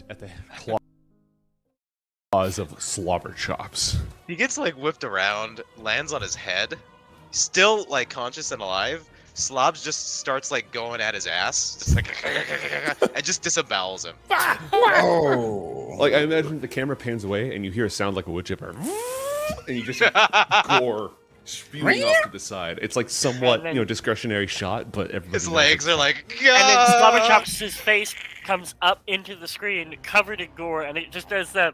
[SPEAKER 1] At the claws of slobber chops.
[SPEAKER 13] He gets like whipped around, lands on his head, still like conscious and alive. Slobs just starts like going at his ass, just like and just disembowels him.
[SPEAKER 1] Oh! Like I imagine the camera pans away and you hear a sound like a wood chipper, and you just gore spewing off to the side. It's like somewhat, discretionary shot, but everybody
[SPEAKER 13] His
[SPEAKER 1] knows
[SPEAKER 13] legs
[SPEAKER 1] it's
[SPEAKER 13] are like,
[SPEAKER 18] And then Slobberchops' face comes up into the screen, covered in gore, and it just does the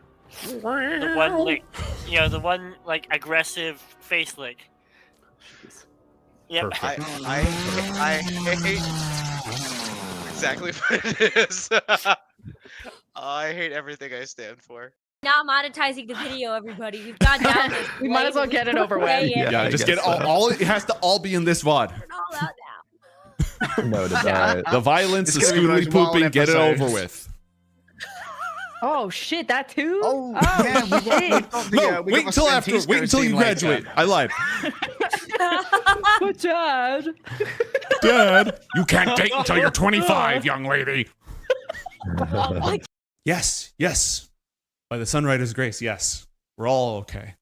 [SPEAKER 18] one lick, the one like aggressive face lick. Yep.
[SPEAKER 13] I hate exactly what it is. I hate everything I stand for.
[SPEAKER 9] Not monetizing the video, everybody. We've gone down this.
[SPEAKER 6] We might as well get it over with.
[SPEAKER 1] Yeah, just get all. It has to all be in this VOD.
[SPEAKER 9] All out now.
[SPEAKER 3] No, it's alright.
[SPEAKER 1] The violence, the
[SPEAKER 10] It's gonna be the
[SPEAKER 1] scooty
[SPEAKER 10] most wild
[SPEAKER 1] pooping, get it
[SPEAKER 10] episode.
[SPEAKER 1] over with.
[SPEAKER 6] Oh shit, that too? Oh,
[SPEAKER 10] yeah, we got the,
[SPEAKER 1] No,
[SPEAKER 10] we
[SPEAKER 1] wait
[SPEAKER 10] got the
[SPEAKER 1] until after.
[SPEAKER 10] Santisco
[SPEAKER 1] Wait until you
[SPEAKER 10] scene later.
[SPEAKER 1] graduate. I lied.
[SPEAKER 6] But Dad.
[SPEAKER 1] Dad, you can't date until you're 25, young lady. Yes, yes. By the Sunrider's grace, yes. We're all okay.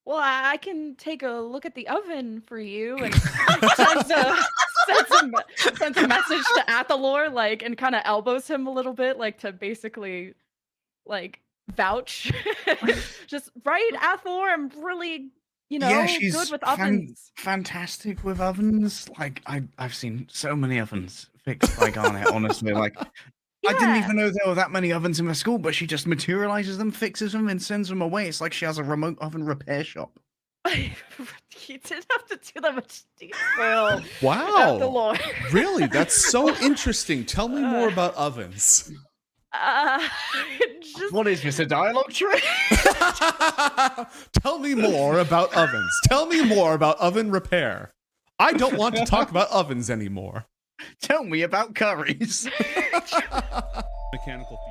[SPEAKER 16] Well, I can take a look at the oven for you and send a message to Athalor, like, and kind of elbows him a little bit, like, to basically, like, vouch. Just, right, Athalor? I'm really,
[SPEAKER 10] Yeah, she's
[SPEAKER 16] good with ovens.
[SPEAKER 10] fantastic with ovens. Like I've seen so many ovens fixed by Garnet. Honestly, like I didn't even know there were that many ovens in the school, but she just materializes them, fixes them, and sends them away. It's like she has a remote oven repair shop.
[SPEAKER 16] You didn't have to do that much detail.
[SPEAKER 1] Wow.
[SPEAKER 16] Athalor.
[SPEAKER 1] Really? That's so interesting. Tell me more about ovens.
[SPEAKER 10] What is this, a dialogue trick?
[SPEAKER 1] Tell me more about ovens. Tell me more about oven repair. I don't want to talk about ovens anymore.
[SPEAKER 10] Tell me about curries.
[SPEAKER 1] Mechanical feet.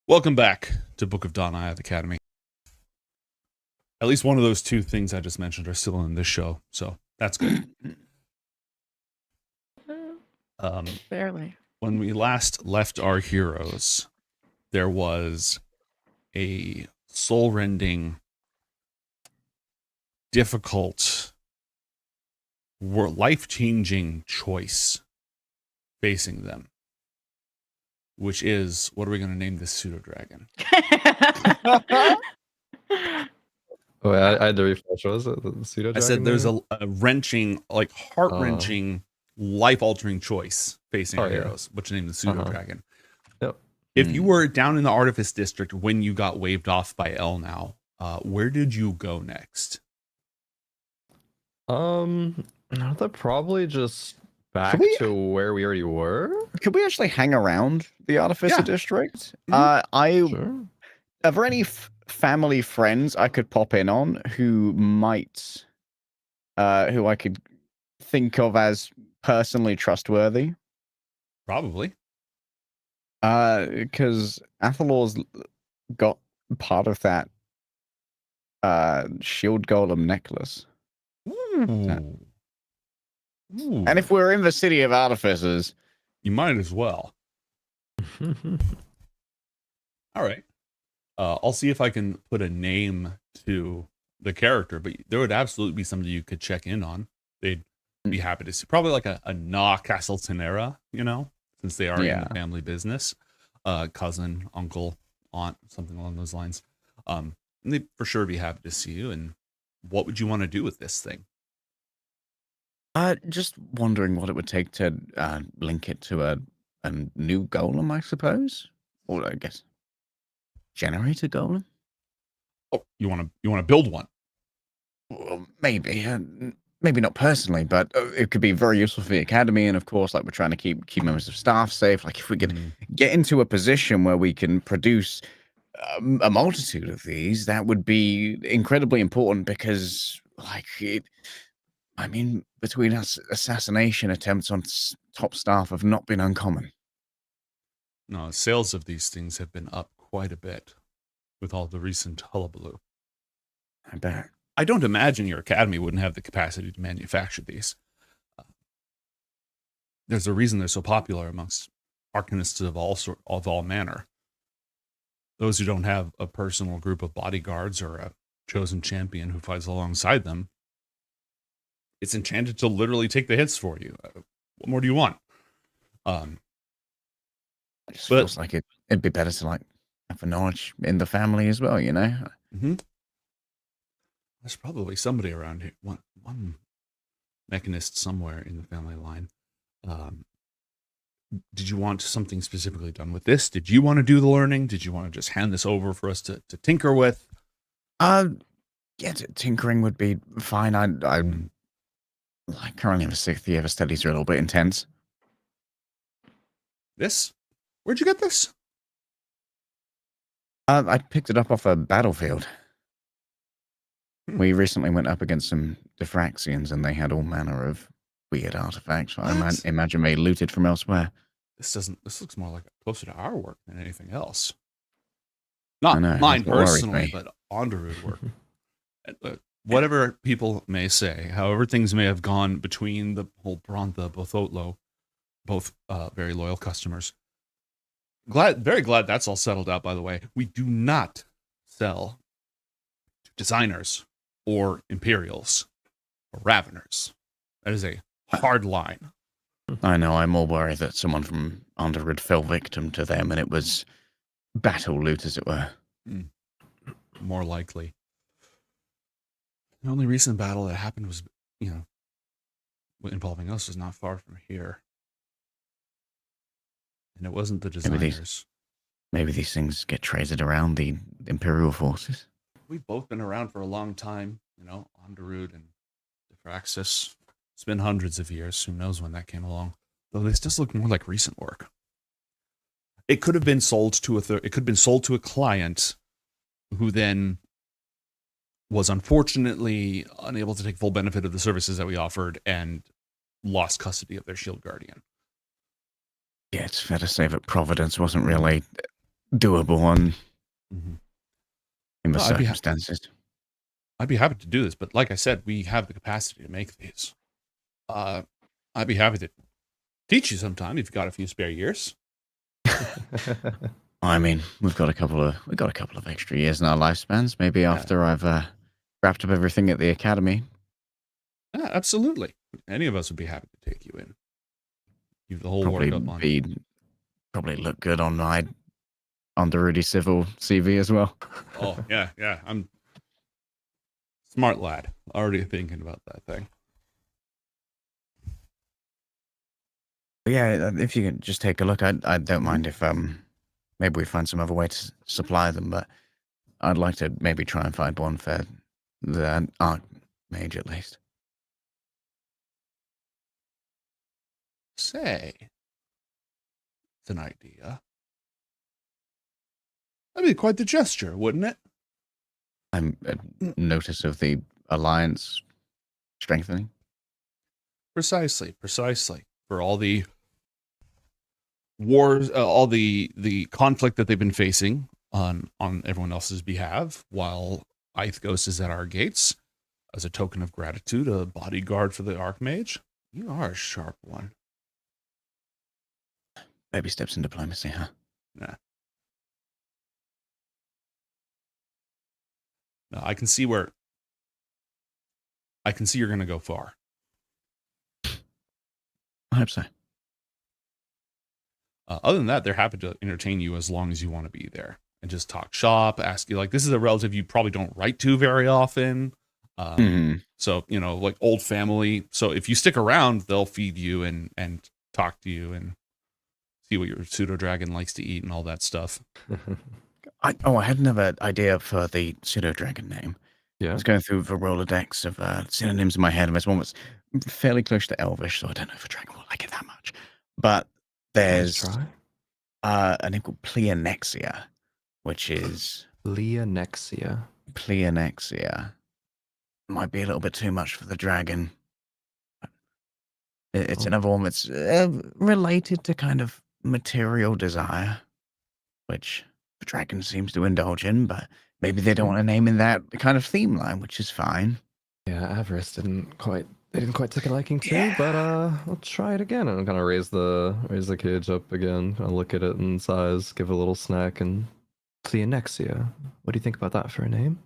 [SPEAKER 1] Welcome back to Book of Dawn Ioth Academy. At least one of those two things I just mentioned are still in this show, so that's good.
[SPEAKER 16] Barely.
[SPEAKER 1] When we last left our heroes, there was a soul-rending, difficult, life-changing choice facing them, which is, what are we going to name this pseudo-dragon?
[SPEAKER 3] Oh, I had to refresh. What was it? The pseudo
[SPEAKER 1] I said there's a wrenching, like heart-wrenching, life-altering choice facing our heroes, which name the pseudo-dragon.
[SPEAKER 3] Yep.
[SPEAKER 1] If you were down in the Artifice District when you got waved off by El now, where did you go next?
[SPEAKER 3] They're probably just back to where we already were.
[SPEAKER 10] Could we actually hang around the Artificer District? Are there any family friends I could pop in on who might, who I could think of as personally trustworthy?
[SPEAKER 1] Probably.
[SPEAKER 10] Because Athalor's got part of that shield golem necklace.
[SPEAKER 1] Ooh.
[SPEAKER 10] And if we're in the city of artificers,
[SPEAKER 1] you might as well. All right. I'll see if I can put a name to the character, but there would absolutely be somebody you could check in on. They'd be happy to see. Probably like a Na Castletonera, since they are in the family business. Cousin, uncle, aunt, something along those lines. And they'd for sure be happy to see you. And what would you want to do with this thing?
[SPEAKER 10] Just wondering what it would take to link it to a new golem, I suppose, or I guess generate a golem.
[SPEAKER 1] Oh, you want to build one?
[SPEAKER 10] Well, maybe, maybe not personally, but it could be very useful for the academy. And of course, like we're trying to keep members of staff safe. Like if we could get into a position where we can produce a multitude of these, that would be incredibly important because, like I mean, between us, assassination attempts on top staff have not been uncommon.
[SPEAKER 1] No, sales of these things have been up quite a bit with all the recent hullabaloo.
[SPEAKER 10] I bet.
[SPEAKER 1] I don't imagine your academy wouldn't have the capacity to manufacture these. There's a reason they're so popular amongst arcanists of all manner. Those who don't have a personal group of bodyguards or a chosen champion who fights alongside them, it's enchanted to literally take the hits for you. What more do you want?
[SPEAKER 10] It just feels like it'd be better to like have a knowledge in the family as well,
[SPEAKER 1] Mm-hmm. There's probably somebody around here, one mechanist somewhere in the family line. Did you want something specifically done with this? Did you want to do the learning? Did you want to just hand this over for us to tinker with?
[SPEAKER 10] Yeah, tinkering would be fine. I'm currently in the 6th year. The studies are a little bit intense.
[SPEAKER 1] This? Where'd you get this?
[SPEAKER 10] I picked it up off a battlefield. We recently went up against some Diffraxians, and they had all manner of weird artifacts. I imagine they looted from elsewhere.
[SPEAKER 1] This looks more like closer to our work than anything else. Not
[SPEAKER 10] I know,
[SPEAKER 1] mine
[SPEAKER 10] that's what worries
[SPEAKER 1] personally,
[SPEAKER 10] me.
[SPEAKER 1] but Onderud work. Whatever people may say, however things may have gone between the whole Brontha, Bothotlo, both very loyal customers. Very glad that's all settled out, by the way. We do not sell to designers or Imperials or Raveners. That is a hard line.
[SPEAKER 10] I know, I'm more worried that someone from Underwood fell victim to them and it was battle loot, as it were.
[SPEAKER 1] More likely. The only recent battle that happened was, involving us was not far from here. And it wasn't the designers.
[SPEAKER 10] Maybe these things get traded around the Imperial forces.
[SPEAKER 1] We've both been around for a long time, Onderud and Diffraxis. It's been hundreds of years. Who knows when that came along? Though this does look more like recent work. It could have been sold to it could have been sold to a client who then was unfortunately unable to take full benefit of the services that we offered and lost custody of their shield guardian.
[SPEAKER 10] Yeah, it's fair to say that Providence wasn't really doable on
[SPEAKER 1] Mhm.
[SPEAKER 10] in the
[SPEAKER 1] No, I'd be
[SPEAKER 10] circumstances.
[SPEAKER 1] I'd be happy to do this, but like I said, we have the capacity to make these. I'd be happy to teach you sometime if you've got a few spare years.
[SPEAKER 10] I mean, we've got a couple of extra years in our lifespans. Maybe after I've wrapped up everything at the academy.
[SPEAKER 1] Yeah, absolutely. Any of us would be happy to take you in. You've the whole
[SPEAKER 10] Probably
[SPEAKER 1] workup on.
[SPEAKER 10] probably look good on the Rudy Civil CV as well.
[SPEAKER 1] Oh yeah, yeah. I'm smart lad. Already thinking about that thing.
[SPEAKER 10] But yeah, if you can just take a look, I don't mind if maybe we find some other way to supply them, but I'd like to maybe try and find one for the Archmage at least.
[SPEAKER 1] Say, it's an idea. That'd be quite the gesture, wouldn't it?
[SPEAKER 10] I'm notice of the alliance strengthening.
[SPEAKER 1] Precisely. For all the wars, all the conflict that they've been facing on everyone else's behalf, while Ioth is at our gates, as a token of gratitude, a bodyguard for the Archmage. You are a sharp one.
[SPEAKER 10] Baby steps in diplomacy, huh?
[SPEAKER 1] Yeah. No, I can see you're going to go far.
[SPEAKER 10] I hope so.
[SPEAKER 1] Other than that, they're happy to entertain you as long as you want to be there and just talk shop, ask you, like, this is a relative you probably don't write to very often. So, like old family. So if you stick around, they'll feed you and talk to you and see what your pseudo dragon likes to eat and all that stuff.
[SPEAKER 10] I had another idea for the pseudo dragon name.
[SPEAKER 3] Yeah.
[SPEAKER 10] I was going through the Rolodex of synonyms in my head, and this one was fairly close to Elvish, so I don't know if a dragon will like it that much. But there's a name called Pleonexia, which is
[SPEAKER 3] Pleonexia.
[SPEAKER 10] Might be a little bit too much for the dragon. It's another one that's related to kind of material desire, which the dragon seems to indulge in, but maybe they don't want to name in that kind of theme line, which is fine.
[SPEAKER 3] Yeah, avarice didn't quite take a liking to, but I'll try it again and kind of raise the cage up again, kind of look at it in size, give it a little snack, and Pleonexia. What do you think about that for a name?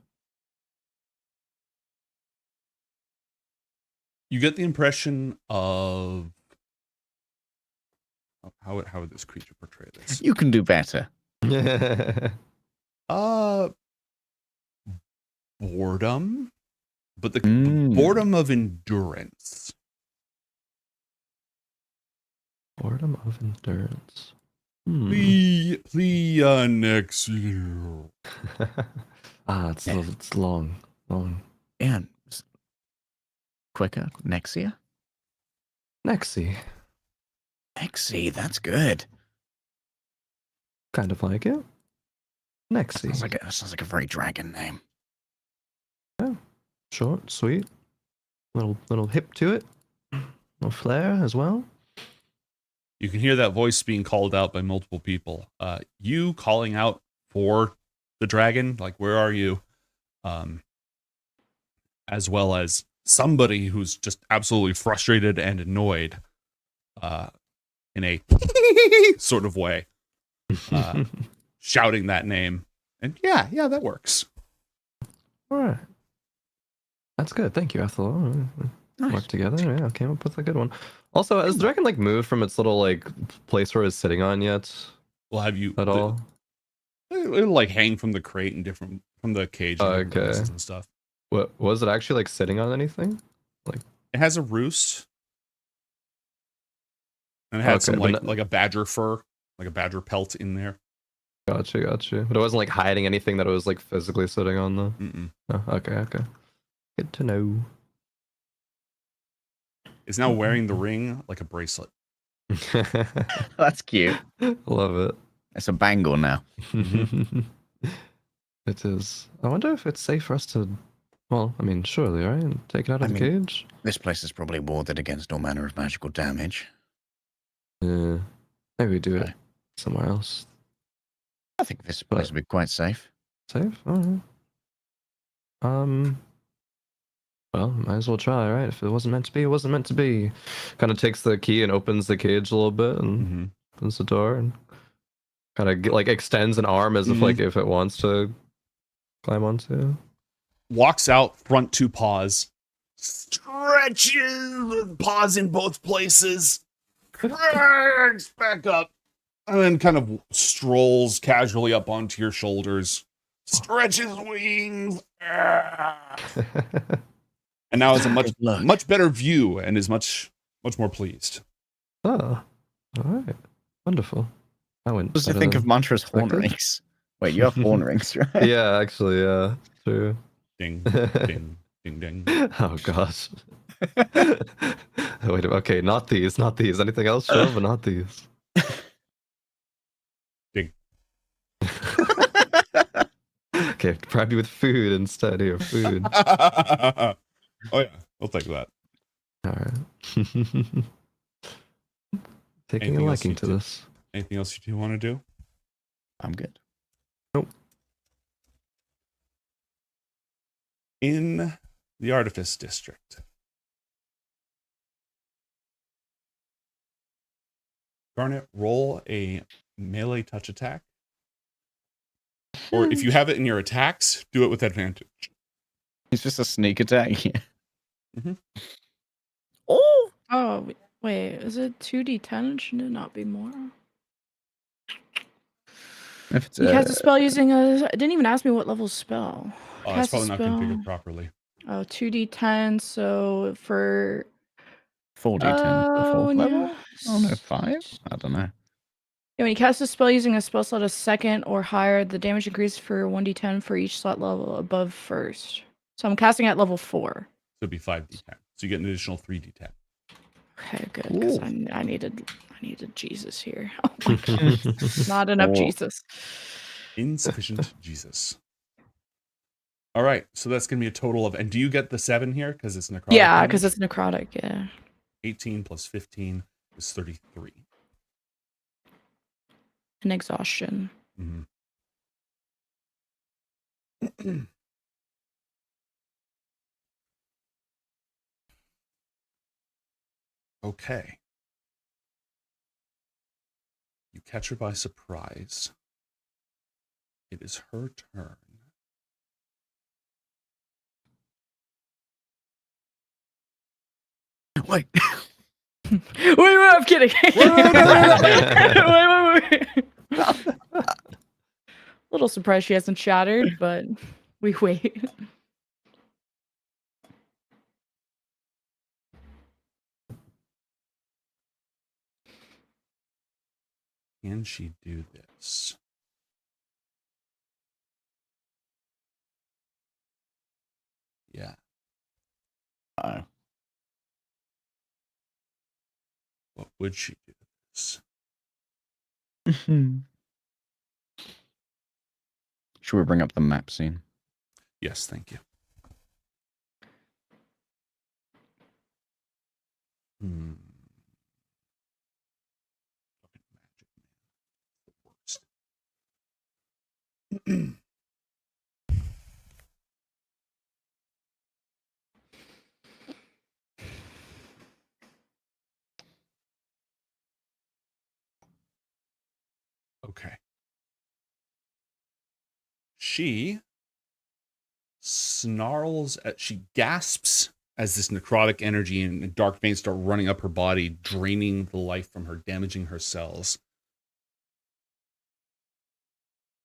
[SPEAKER 1] You get the impression of how would this creature portray this?
[SPEAKER 10] You can do better.
[SPEAKER 1] Boredom, but the boredom of endurance.
[SPEAKER 3] Boredom of endurance.
[SPEAKER 1] Pleonexia.
[SPEAKER 3] It's long.
[SPEAKER 10] Yeah. Quicker. Nexia?
[SPEAKER 3] Nexi,
[SPEAKER 10] that's good.
[SPEAKER 3] kind of like it. Nexi.
[SPEAKER 10] Sounds like a very dragon name.
[SPEAKER 3] Yeah. Short, sweet. Little hip to it. Little flair as well.
[SPEAKER 1] You can hear that voice being called out by multiple people. You calling out for the dragon, like, where are you? As well as somebody who's just absolutely frustrated and annoyed in a sort of way, shouting that name. And yeah, that works.
[SPEAKER 3] All right. That's good. Thank you, Ethel. Work together. Yeah, came up with a good one. Also, has the dragon moved from its little place where it's sitting on yet?
[SPEAKER 1] Well, have you
[SPEAKER 3] at all?
[SPEAKER 1] It'll hang from the crate and from the cage and stuff.
[SPEAKER 3] What was it actually sitting on anything?
[SPEAKER 1] It has a roost. And it had some like a badger fur, like a badger pelt in there.
[SPEAKER 3] Gotcha. But it wasn't hiding anything that it was physically sitting on though. Oh, okay. Good to know.
[SPEAKER 1] Is now wearing the ring like a bracelet.
[SPEAKER 10] That's cute.
[SPEAKER 3] Love it.
[SPEAKER 10] It's a bangle now.
[SPEAKER 3] It is. I wonder if it's safe for us to. Well, I mean, surely, right? Take it out of the cage.
[SPEAKER 10] This place is probably warded against all manner of magical damage.
[SPEAKER 3] Yeah. Maybe we do it somewhere else.
[SPEAKER 10] I think this place will be quite safe.
[SPEAKER 3] Safe? Alright. Well, might as well try, right? If it wasn't meant to be, it wasn't meant to be. Kind of takes the key and opens the cage a little bit and opens the door and kind of like extends an arm as if like if it wants to climb onto.
[SPEAKER 1] Walks out, front two paws, stretches, paws in both places, cracks back up, and then kind of strolls casually up onto your shoulders, stretches wings, and now has a much better view and is much more pleased.
[SPEAKER 3] Oh, all right, wonderful. I went.
[SPEAKER 10] What does he think of Mantra's horn rings? Wait, you have horn rings, right?
[SPEAKER 3] Yeah, actually, yeah, true.
[SPEAKER 1] Ding, ding, ding, ding.
[SPEAKER 3] Oh gosh. Wait, okay, not these. Anything else, sure, but not these.
[SPEAKER 1] Ding.
[SPEAKER 3] Okay, bribe me with food instead here. Food.
[SPEAKER 1] Oh yeah, we'll take that.
[SPEAKER 3] All right. Taking a liking to this.
[SPEAKER 1] Anything else you do want to do?
[SPEAKER 10] I'm good.
[SPEAKER 3] Nope.
[SPEAKER 1] In the Artifice District, Garnet, roll a melee touch attack. Or if you have it in your attacks, do it with advantage.
[SPEAKER 10] It's just a sneak attack. Yeah.
[SPEAKER 16] Oh, wait, is it 2d10? Shouldn't it not be more?
[SPEAKER 10] If it's
[SPEAKER 16] He has a spell using a. It didn't even ask me what level spell.
[SPEAKER 1] Oh, it's probably not configured properly.
[SPEAKER 16] Oh, 2d10. So for
[SPEAKER 10] 4d10 the fourth
[SPEAKER 16] yeah.
[SPEAKER 10] level? Oh no, 5? I don't know.
[SPEAKER 16] Yeah, when you cast a spell using a spell slot of second or higher, the damage increases for 1d10 for each slot level above first. So I'm casting at level 4.
[SPEAKER 1] So it'd be 5d10. So you get an additional 3d10.
[SPEAKER 16] Okay, good. Because I needed Jesus here. Oh my god. Not enough Jesus.
[SPEAKER 1] Insufficient Jesus. All right, so that's gonna be a total of. And do you get the 7 here because it's necrotic?
[SPEAKER 16] Yeah, because it's necrotic. Yeah.
[SPEAKER 1] 18 plus 15 is 33.
[SPEAKER 16] An exhaustion.
[SPEAKER 1] Okay. You catch her by surprise. It is her turn.
[SPEAKER 10] Wait.
[SPEAKER 16] wait, I'm kidding. wait. Little surprised she hasn't shattered, but we wait.
[SPEAKER 1] Can she do this? Yeah.
[SPEAKER 10] Oh.
[SPEAKER 1] What would she do this?
[SPEAKER 10] Should we bring up the map scene?
[SPEAKER 1] Yes, thank you. Okay. She snarls she gasps as this necrotic energy and dark veins start running up her body, draining the life from her, damaging her cells.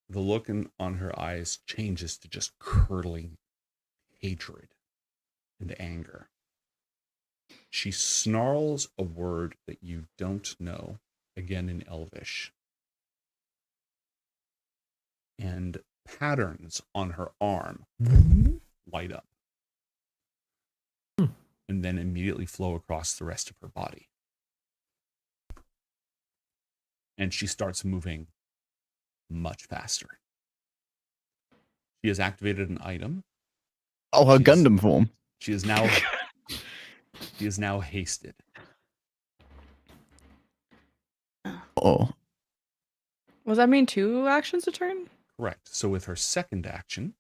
[SPEAKER 1] The look on her eyes changes to just curdling hatred and anger. She snarls a word that you don't know, again in Elvish. And patterns on her arm light up. And then immediately flow across the rest of her body. And she starts moving much faster. She has activated an item.
[SPEAKER 10] Oh, her Gundam form.
[SPEAKER 1] She is now hasted.
[SPEAKER 10] Oh.
[SPEAKER 2] Was that mean 2 actions a turn?
[SPEAKER 1] Correct. So with her second action,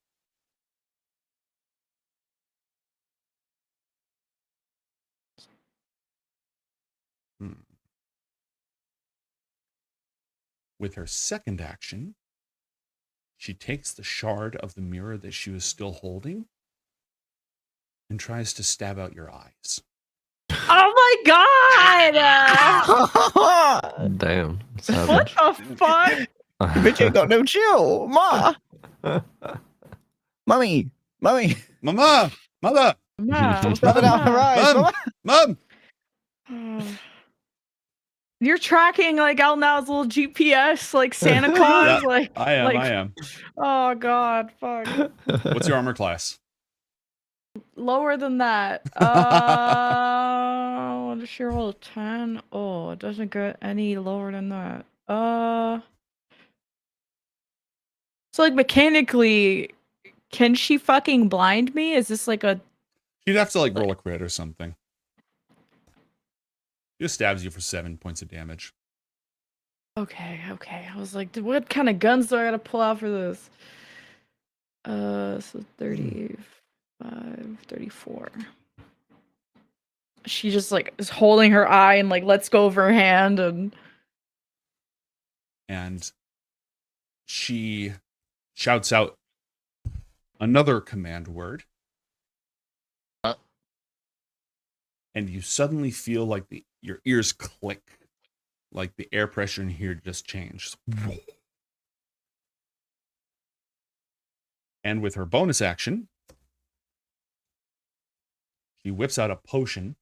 [SPEAKER 1] she takes the shard of the mirror that she was still holding and tries to stab out your eyes.
[SPEAKER 2] Oh my god!
[SPEAKER 3] Damn.
[SPEAKER 2] What
[SPEAKER 3] Savage.
[SPEAKER 2] the fuck?
[SPEAKER 10] Bitch ain't got no chill. Ma! Mummy! Mummy!
[SPEAKER 1] Mama! Mother!
[SPEAKER 2] Mom.
[SPEAKER 10] Mother down her eyes!
[SPEAKER 1] Mom!
[SPEAKER 10] Mama!
[SPEAKER 1] Mom!
[SPEAKER 2] You're tracking like out now's little GPS, like Santa Claus,
[SPEAKER 1] Yeah,
[SPEAKER 2] like
[SPEAKER 1] I am.
[SPEAKER 2] Oh god, fuck.
[SPEAKER 1] What's your armor class?
[SPEAKER 2] Lower than that. Does she roll a 10? Oh, it doesn't get any lower than that. So like mechanically, can she fucking blind me? Is this like a
[SPEAKER 1] You'd have to like roll a crit or something. She just stabs you for 7 points of damage.
[SPEAKER 2] Okay. I was like, what kind of guns do I gotta pull out for this? So 35, 34. She just like is holding her eye and like lets go of her hand
[SPEAKER 1] And she shouts out another command word. And you suddenly feel like your ears click. Like the air pressure in here just changed. And with her bonus action, she whips out a potion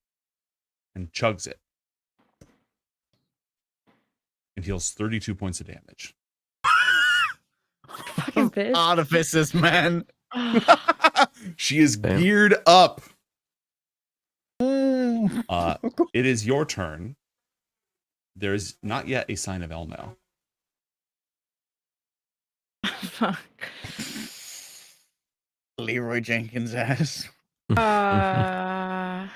[SPEAKER 1] and chugs it. And heals 32 points of damage.
[SPEAKER 2] fucking bitch.
[SPEAKER 10] Artificers, man.
[SPEAKER 1] She is geared up. It is your turn. There is not yet a sign of Elmo.
[SPEAKER 2] Fuck.
[SPEAKER 10] Leroy Jenkins ass.
[SPEAKER 2] How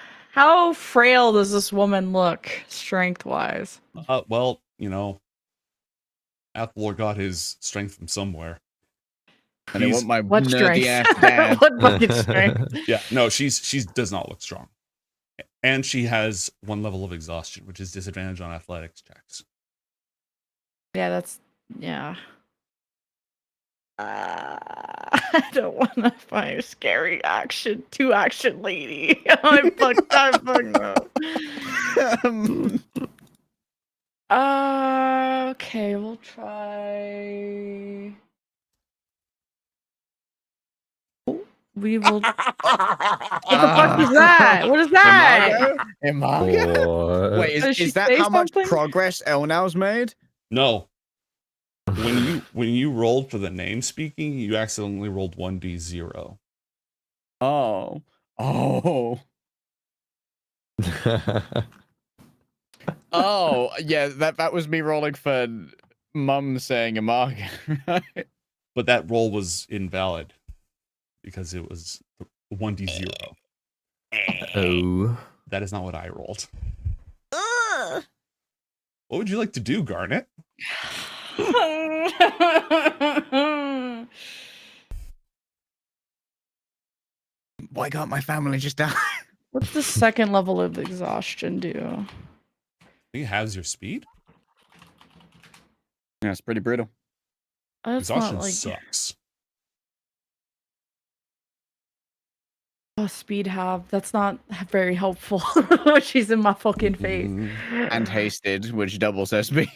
[SPEAKER 2] frail does this woman look, strength-wise?
[SPEAKER 1] Well, you know, Athor got his strength from somewhere.
[SPEAKER 10] And I want my
[SPEAKER 2] What
[SPEAKER 10] nerdy
[SPEAKER 2] strength?
[SPEAKER 10] ass dad.
[SPEAKER 2] What fucking strength?
[SPEAKER 1] Yeah, no, she does not look strong. And she has 1 level of exhaustion, which is disadvantage on athletics checks.
[SPEAKER 2] Yeah. I don't want to find a scary action, 2-action lady. I'm fucked up. Okay, we'll try. We will. What the fuck is that? What is that?
[SPEAKER 10] Imago? Wait,
[SPEAKER 2] Does she
[SPEAKER 10] is that
[SPEAKER 2] say
[SPEAKER 10] how much
[SPEAKER 2] something?
[SPEAKER 10] progress Elnow's made?
[SPEAKER 1] No. When you rolled for the name speaking, you accidentally rolled 1d0.
[SPEAKER 10] Oh. Oh, yeah, that was me rolling for Mum saying Imago. Right?
[SPEAKER 1] But that roll was invalid because it was 1d0.
[SPEAKER 3] Oh.
[SPEAKER 1] That is not what I rolled. What would you like to do, Garnet?
[SPEAKER 10] Why can't my family just die?
[SPEAKER 2] What's the second level of exhaustion do?
[SPEAKER 1] I think it has your speed.
[SPEAKER 10] Yeah, it's pretty brutal.
[SPEAKER 2] That's
[SPEAKER 1] Exhaustion
[SPEAKER 2] not like
[SPEAKER 1] sucks.
[SPEAKER 2] speed have. That's not very helpful. She's in my fucking face.
[SPEAKER 10] And hasted, which doubles her speed.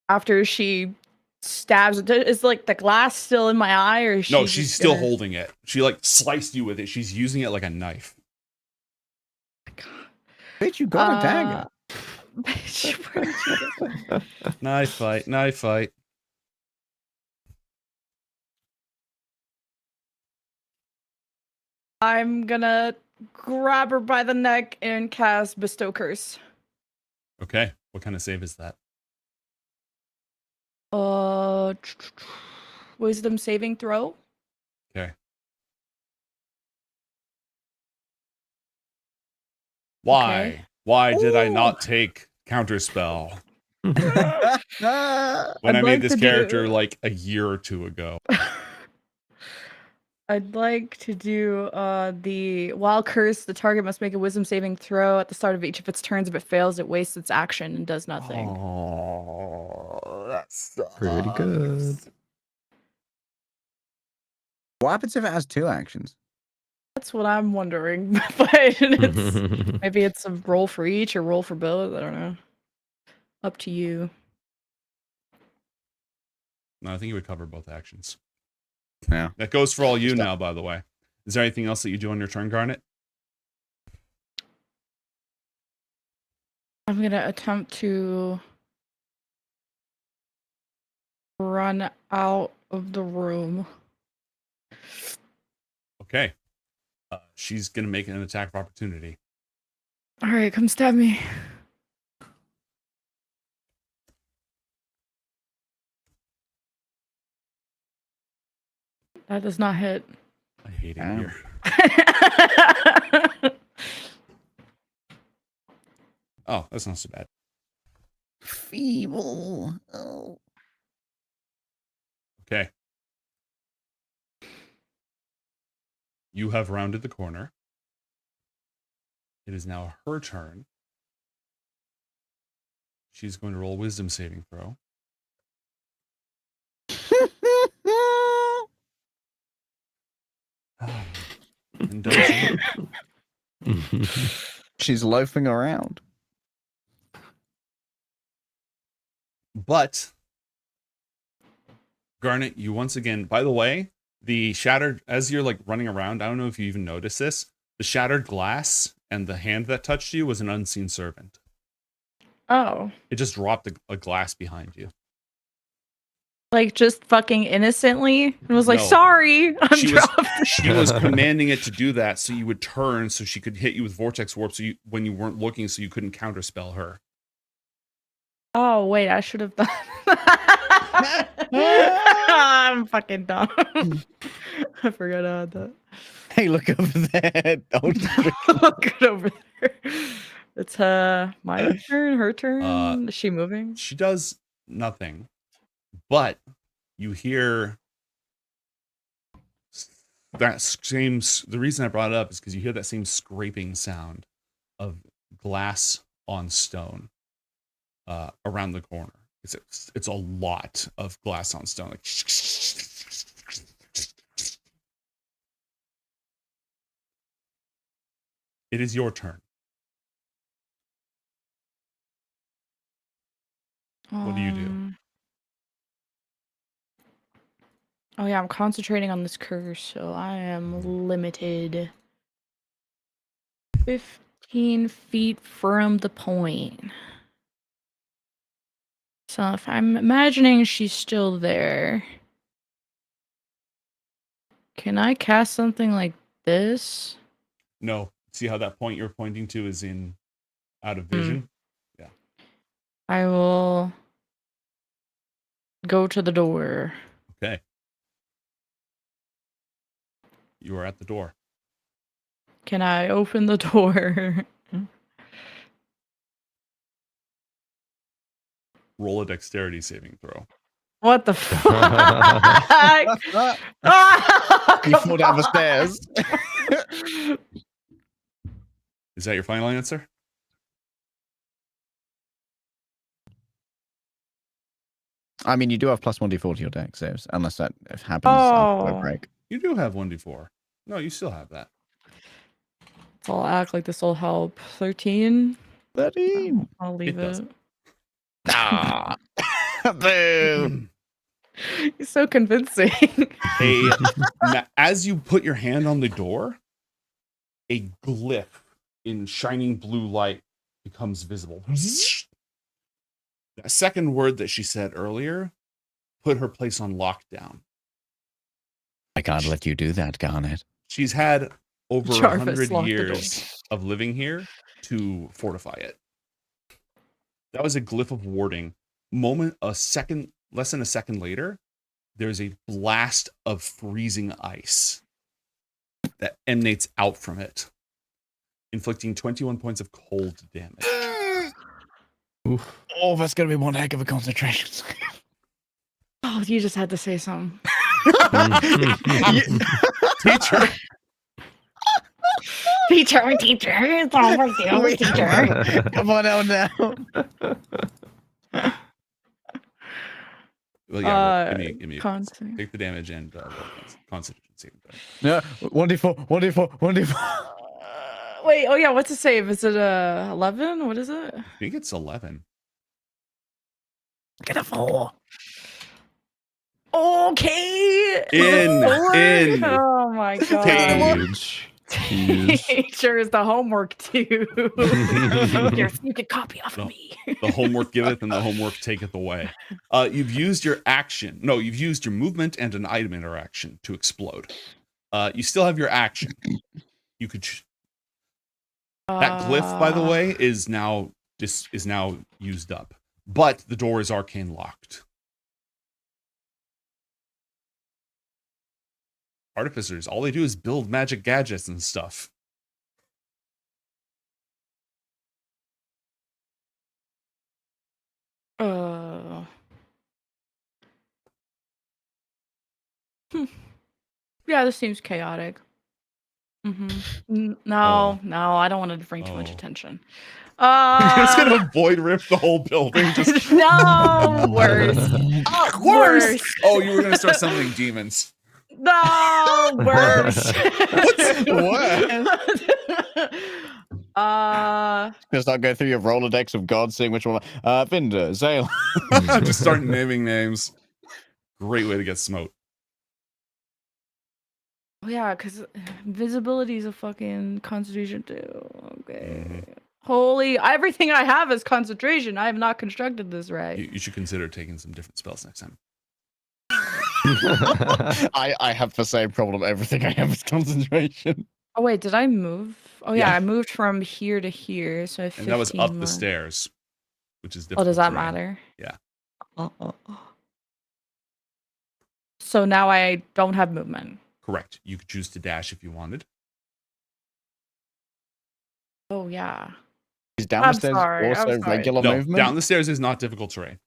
[SPEAKER 2] After she stabs it, is like the glass still in my eye, or is she
[SPEAKER 1] No, she's
[SPEAKER 2] just
[SPEAKER 1] still
[SPEAKER 2] gonna-
[SPEAKER 1] holding it. She like sliced you with it. She's using it like a knife.
[SPEAKER 10] Bitch, you got a dagger.
[SPEAKER 1] Knife fight.
[SPEAKER 2] I'm gonna grab her by the neck and cast Bestow Curse.
[SPEAKER 1] Okay, what kind of save is that?
[SPEAKER 2] Wisdom saving throw.
[SPEAKER 1] Okay. Why?
[SPEAKER 2] Okay.
[SPEAKER 1] Why did I not take counterspell? When
[SPEAKER 2] I'd
[SPEAKER 1] I made
[SPEAKER 2] like
[SPEAKER 1] this
[SPEAKER 2] to
[SPEAKER 1] character
[SPEAKER 2] do-
[SPEAKER 1] like a year or two ago.
[SPEAKER 2] I'd like to do the while cursed, the target must make a wisdom saving throw at the start of each of its turns. If it fails, it wastes its action and does nothing.
[SPEAKER 1] Oh, that's
[SPEAKER 3] Pretty good.
[SPEAKER 10] What happens if it has 2 actions?
[SPEAKER 2] That's what I'm wondering. But it's, maybe it's a roll for each or roll for both. I don't know. Up to you.
[SPEAKER 1] No, I think it would cover both actions.
[SPEAKER 10] Yeah.
[SPEAKER 1] That goes for all you now, by the way. Is there anything else that you do on your turn, Garnet?
[SPEAKER 2] I'm gonna attempt to run out of the room.
[SPEAKER 1] Okay. She's going to make an attack of opportunity.
[SPEAKER 2] All right, come stab me. That does not hit.
[SPEAKER 1] I hate it here. Oh, that's not so bad.
[SPEAKER 10] Feeble. Oh.
[SPEAKER 1] Okay. You have rounded the corner. It is now her turn. She's going to roll a wisdom saving throw. And does
[SPEAKER 10] She's loafing around.
[SPEAKER 1] But Garnet, you once again, by the way, the shattered, as you're like running around, I don't know if you even noticed this, the shattered glass and the hand that touched you was an unseen servant.
[SPEAKER 2] Oh.
[SPEAKER 1] It just dropped a glass behind you.
[SPEAKER 2] Like just fucking innocently and was like,
[SPEAKER 1] No.
[SPEAKER 2] sorry, I'm dropped.
[SPEAKER 1] She was commanding it to do that so you would turn so she could hit you with vortex warp so you, when you weren't looking, so you couldn't counterspell her.
[SPEAKER 2] Oh wait, I should have done. I'm fucking dumb. I forgot I had that.
[SPEAKER 10] Hey, look over there. Don't
[SPEAKER 2] look it over there. It's my turn, her turn. Is she moving?
[SPEAKER 1] She does nothing, but you hear that same. The reason I brought it up is because you hear that same scraping sound of glass on stone around the corner. It's a lot of glass on stone. Like, it is your turn. What do you do?
[SPEAKER 2] Oh yeah, I'm concentrating on this curse, so I am limited. 15 feet from the point. So if I'm imagining she's still there, can I cast something like this?
[SPEAKER 1] No. See how that point you're pointing to is out of vision? Yeah.
[SPEAKER 2] I will go to the door.
[SPEAKER 1] Okay. You are at the door.
[SPEAKER 2] Can I open the door?
[SPEAKER 1] Roll a dexterity saving throw.
[SPEAKER 2] What the fuck?
[SPEAKER 10] You fall down the stairs.
[SPEAKER 1] Is that your final answer?
[SPEAKER 10] I mean, you do have plus 1d4 to your dex saves, unless that happens after the break.
[SPEAKER 1] You do have 1d4. No, you still have that.
[SPEAKER 2] So I'll act like this will help. 13?
[SPEAKER 10] 13.
[SPEAKER 2] I'll leave it.
[SPEAKER 10] Ah. Boom.
[SPEAKER 2] He's so convincing.
[SPEAKER 1] As you put your hand on the door, a glyph in shining blue light becomes visible. That second word that she said earlier put her place on lockdown.
[SPEAKER 10] I can't let you do that, Garnet.
[SPEAKER 1] She's had over
[SPEAKER 2] Jarvis,
[SPEAKER 1] 100
[SPEAKER 2] lock the
[SPEAKER 1] years of living here to fortify it. That was a glyph of warding. Less than a second later, there's a blast of freezing ice that emanates out from it, inflicting 21 points of cold damage.
[SPEAKER 3] Oof.
[SPEAKER 10] Oh, that's gonna be one heck of a concentration.
[SPEAKER 2] Oh, you just had to say something.
[SPEAKER 1] Teacher.
[SPEAKER 2] Teacher, it's almost over, teacher.
[SPEAKER 10] Come on out now.
[SPEAKER 1] Well, yeah. Give me
[SPEAKER 2] Constitution.
[SPEAKER 1] take the damage and roll Constitution saving throw.
[SPEAKER 10] No, 1d4, 1d4, 1d4.
[SPEAKER 2] Wait, oh yeah, what's the save? Is it 11? What is it?
[SPEAKER 1] I think it's 11.
[SPEAKER 10] Get a 4.
[SPEAKER 2] Okay.
[SPEAKER 1] In.
[SPEAKER 2] Oh my god.
[SPEAKER 3] Huge. Huge.
[SPEAKER 2] Teacher is the homework too. Here, you can copy off of me.
[SPEAKER 1] The homework giveth and the homework taketh away. You've used your action. No, you've used your movement and an item interaction to explode. You still have your action. You could. That glyph, by the way, is now used up. But the door is arcane locked. Artificers, all they do is build magic gadgets and stuff.
[SPEAKER 2] Yeah, this seems chaotic. No, I don't want to bring too much attention.
[SPEAKER 1] You're just gonna void rip the whole building. Just
[SPEAKER 2] no, worse.
[SPEAKER 1] Worse. Oh, you were gonna start summoning demons.
[SPEAKER 2] No, worse.
[SPEAKER 10] What? Just not go through your Rolodex of gods, seeing which one. Vinder, Zale.
[SPEAKER 1] Just start naming names. Great way to get smote.
[SPEAKER 2] Oh yeah, because invisibility is a fucking concentration too. Okay. Holy, everything I have is concentration. I have not constructed this right.
[SPEAKER 1] You should consider taking some different spells next time.
[SPEAKER 10] I have the same problem. Everything I have is concentration.
[SPEAKER 2] Oh wait, did I move? Oh yeah, I moved from here to here, so I have 15
[SPEAKER 1] And that was up
[SPEAKER 2] more.
[SPEAKER 1] the stairs, which is difficult.
[SPEAKER 2] Oh, does that
[SPEAKER 1] terrain.
[SPEAKER 2] matter?
[SPEAKER 1] Yeah.
[SPEAKER 2] So now I don't have movement.
[SPEAKER 1] Correct. You could choose to dash if you wanted.
[SPEAKER 2] Oh yeah.
[SPEAKER 10] Is down the stairs
[SPEAKER 2] sorry, I'm
[SPEAKER 10] also
[SPEAKER 2] sorry.
[SPEAKER 10] regular
[SPEAKER 1] No,
[SPEAKER 10] movement?
[SPEAKER 1] down the stairs is not difficult terrain.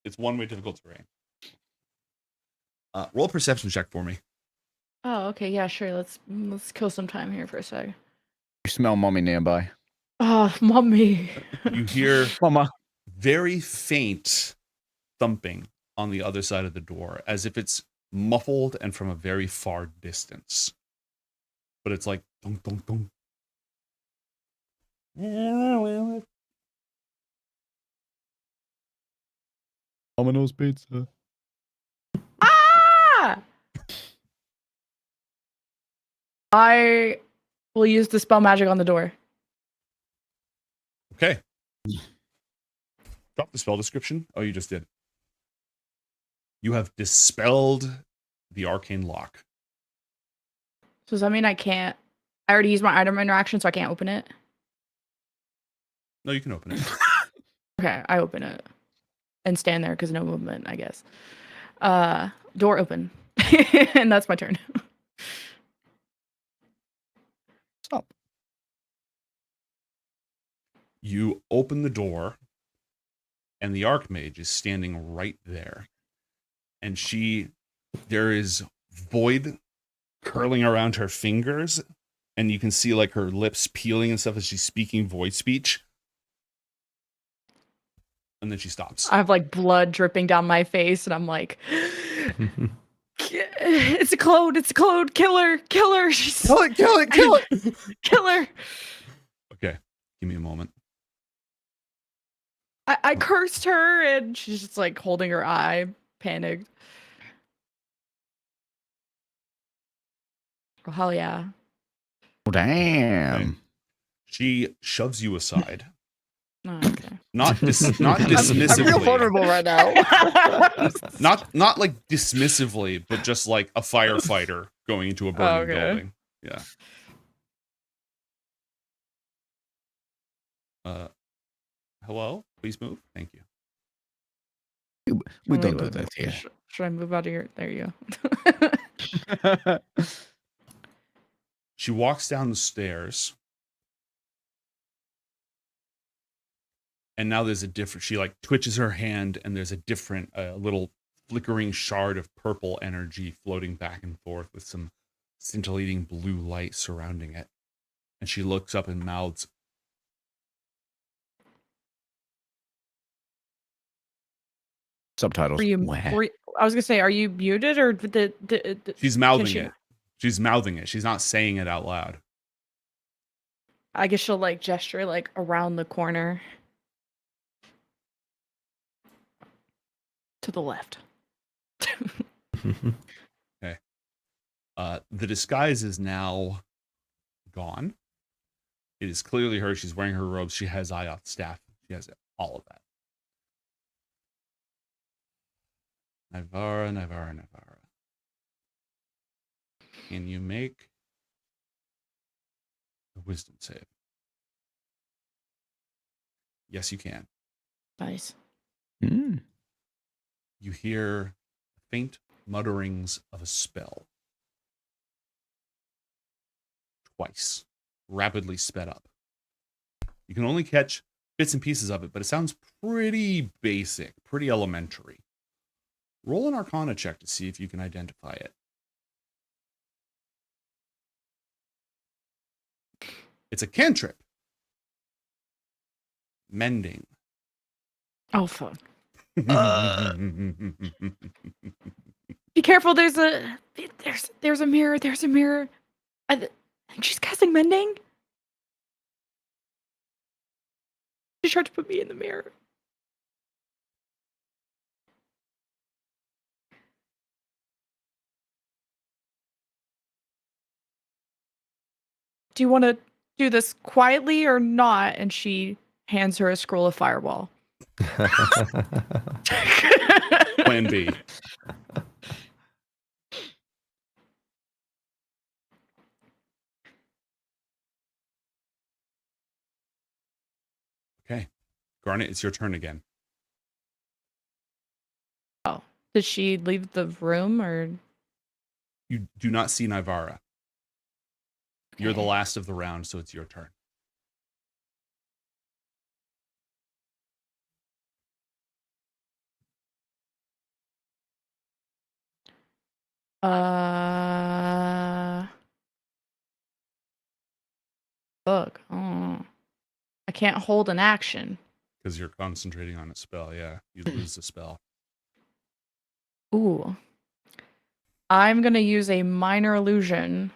[SPEAKER 1] It's one-way difficult terrain. Roll a perception check for me.
[SPEAKER 2] Oh, okay, yeah, sure. Let's kill some time here for a sec.
[SPEAKER 10] You smell mommy nearby.
[SPEAKER 2] Oh, mommy.
[SPEAKER 1] You hear
[SPEAKER 10] Mama.
[SPEAKER 1] very faint thumping on the other side of the door, as if it's muffled and from a very far distance. But it's like dong dong dong.
[SPEAKER 10] Domino's pizza.
[SPEAKER 2] Ah! I will use the spell magic on the door.
[SPEAKER 1] Okay. Drop the spell description. Oh, you just did. You have dispelled the arcane lock.
[SPEAKER 2] So does that mean I can't? I already used my item interaction, so I can't open it.
[SPEAKER 1] No, you can open it.
[SPEAKER 2] Okay, I open it and stand there because no movement, I guess. Door open, and that's my turn.
[SPEAKER 10] Stop.
[SPEAKER 1] You open the door, and the Archmage is standing right there. And there is void curling around her fingers, and you can see like her lips peeling and stuff as she's speaking void speech. And then she stops.
[SPEAKER 2] I have like blood dripping down my face, and I'm like, "It's a clone! It's a clone! Kill her! Kill her! She's
[SPEAKER 1] Kill it! Kill it! Kill it!
[SPEAKER 2] Kill her!"
[SPEAKER 1] Okay, give me a moment.
[SPEAKER 2] I cursed her, and she's just like holding her eye, panicked. Oh, hell yeah.
[SPEAKER 10] Oh, damn.
[SPEAKER 1] Okay. She shoves you aside.
[SPEAKER 2] Oh, okay.
[SPEAKER 1] Not dismissively.
[SPEAKER 10] I'm real vulnerable right now.
[SPEAKER 1] not like dismissively, but just like a firefighter going into a burning building. Yeah. Hello? Please move. Thank you.
[SPEAKER 10] We don't do that here.
[SPEAKER 2] Should I move out of here? There you go.
[SPEAKER 1] She walks down the stairs. And now there's a different, she like twitches her hand and there's a different little flickering shard of purple energy floating back and forth with some scintillating blue light surrounding it. And she looks up and mouths,
[SPEAKER 10] Subtitles.
[SPEAKER 2] I was gonna say, are you muted or
[SPEAKER 1] she's mouthing it. She's mouthing it. She's not saying it out loud.
[SPEAKER 2] I guess she'll like gesture like around the corner to the left.
[SPEAKER 1] Okay. The disguise is now gone. It is clearly her. She's wearing her robes. She has Ioth staff. She has all of that. Nivara. Can you make a wisdom save? Yes, you can.
[SPEAKER 2] Nice.
[SPEAKER 10] Mm.
[SPEAKER 1] You hear faint mutterings of a spell. Twice. Rapidly sped up. You can only catch bits and pieces of it, but it sounds pretty basic, pretty elementary. Roll an Arcana check to see if you can identify it. It's a cantrip. Mending.
[SPEAKER 2] Oh fuck. Be careful, there's a mirror, there's a mirror. I think she's casting mending. She tried to put me in the mirror. Do you want to do this quietly or not? And she hands her a scroll of fireball.
[SPEAKER 1] Plan B. Okay. Garnet, it's your turn again.
[SPEAKER 2] Oh, did she leave the room or?
[SPEAKER 1] You do not see Nivara. You're the last of the round, so it's your turn.
[SPEAKER 2] Fuck. Oh. I can't hold an action.
[SPEAKER 1] Because you're concentrating on a spell, yeah. You lose the spell.
[SPEAKER 2] Ooh. I'm gonna use a minor illusion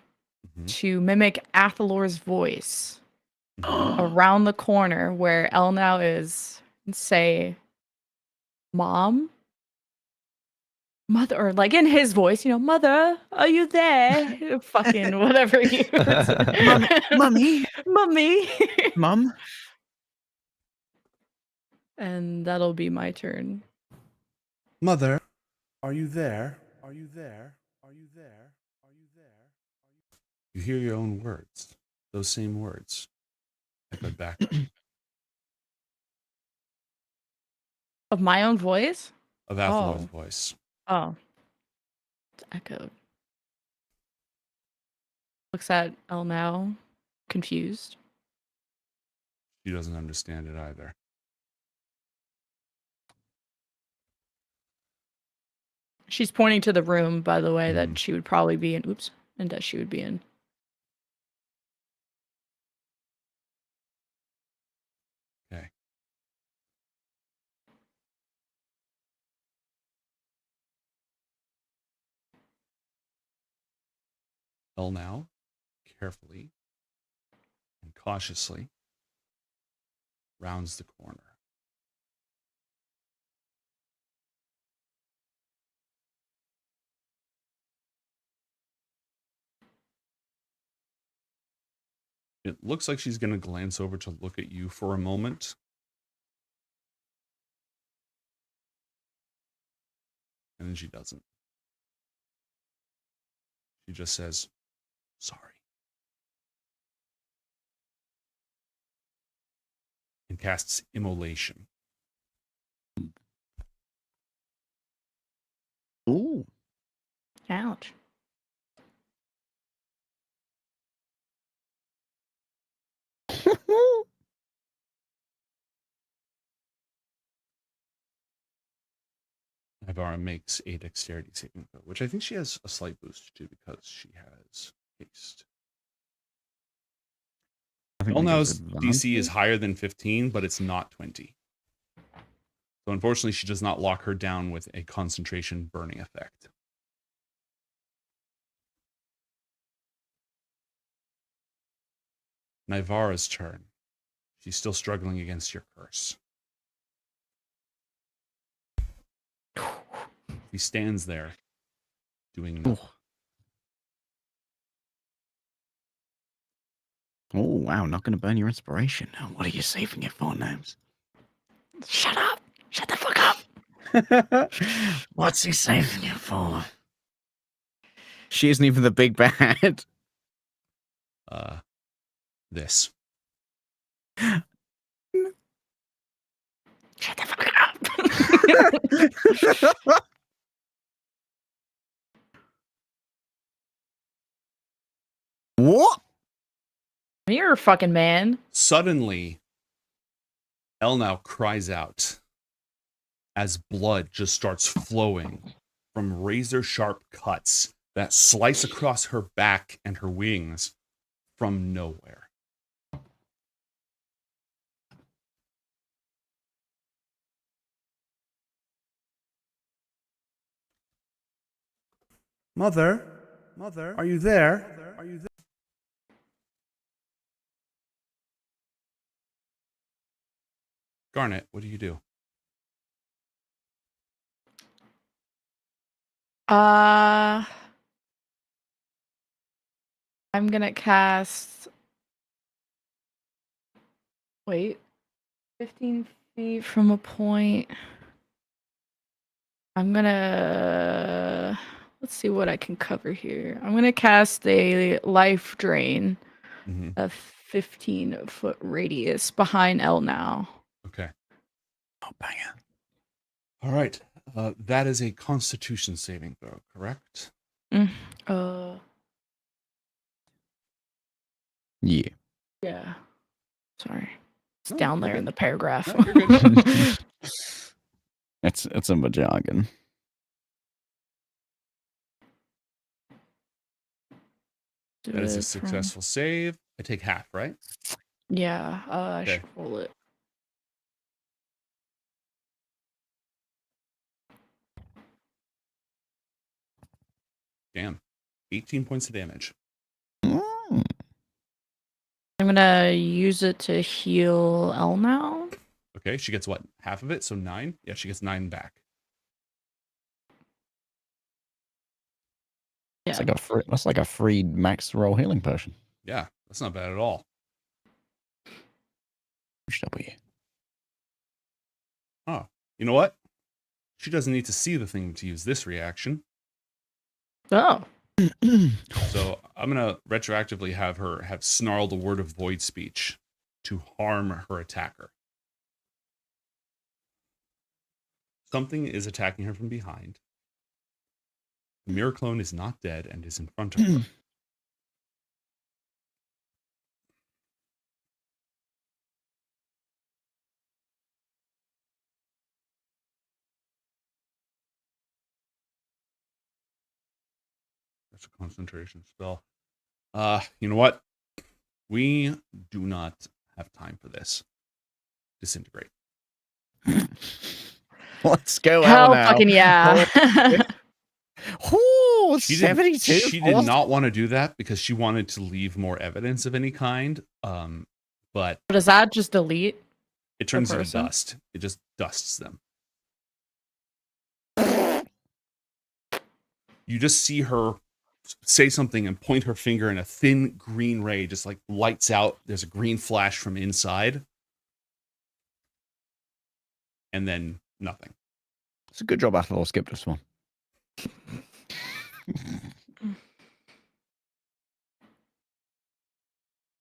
[SPEAKER 2] to mimic Athalor's voice around the corner where Elnau is, and say, "Mom, mother," or like in his voice, "Mother, are you there?" Fucking whatever you.
[SPEAKER 10] Mummy,
[SPEAKER 2] mummy,
[SPEAKER 10] Mum.
[SPEAKER 2] And that'll be my turn.
[SPEAKER 1] Mother, are you there? Are you there? Are you there? Are you there? You hear your own words. Those same words. Echoed back.
[SPEAKER 2] Of my own voice?
[SPEAKER 1] Of Athalor's voice.
[SPEAKER 2] Oh. It's echoed. Looks at Elnau, confused.
[SPEAKER 1] She doesn't understand it either.
[SPEAKER 2] She's pointing to the room, by the way, that she would probably be in. Oops. And that she would be in.
[SPEAKER 1] Okay. Elnau, carefully and cautiously, rounds the corner. It looks like she's going to glance over to look at you for a moment. And then she doesn't. She just says, "Sorry." And casts Immolation.
[SPEAKER 10] Ooh.
[SPEAKER 2] Ouch.
[SPEAKER 1] Ivara makes a dexterity saving throw, which I think she has a slight boost to because she has haste. Elnow's DC is higher than 15, but it's not 20. So unfortunately, she does not lock her down with a concentration burning effect. Nivara's turn. She's still struggling against your curse. He stands there, doing nothing.
[SPEAKER 10] Oh, wow. Not going to burn your inspiration. Oh, what are you saving it for, Gnomes? Shut up. Shut the fuck up. What's he saving it for? She isn't even the big bad.
[SPEAKER 1] This.
[SPEAKER 10] Shut the fuck up. What?
[SPEAKER 2] You're a fucking man.
[SPEAKER 1] Suddenly, Elnow cries out as blood just starts flowing from razor-sharp cuts that slice across her back and her wings from nowhere. Mother, are you there? Are you there? Garnet, what do you do?
[SPEAKER 2] I'm gonna cast. Wait, 15 feet from a point. I'm gonna. Let's see what I can cover here. I'm gonna cast a life drain, a 15-foot radius behind Elnow.
[SPEAKER 1] Okay. Oh, bang it. All right. That is a Constitution saving throw, correct?
[SPEAKER 10] Yeah.
[SPEAKER 2] Yeah. Sorry. It's down there in the paragraph.
[SPEAKER 10] It's in the jargon.
[SPEAKER 1] That is a successful save. I take half, right?
[SPEAKER 2] Yeah, I should roll it.
[SPEAKER 1] Damn. 18 points of damage.
[SPEAKER 2] I'm gonna use it to heal Elnow.
[SPEAKER 1] Okay, she gets what? Half of it? So 9? Yeah, she gets 9 back.
[SPEAKER 10] Yeah. That's like a free max roll healing potion.
[SPEAKER 1] Yeah, that's not bad at all.
[SPEAKER 10] W.
[SPEAKER 1] Oh, you know what? She doesn't need to see the thing to use this reaction.
[SPEAKER 2] Oh.
[SPEAKER 1] So I'm going to retroactively have her have snarled a word of void speech to harm her attacker. Something is attacking her from behind. The mirror clone is not dead and is in front of her. That's a concentration spell. You know what? We do not have time for this. Disintegrate.
[SPEAKER 10] Let's go.
[SPEAKER 2] Hell
[SPEAKER 10] now.
[SPEAKER 2] fucking yeah.
[SPEAKER 10] Ooh,
[SPEAKER 1] She
[SPEAKER 10] 72.
[SPEAKER 1] did not want to do that because she wanted to leave more evidence of any kind. But
[SPEAKER 2] Does that just delete?
[SPEAKER 1] it turns
[SPEAKER 2] the
[SPEAKER 1] into
[SPEAKER 2] person?
[SPEAKER 1] dust. It just dusts them. You just see her say something and point her finger, and a thin green ray just like lights out. There's a green flash from inside. And then nothing.
[SPEAKER 10] It's a good job Athlor skipped this one.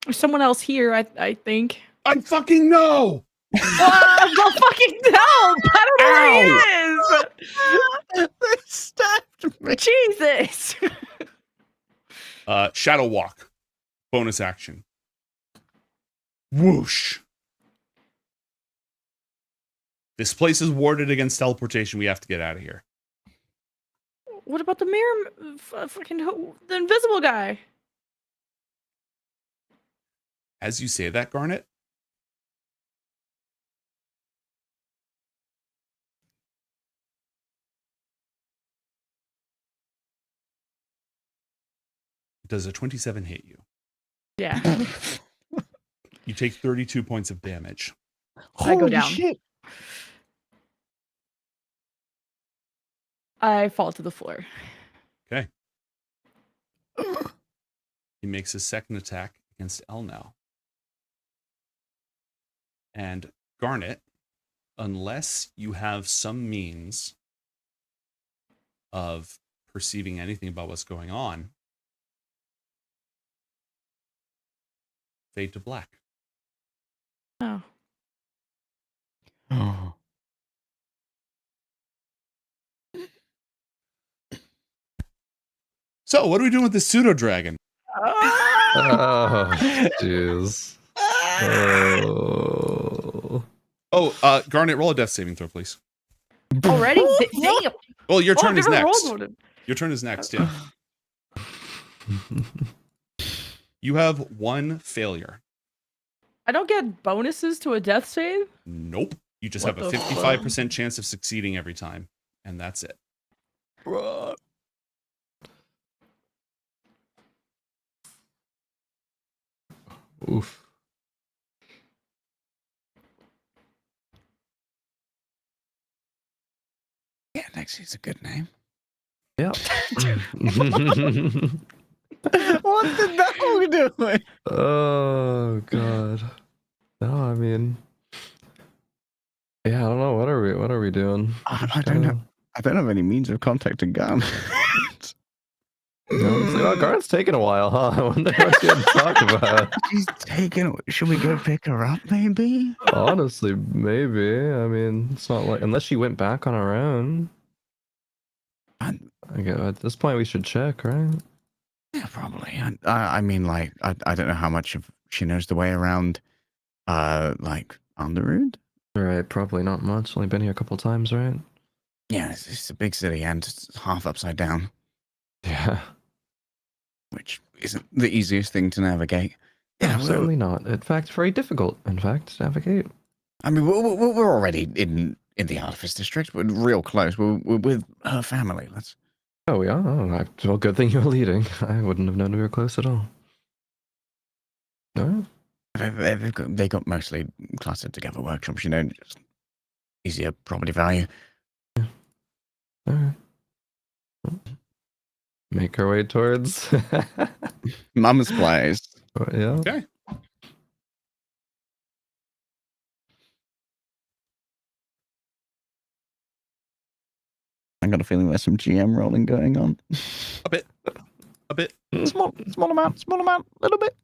[SPEAKER 2] There's someone else here, I think.
[SPEAKER 1] I fucking know!
[SPEAKER 2] Well, fucking no! I don't know where he is!
[SPEAKER 10] They stabbed me.
[SPEAKER 2] Jesus!
[SPEAKER 1] Shadow Walk. Bonus action. Whoosh. This place is warded against teleportation. We have to get out of here.
[SPEAKER 2] What about the mirror? The invisible guy.
[SPEAKER 1] As you say that, Garnet, does a 27 hit you?
[SPEAKER 2] Yeah.
[SPEAKER 1] You take 32 points of damage.
[SPEAKER 2] I go down.
[SPEAKER 10] Shit.
[SPEAKER 2] I fall to the floor.
[SPEAKER 1] Okay. He makes his second attack against El now. And Garnet, unless you have some means of perceiving anything about what's going on, fade to black.
[SPEAKER 2] Oh.
[SPEAKER 10] Oh.
[SPEAKER 1] So, what are we doing with this pseudo dragon?
[SPEAKER 3] Oh, jeez. Oh.
[SPEAKER 1] Garnet, roll a death saving throw, please.
[SPEAKER 2] Already? Damn.
[SPEAKER 1] Well, your turn
[SPEAKER 2] I've
[SPEAKER 1] is
[SPEAKER 2] never
[SPEAKER 1] next.
[SPEAKER 2] rolled one.
[SPEAKER 1] Your turn is next, yeah. You have one failure.
[SPEAKER 2] I don't get bonuses to a death save?
[SPEAKER 1] Nope. You just
[SPEAKER 2] What
[SPEAKER 1] have a
[SPEAKER 2] the
[SPEAKER 1] 55% chance of succeeding every time. And that's it.
[SPEAKER 3] Oof.
[SPEAKER 10] Yeah, Nexie's a good name.
[SPEAKER 3] Yep.
[SPEAKER 10] What's the dog doing?
[SPEAKER 3] Oh god. No, I mean, yeah, I don't know. What are we doing?
[SPEAKER 10] I don't know. I don't have any means of contacting Gun.
[SPEAKER 3] No, Garth's taking a while, huh? I wonder what you had to talk about.
[SPEAKER 10] She's taking. Should we go pick her up, maybe?
[SPEAKER 3] Honestly, maybe. I mean, it's not like unless she went back on her own. At this point, we should check, right?
[SPEAKER 10] Yeah, probably. I mean, like, I don't know how much of she knows the way around, like Underwood.
[SPEAKER 3] Right, probably not much. Only been here a couple times, right?
[SPEAKER 10] Yeah, it's a big city and it's half upside down.
[SPEAKER 3] Yeah.
[SPEAKER 10] Which isn't the easiest thing to navigate. Yeah,
[SPEAKER 3] No, certainly not. In fact, very difficult. In fact, to navigate.
[SPEAKER 10] I mean, we're already in the Artifice District. We're real close. We're with her family. Let's.
[SPEAKER 3] Oh, we are. Oh, well, good thing you're leading. I wouldn't have known we were close at all. No.
[SPEAKER 10] They got mostly clustered together workshops. You know, just easier property value.
[SPEAKER 3] All right. Make our way towards
[SPEAKER 10] Mama's place.
[SPEAKER 3] Yeah.
[SPEAKER 1] Okay.
[SPEAKER 10] I got a feeling there's some GM rolling going on.
[SPEAKER 1] A bit.
[SPEAKER 10] Small amount, little bit.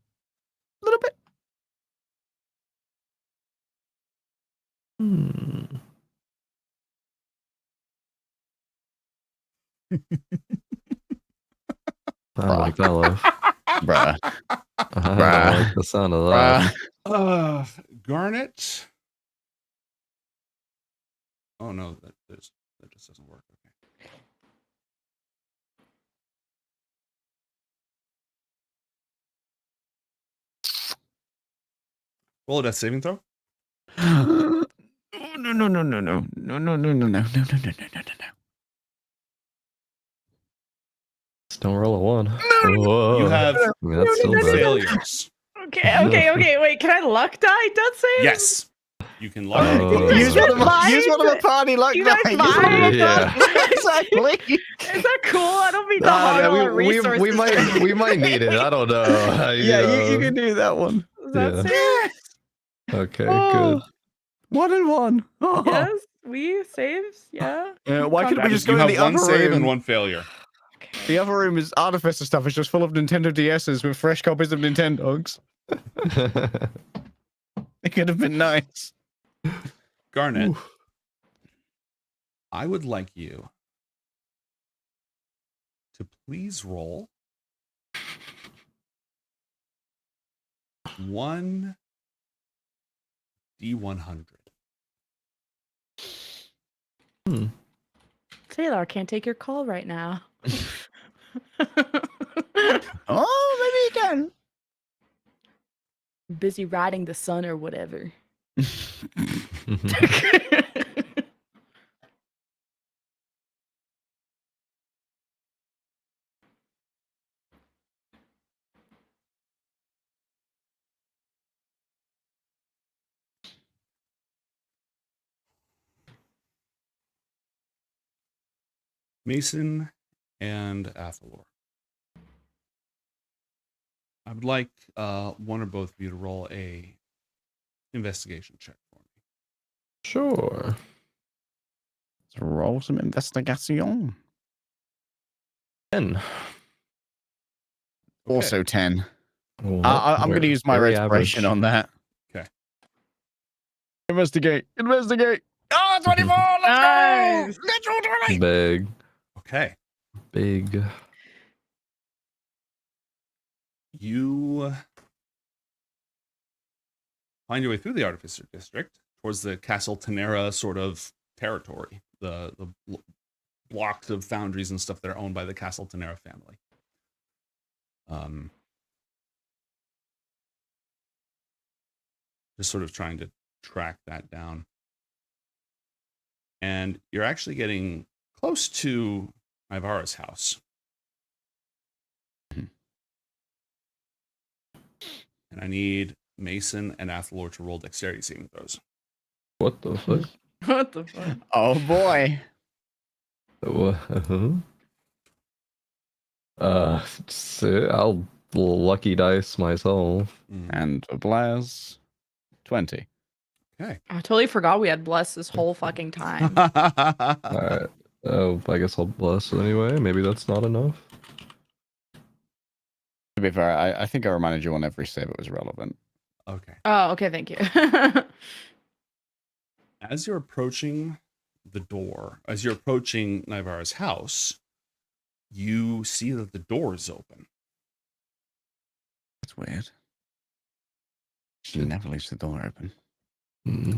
[SPEAKER 3] I don't like that laugh.
[SPEAKER 10] Bruh.
[SPEAKER 3] I don't like the sound of that.
[SPEAKER 1] Garnet. Oh no, that just doesn't work. Okay. Roll a death saving throw.
[SPEAKER 10] No.
[SPEAKER 3] Just don't roll a 1. Whoa.
[SPEAKER 1] You have
[SPEAKER 3] I mean, that's still bad.
[SPEAKER 1] failures.
[SPEAKER 2] Okay. Wait, can I luck die death save?
[SPEAKER 1] Yes. You can luck.
[SPEAKER 10] Use one of the party luck
[SPEAKER 2] You guys
[SPEAKER 10] dice.
[SPEAKER 2] mind?
[SPEAKER 3] Yeah.
[SPEAKER 10] Exactly.
[SPEAKER 2] Is that cool? I don't mean to hog all our resources.
[SPEAKER 3] we might need it. I don't know.
[SPEAKER 10] You can do that one.
[SPEAKER 2] That's
[SPEAKER 3] Yeah.
[SPEAKER 2] it.
[SPEAKER 3] Okay,
[SPEAKER 10] Oh. 1 and 1. Oh.
[SPEAKER 2] Yes, we saves. Yeah.
[SPEAKER 10] Why couldn't we just go
[SPEAKER 1] You
[SPEAKER 10] in
[SPEAKER 1] have
[SPEAKER 10] the
[SPEAKER 1] one
[SPEAKER 10] other
[SPEAKER 1] save
[SPEAKER 10] room?
[SPEAKER 1] and one failure.
[SPEAKER 10] The other room is Artificer stuff. It's just full of Nintendo DSs with fresh copies of Nintendogs. It could have been nice.
[SPEAKER 1] Garnet, I would like you to please roll 1 D100.
[SPEAKER 2] Taylor, can't take your call right now.
[SPEAKER 10] Oh, maybe you can.
[SPEAKER 2] Busy riding the sun or whatever.
[SPEAKER 1] Mason and Athalor. I would like one or both of you to roll a investigation check for me.
[SPEAKER 3] Sure.
[SPEAKER 10] Let's roll some investigation.
[SPEAKER 3] 10.
[SPEAKER 10] Also 10.
[SPEAKER 3] Well,
[SPEAKER 10] I'm going to
[SPEAKER 3] we're
[SPEAKER 10] use my
[SPEAKER 3] very
[SPEAKER 10] respiration
[SPEAKER 3] average.
[SPEAKER 10] on that.
[SPEAKER 1] Okay.
[SPEAKER 10] Investigate. Investigate. Oh, 24.
[SPEAKER 2] Nice.
[SPEAKER 10] Natural 20.
[SPEAKER 3] Big.
[SPEAKER 1] Okay.
[SPEAKER 3] Big.
[SPEAKER 1] You find your way through the Artificer District towards the Castle Tenera sort of territory, the blocks of foundries and stuff that are owned by the Castle Tenera family. Just sort of trying to track that down. And you're actually getting close to Ivara's house. And I need Mason and Athalor to roll dexterity saving throws.
[SPEAKER 3] What the fuck?
[SPEAKER 2] What the fuck?
[SPEAKER 10] Oh, boy.
[SPEAKER 3] I'll lucky dice myself.
[SPEAKER 10] And a blast. 20.
[SPEAKER 1] Okay.
[SPEAKER 2] I totally forgot we had bless this whole fucking time.
[SPEAKER 3] Alright. Oh, I guess I'll bless anyway. Maybe that's not enough.
[SPEAKER 10] To be fair, I think I reminded you on every save it was relevant.
[SPEAKER 1] Okay.
[SPEAKER 2] Oh, okay, thank you.
[SPEAKER 1] As you're approaching the door, as you're approaching Nivara's house, you see that the door is open.
[SPEAKER 10] That's weird. She never leaves the door open.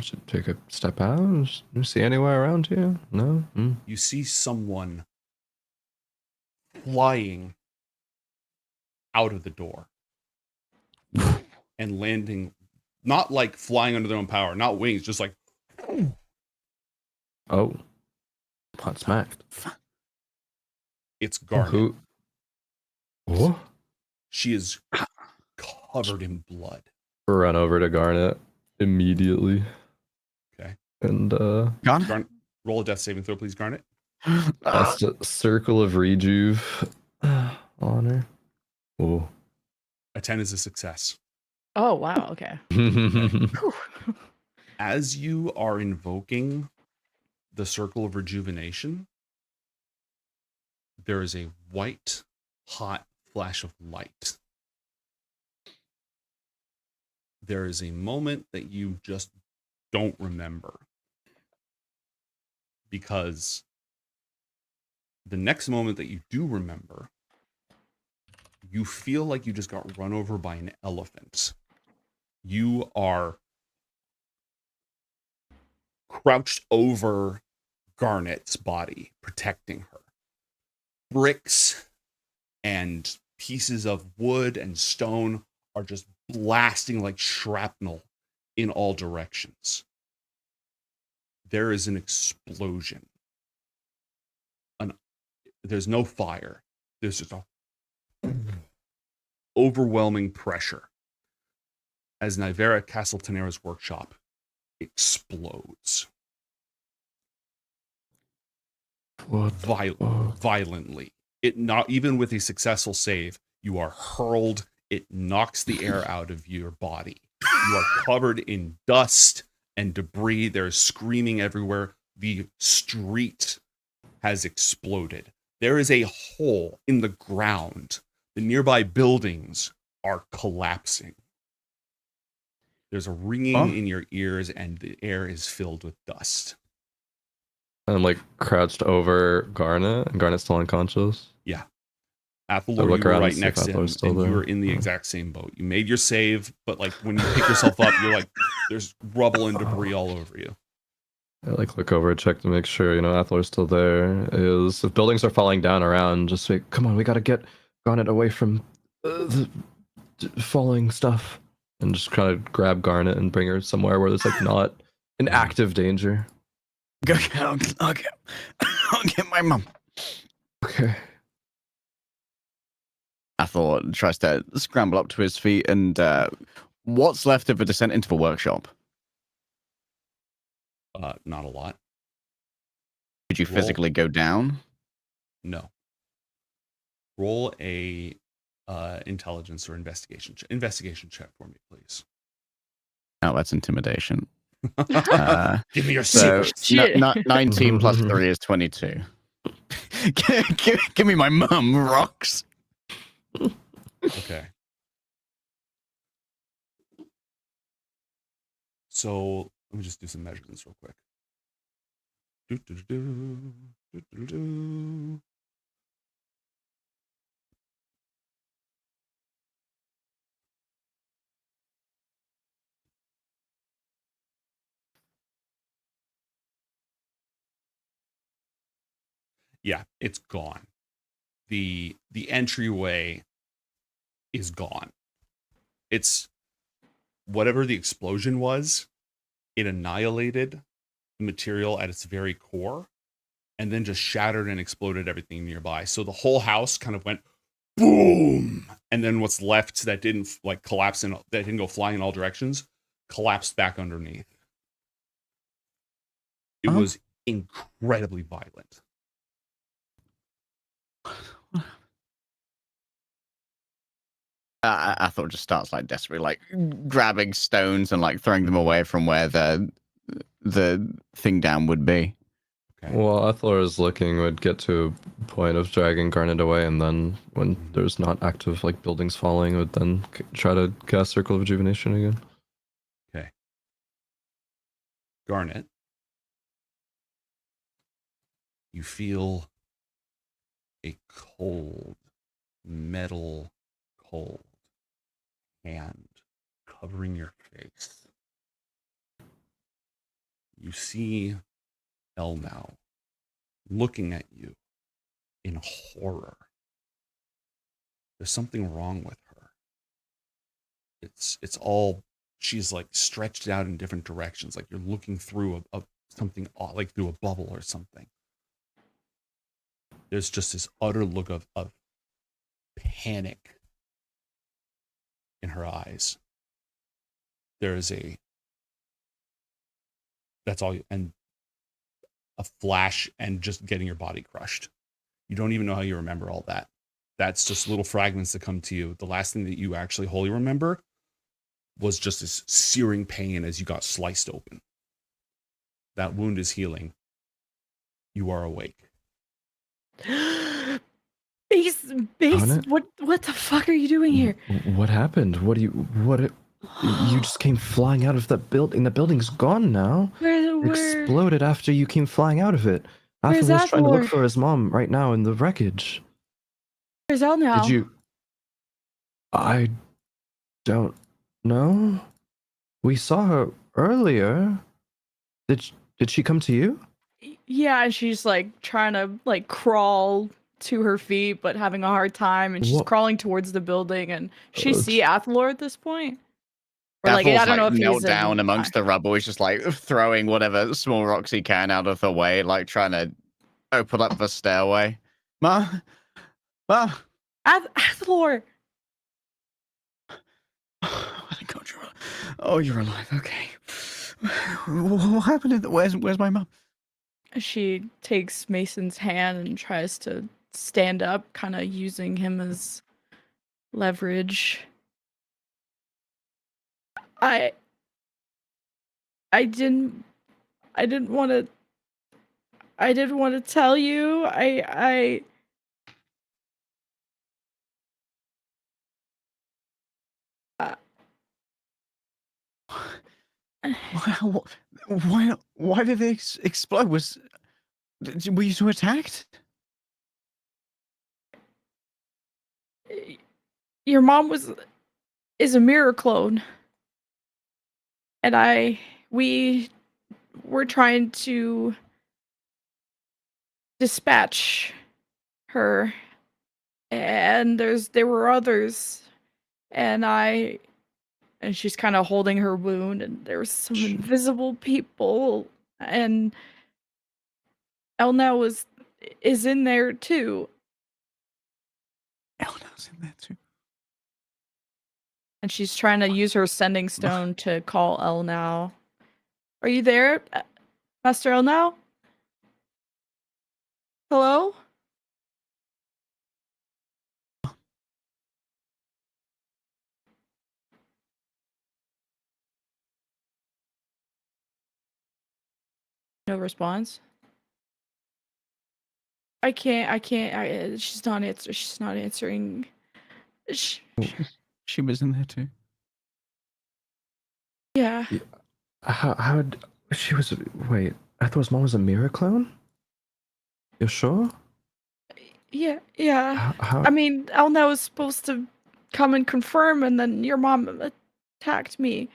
[SPEAKER 3] Should take a step out. You see anywhere around here? No?
[SPEAKER 1] You see someone flying out of the door and landing, not like flying under their own power, not wings, just like.
[SPEAKER 3] Oh. Pot smacked.
[SPEAKER 1] It's Garnet.
[SPEAKER 3] Who? What?
[SPEAKER 1] She is covered in blood.
[SPEAKER 3] Run over to Garnet immediately.
[SPEAKER 1] Okay.
[SPEAKER 3] And
[SPEAKER 1] Garnet, roll a death saving throw, please, Garnet.
[SPEAKER 3] that's a circle of rejuve honor. Oh.
[SPEAKER 1] A 10 is a success.
[SPEAKER 2] Oh, wow, okay.
[SPEAKER 1] As you are invoking the circle of rejuvenation, there is a white, hot flash of light. There is a moment that you just don't remember, because the next moment that you do remember, you feel like you just got run over by an elephant. You are crouched over Garnet's body, protecting her. Bricks and pieces of wood and stone are just blasting like shrapnel in all directions. There is an explosion. There's no fire. There's just a overwhelming pressure as Nivara Castle Tenera's workshop explodes. Violently. It not even with a successful save, you are hurled. It knocks the air out of your body. You are covered in dust and debris. There's screaming everywhere. The street has exploded. There is a hole in the ground. The nearby buildings are collapsing. There's a ringing in your ears, and the air is filled with dust.
[SPEAKER 3] I'm like crouched over Garnet, and Garnet's still unconscious.
[SPEAKER 1] Yeah. Athalor, you were right next to him, and you were in the exact same boat. You made your save, but like when you pick yourself up, you're like, there's rubble and debris all over you.
[SPEAKER 3] I like look over, check to make sure Athlor's still there. Is if buildings are falling down around, just say, "Come on, we gotta get Garnet away from the falling stuff," and just kind of grab Garnet and bring her somewhere where there's like not an active danger.
[SPEAKER 10] I'll get my mum.
[SPEAKER 3] Okay.
[SPEAKER 10] Athor tries to scramble up to his feet, and what's left of a descent into the workshop?
[SPEAKER 1] Not a lot.
[SPEAKER 10] Could you physically go down?
[SPEAKER 1] No. Roll a intelligence or investigation check for me, please.
[SPEAKER 10] Oh, that's intimidation.
[SPEAKER 1] Give me your
[SPEAKER 10] so
[SPEAKER 1] secrets.
[SPEAKER 10] 19 plus 3 is 22. Give me my mum, rocks.
[SPEAKER 1] Okay. So let me just do some measurements real quick. Yeah, it's gone. The entryway is gone. It's whatever the explosion was, it annihilated the material at its very core and then just shattered and exploded everything nearby. So the whole house kind of went boom, and then what's left that didn't like collapse that didn't go flying in all directions collapsed back underneath. It was incredibly violent.
[SPEAKER 10] Athor just starts like desperately like grabbing stones and like throwing them away from where the thing down would be.
[SPEAKER 3] Well, Athlor is looking, would get to a point of dragging Garnet away, and then when there's not active like buildings falling, would then try to cast Circle of Rejuvenation again.
[SPEAKER 1] Okay. Garnet, you feel a cold, metal cold hand covering your face. You see Elnau looking at you in horror. There's something wrong with her. It's all, she's like stretched out in different directions, like you're looking through a something like through a bubble or something. There's just this utter look of panic in her eyes. There is that's all, and a flash and just getting your body crushed. You don't even know how you remember all that. That's just little fragments that come to you. The last thing that you actually wholly remember was just this searing pain as you got sliced open. That wound is healing. You are awake.
[SPEAKER 16] Base,
[SPEAKER 3] Garnet?
[SPEAKER 16] what the fuck are you doing here?
[SPEAKER 3] What happened? You just came flying out of that building. The building's gone now.
[SPEAKER 16] Where-
[SPEAKER 3] Exploded after you came flying out of it.
[SPEAKER 16] Where's
[SPEAKER 3] Athel was trying to look
[SPEAKER 16] Athor?
[SPEAKER 3] for his mom right now in the wreckage.
[SPEAKER 16] Where's Elle now?
[SPEAKER 3] Did you? I don't know. We saw her earlier. Did she come to you?
[SPEAKER 16] Yeah, and she's like trying to like crawl to her feet, but having a hard time, and she's
[SPEAKER 3] What?
[SPEAKER 16] crawling towards the building. And she see Athlor at this point, or like
[SPEAKER 10] Athel's
[SPEAKER 16] I don't know if
[SPEAKER 10] knelt
[SPEAKER 16] he's
[SPEAKER 10] down amongst the rubble. He's just like throwing whatever small rocks he can out of the way, like trying to open up the stairway. Ma.
[SPEAKER 16] Athlor.
[SPEAKER 10] Oh, you're alive. Okay. What happened? Where's my mom?
[SPEAKER 16] She takes Mason's hand and tries to stand up, kind of using him as leverage. I didn't want to tell you.
[SPEAKER 10] Why did they explode? Were you so attacked?
[SPEAKER 16] Your mom is a mirror clone. And we
[SPEAKER 2] we're trying to dispatch her, and there were others, and she's kind of holding her wound, and there was some invisible people, and Elna is in there too.
[SPEAKER 10] Elna's in there too.
[SPEAKER 2] And she's trying to use her sending stone to call Elnau. Are you there, Master Elnau? Hello? No response. I can't. She's not answering.
[SPEAKER 10] She was in there too.
[SPEAKER 2] Yeah.
[SPEAKER 3] How she was? Wait, I thought his mom was a mirror clone. You're sure?
[SPEAKER 2] Yeah. Yeah.
[SPEAKER 3] How?
[SPEAKER 2] I mean, Elnau was supposed to come and confirm, and then your mom attacked me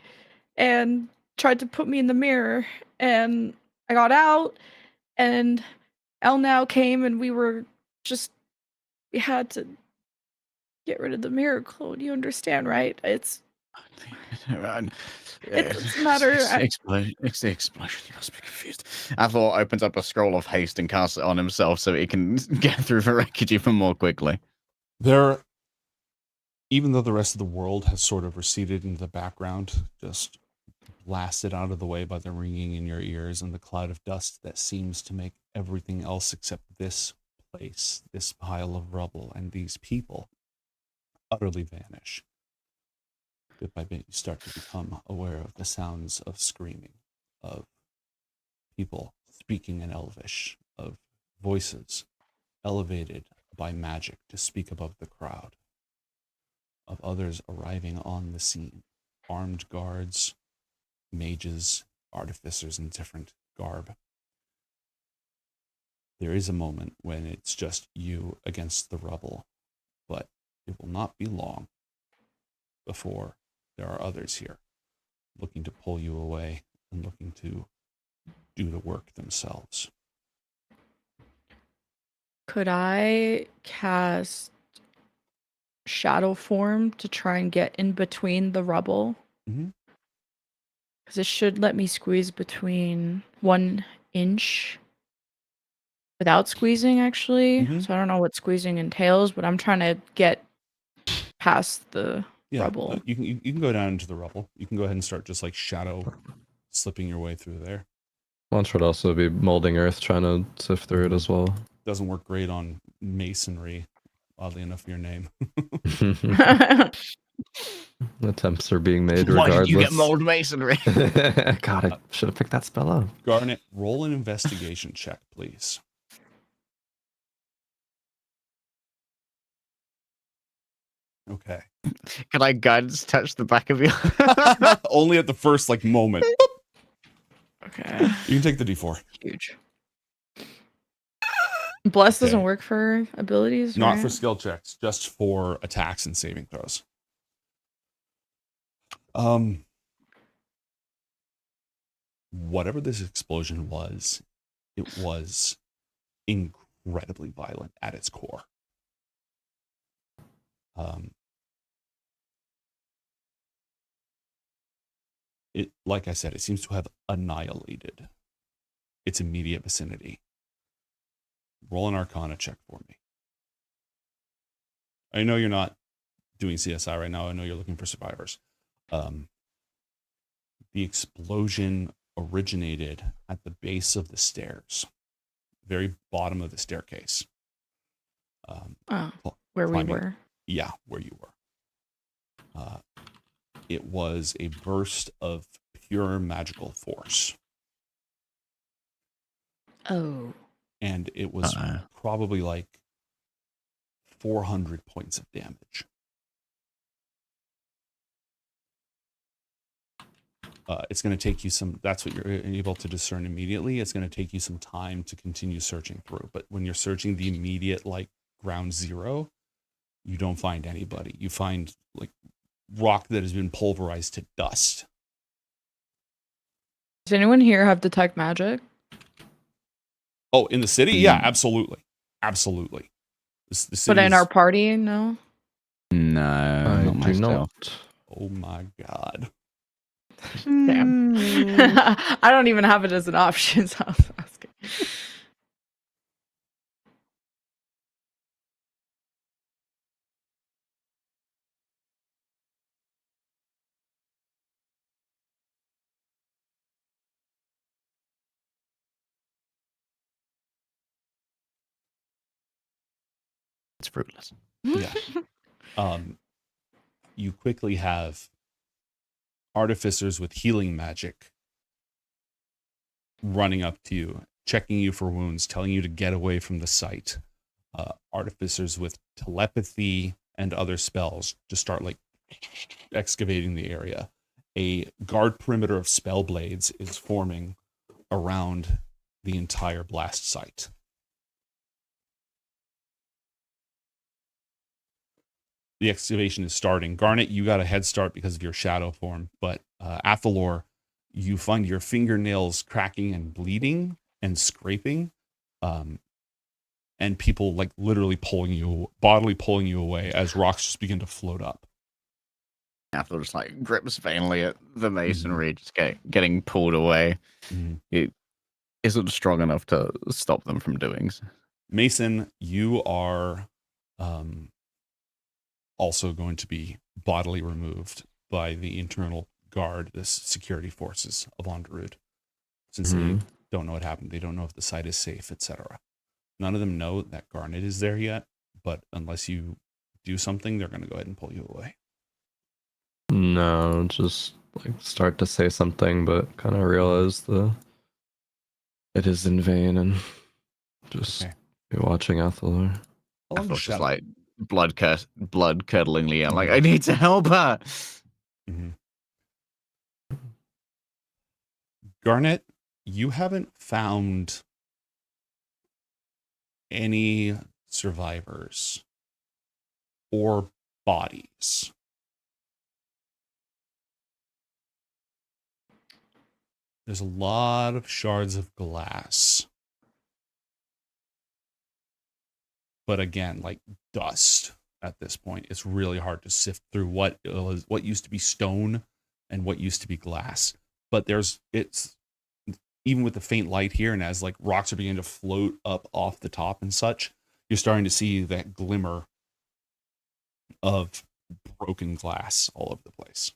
[SPEAKER 2] and tried to put me in the mirror, and I got out, and Elnau came, and we had to get rid of the mirror clone. You understand, right? It's a matter.
[SPEAKER 10] It's the explosion. You must be confused. Athor opens up a scroll of haste and casts it on himself so he can get through the wreckage even more quickly.
[SPEAKER 1] Even though the rest of the world has sort of receded into the background, just blasted out of the way by the ringing in your ears and the cloud of dust that seems to make everything else except this place, this pile of rubble, and these people utterly vanish. Bit by bit, you start to become aware of the sounds of screaming, of people speaking in Elvish, of voices elevated by magic to speak above the crowd, of others arriving on the scene, armed guards, mages, artificers in different garb. There is a moment when it's just you against the rubble, but it will not be long before there are others here looking to pull you away and looking to do the work themselves.
[SPEAKER 2] Could I cast shadow form to try and get in between the rubble?
[SPEAKER 1] Mm-hmm.
[SPEAKER 2] Because it should let me squeeze between 1 inch without squeezing, actually. So I don't know what squeezing entails, but I'm trying to get past the rubble.
[SPEAKER 1] You can go down into the rubble. You can go ahead and start just like shadow slipping your way through there.
[SPEAKER 3] One should also be molding earth, trying to sift through it as well.
[SPEAKER 1] Doesn't work great on masonry, oddly enough, your name.
[SPEAKER 3] Attempts are being made
[SPEAKER 10] Why
[SPEAKER 3] regardless.
[SPEAKER 10] did you get mold masonry?
[SPEAKER 3] God, I should have picked that spell up.
[SPEAKER 1] Garnet, roll an investigation check, please. Okay.
[SPEAKER 10] Can I guidance touch the back of you?
[SPEAKER 1] Only at the first moment.
[SPEAKER 2] Okay.
[SPEAKER 1] You can take the D4.
[SPEAKER 2] Huge. Bless doesn't work for abilities,
[SPEAKER 1] Not
[SPEAKER 2] right?
[SPEAKER 1] for skill checks, just for attacks and saving throws. Whatever this explosion was, it was incredibly violent at its core. Like I said, it seems to have annihilated its immediate vicinity. Roll an Arcana check for me. I know you're not doing CSI right now. I know you're looking for survivors. The explosion originated at the base of the stairs, very bottom of the staircase.
[SPEAKER 2] Where we were?
[SPEAKER 1] Yeah, where you were. It was a burst of pure magical force.
[SPEAKER 2] Oh.
[SPEAKER 1] And it was probably like 400 points of damage. It's going to take you some, that's what you're able to discern immediately. It's going to take you some time to continue searching through. But when you're searching the immediate, ground zero, you don't find anybody. You find, rock that has been pulverized to dust.
[SPEAKER 2] Does anyone here have detect magic?
[SPEAKER 1] Oh, in the city? Yeah, absolutely. Absolutely. The
[SPEAKER 2] But
[SPEAKER 1] city
[SPEAKER 2] in
[SPEAKER 1] is...
[SPEAKER 2] our party, no.
[SPEAKER 10] No, not
[SPEAKER 3] do
[SPEAKER 10] myself.
[SPEAKER 1] Oh my god.
[SPEAKER 2] Damn. I don't even have it as an option, so I was asking.
[SPEAKER 10] It's fruitless.
[SPEAKER 1] Yeah. You quickly have artificers with healing magic running up to you, checking you for wounds, telling you to get away from the site. Artificers with telepathy and other spells just start like excavating the area. A guard perimeter of spell blades is forming around the entire blast site. The excavation is starting. Garnet, you got a head start because of your shadow form, but Athalor, you find your fingernails cracking and bleeding and scraping, and people like literally bodily pulling you away as rocks just begin to float up.
[SPEAKER 10] Athel just like grips vainly at the masonry, just getting pulled away. It isn't strong enough to stop them from doing so.
[SPEAKER 1] Mason, you are also going to be bodily removed by the internal guard, the security forces of Onderud, since they don't know what happened. They don't know if the site is safe, etc. None of them know that Garnet is there yet, but unless you do something, they're going to go ahead and pull you away.
[SPEAKER 3] No, just like start to say something, but kind of realize it is in vain, and just be watching Athalor.
[SPEAKER 10] Athalor's just like blood curdlingly, and like, I need to help her.
[SPEAKER 1] Garnet, you haven't found any survivors or bodies. There's a lot of shards of glass. But again, like dust at this point. It's really hard to sift through what used to be stone and what used to be glass. But it's even with the faint light here, and as like rocks are beginning to float up off the top and such, you're starting to see that glimmer of broken glass all over the place.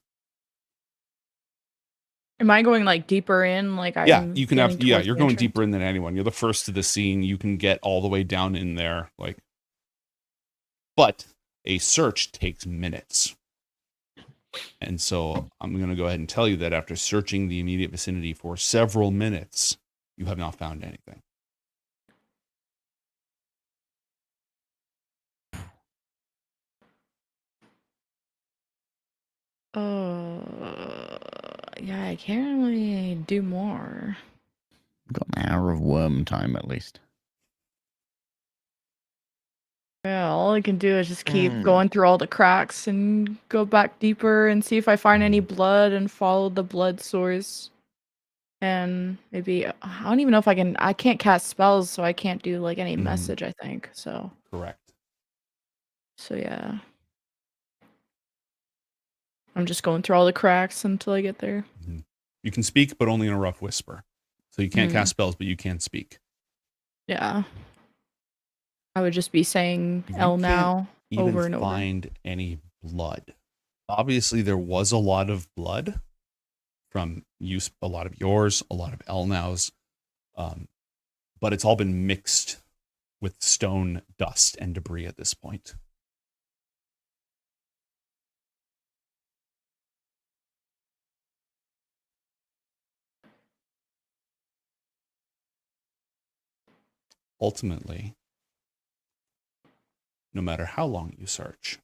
[SPEAKER 2] Am I going like deeper in? Like
[SPEAKER 1] You can have. Yeah, you're going deeper in than anyone. You're the first to the scene. You can get all the way down in there. But a search takes minutes. And so I'm going to go ahead and tell you that after searching the immediate vicinity for several minutes, you have not found anything.
[SPEAKER 2] Yeah, I can't really do more.
[SPEAKER 10] Got an hour of worm time at least.
[SPEAKER 2] Yeah, all I can do is just keep going through all the cracks and go back deeper and see if I find any blood and follow the blood source. And maybe I don't even know if I can't cast spells, so I can't do like any message, I think. So
[SPEAKER 1] correct.
[SPEAKER 2] So yeah. I'm just going through all the cracks until I get there.
[SPEAKER 1] You can speak, but only in a rough whisper. So you can't cast spells, but you can speak.
[SPEAKER 2] Yeah. I would just be saying L now over and over.
[SPEAKER 1] Find any blood. Obviously, there was a lot of blood from a lot of yours, a lot of Elnow's, but it's all been mixed with stone, dust, and debris at this point. Ultimately, no matter how long you search,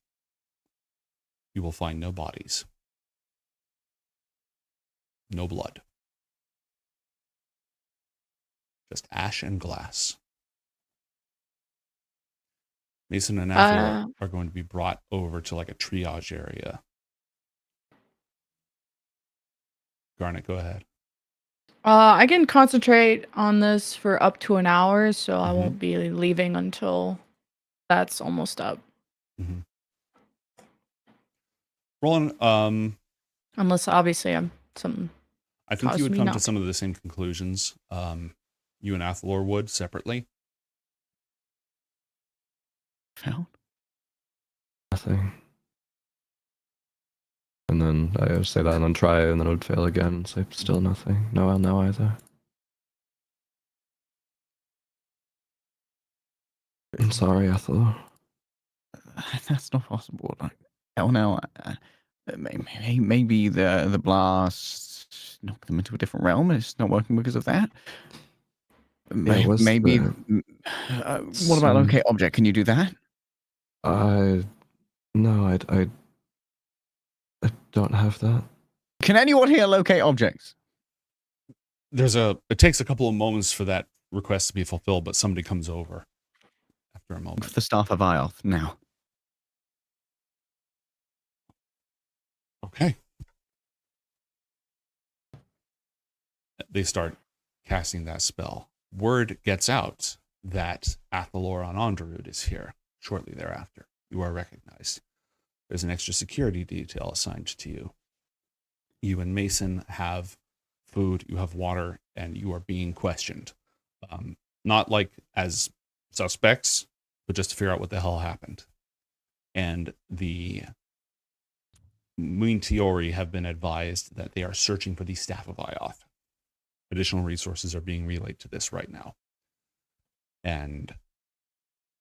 [SPEAKER 1] you will find no bodies, no blood, just ash and glass. Mason and Athalor are going to be brought over to like a triage area. Garnet, go ahead.
[SPEAKER 2] I can concentrate on this for up to an hour, so I
[SPEAKER 1] Mhm.
[SPEAKER 2] won't be leaving until that's almost up.
[SPEAKER 1] Roland,
[SPEAKER 2] Unless obviously I'm something
[SPEAKER 1] I think you
[SPEAKER 2] caused
[SPEAKER 1] would
[SPEAKER 2] me
[SPEAKER 1] come
[SPEAKER 2] not
[SPEAKER 1] to some of the same conclusions. You and Athalor would separately.
[SPEAKER 10] Found
[SPEAKER 3] Nothing. And then I would say that and then try, and then it would fail again and say still nothing. No either. I'm sorry, Ethel.
[SPEAKER 10] That's not possible. Like, hell no. Maybe the blast knocked them into a different realm and it's not working because of that. Maybe. What about locate object? Can you do that?
[SPEAKER 3] No, I don't have that.
[SPEAKER 10] Can anyone here locate objects?
[SPEAKER 1] It takes a couple of moments for that request to be fulfilled, but somebody comes over after a moment.
[SPEAKER 10] The staff of Ioth now.
[SPEAKER 1] Okay. They start casting that spell. Word gets out that Athalor on Onderud is here shortly thereafter. You are recognized. There's an extra security detail assigned to you. You and Mason have food, you have water, and you are being questioned. Not like as suspects, but just to figure out what the hell happened. And the Muintiori have been advised that they are searching for the staff of Ioth. Additional resources are being relayed to this right now. And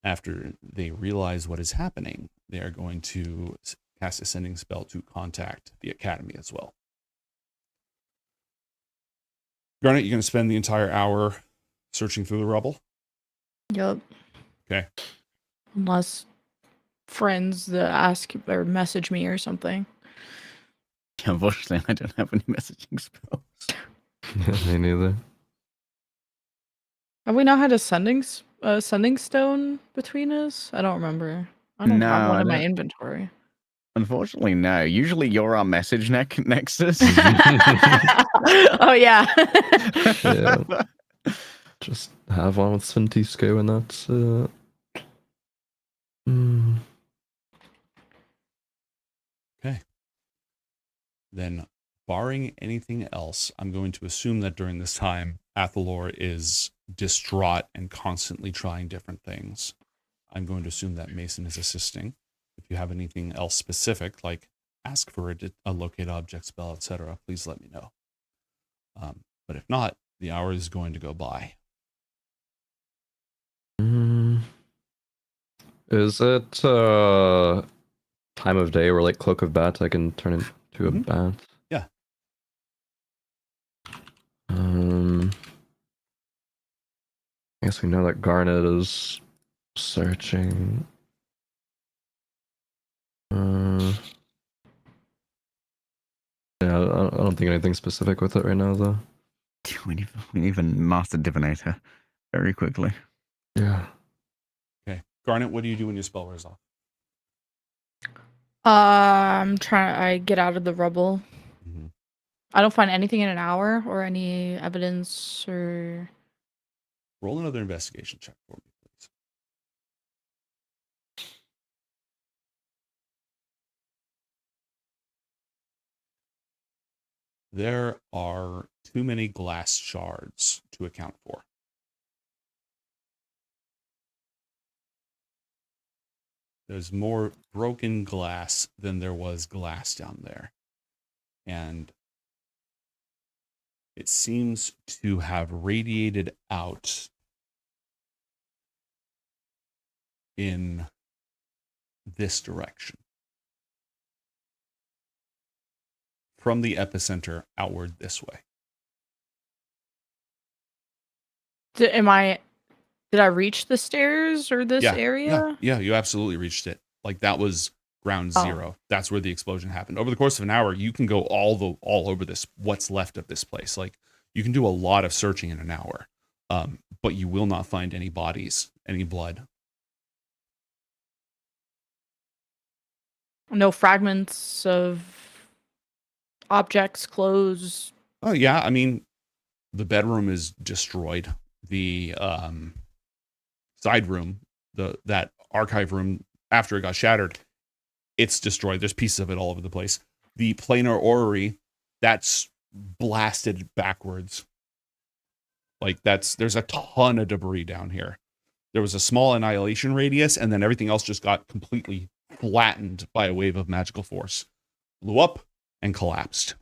[SPEAKER 1] after they realize what is happening, they are going to cast a sending spell to contact the academy as well. Garnet, you're going to spend the entire hour searching through the rubble?
[SPEAKER 2] Yup.
[SPEAKER 1] Okay.
[SPEAKER 2] Unless friends that ask or message me or something.
[SPEAKER 10] Unfortunately, I don't have any messaging spells.
[SPEAKER 3] Me neither.
[SPEAKER 2] Have we not had a sending stone between us? I don't remember. I don't have one in my inventory.
[SPEAKER 10] Unfortunately, no. Usually you're our message nexus.
[SPEAKER 2] Oh, yeah.
[SPEAKER 3] Yeah. Just have one with Sventisco and that's it.
[SPEAKER 1] Okay. Then, barring anything else, I'm going to assume that during this time, Athalor is distraught and constantly trying different things. I'm going to assume that Mason is assisting. If you have anything else specific, like ask for a locate object spell, etc., please let me know. But if not, the hour is going to go by.
[SPEAKER 3] Is it time of day where like Cloak of Bat I can turn into a bat?
[SPEAKER 1] Yeah.
[SPEAKER 3] I guess we know that Garnet is searching. Yeah, I don't think anything specific with it right now, though.
[SPEAKER 10] We need a master divinator very quickly.
[SPEAKER 3] Yeah.
[SPEAKER 1] Okay. Garnet, what do you do when your spell wears off?
[SPEAKER 2] I get out of the rubble. I don't find anything in an hour or any evidence or...
[SPEAKER 1] Roll another investigation check for me, please. There are too many glass shards to account for. There's more broken glass than there was glass down there. And it seems to have radiated out in this direction. From the epicenter outward this way.
[SPEAKER 2] Did I reach the stairs or this area?
[SPEAKER 1] Yeah, you absolutely reached it. Like that was ground zero. That's where the explosion happened. Over the course of an hour, you can go all over this, what's left of this place. Like you can do a lot of searching in an hour, but you will not find any bodies, any blood.
[SPEAKER 2] No fragments of objects, clothes.
[SPEAKER 1] Oh yeah, I mean, The bedroom is destroyed. The side room, that archive room, after it got shattered, it's destroyed. There's pieces of it all over the place. The planar orrery, that's blasted backwards. Like there's a ton of debris down here. There was a small annihilation radius, and then everything else just got completely flattened by a wave of magical force. Blew up and collapsed.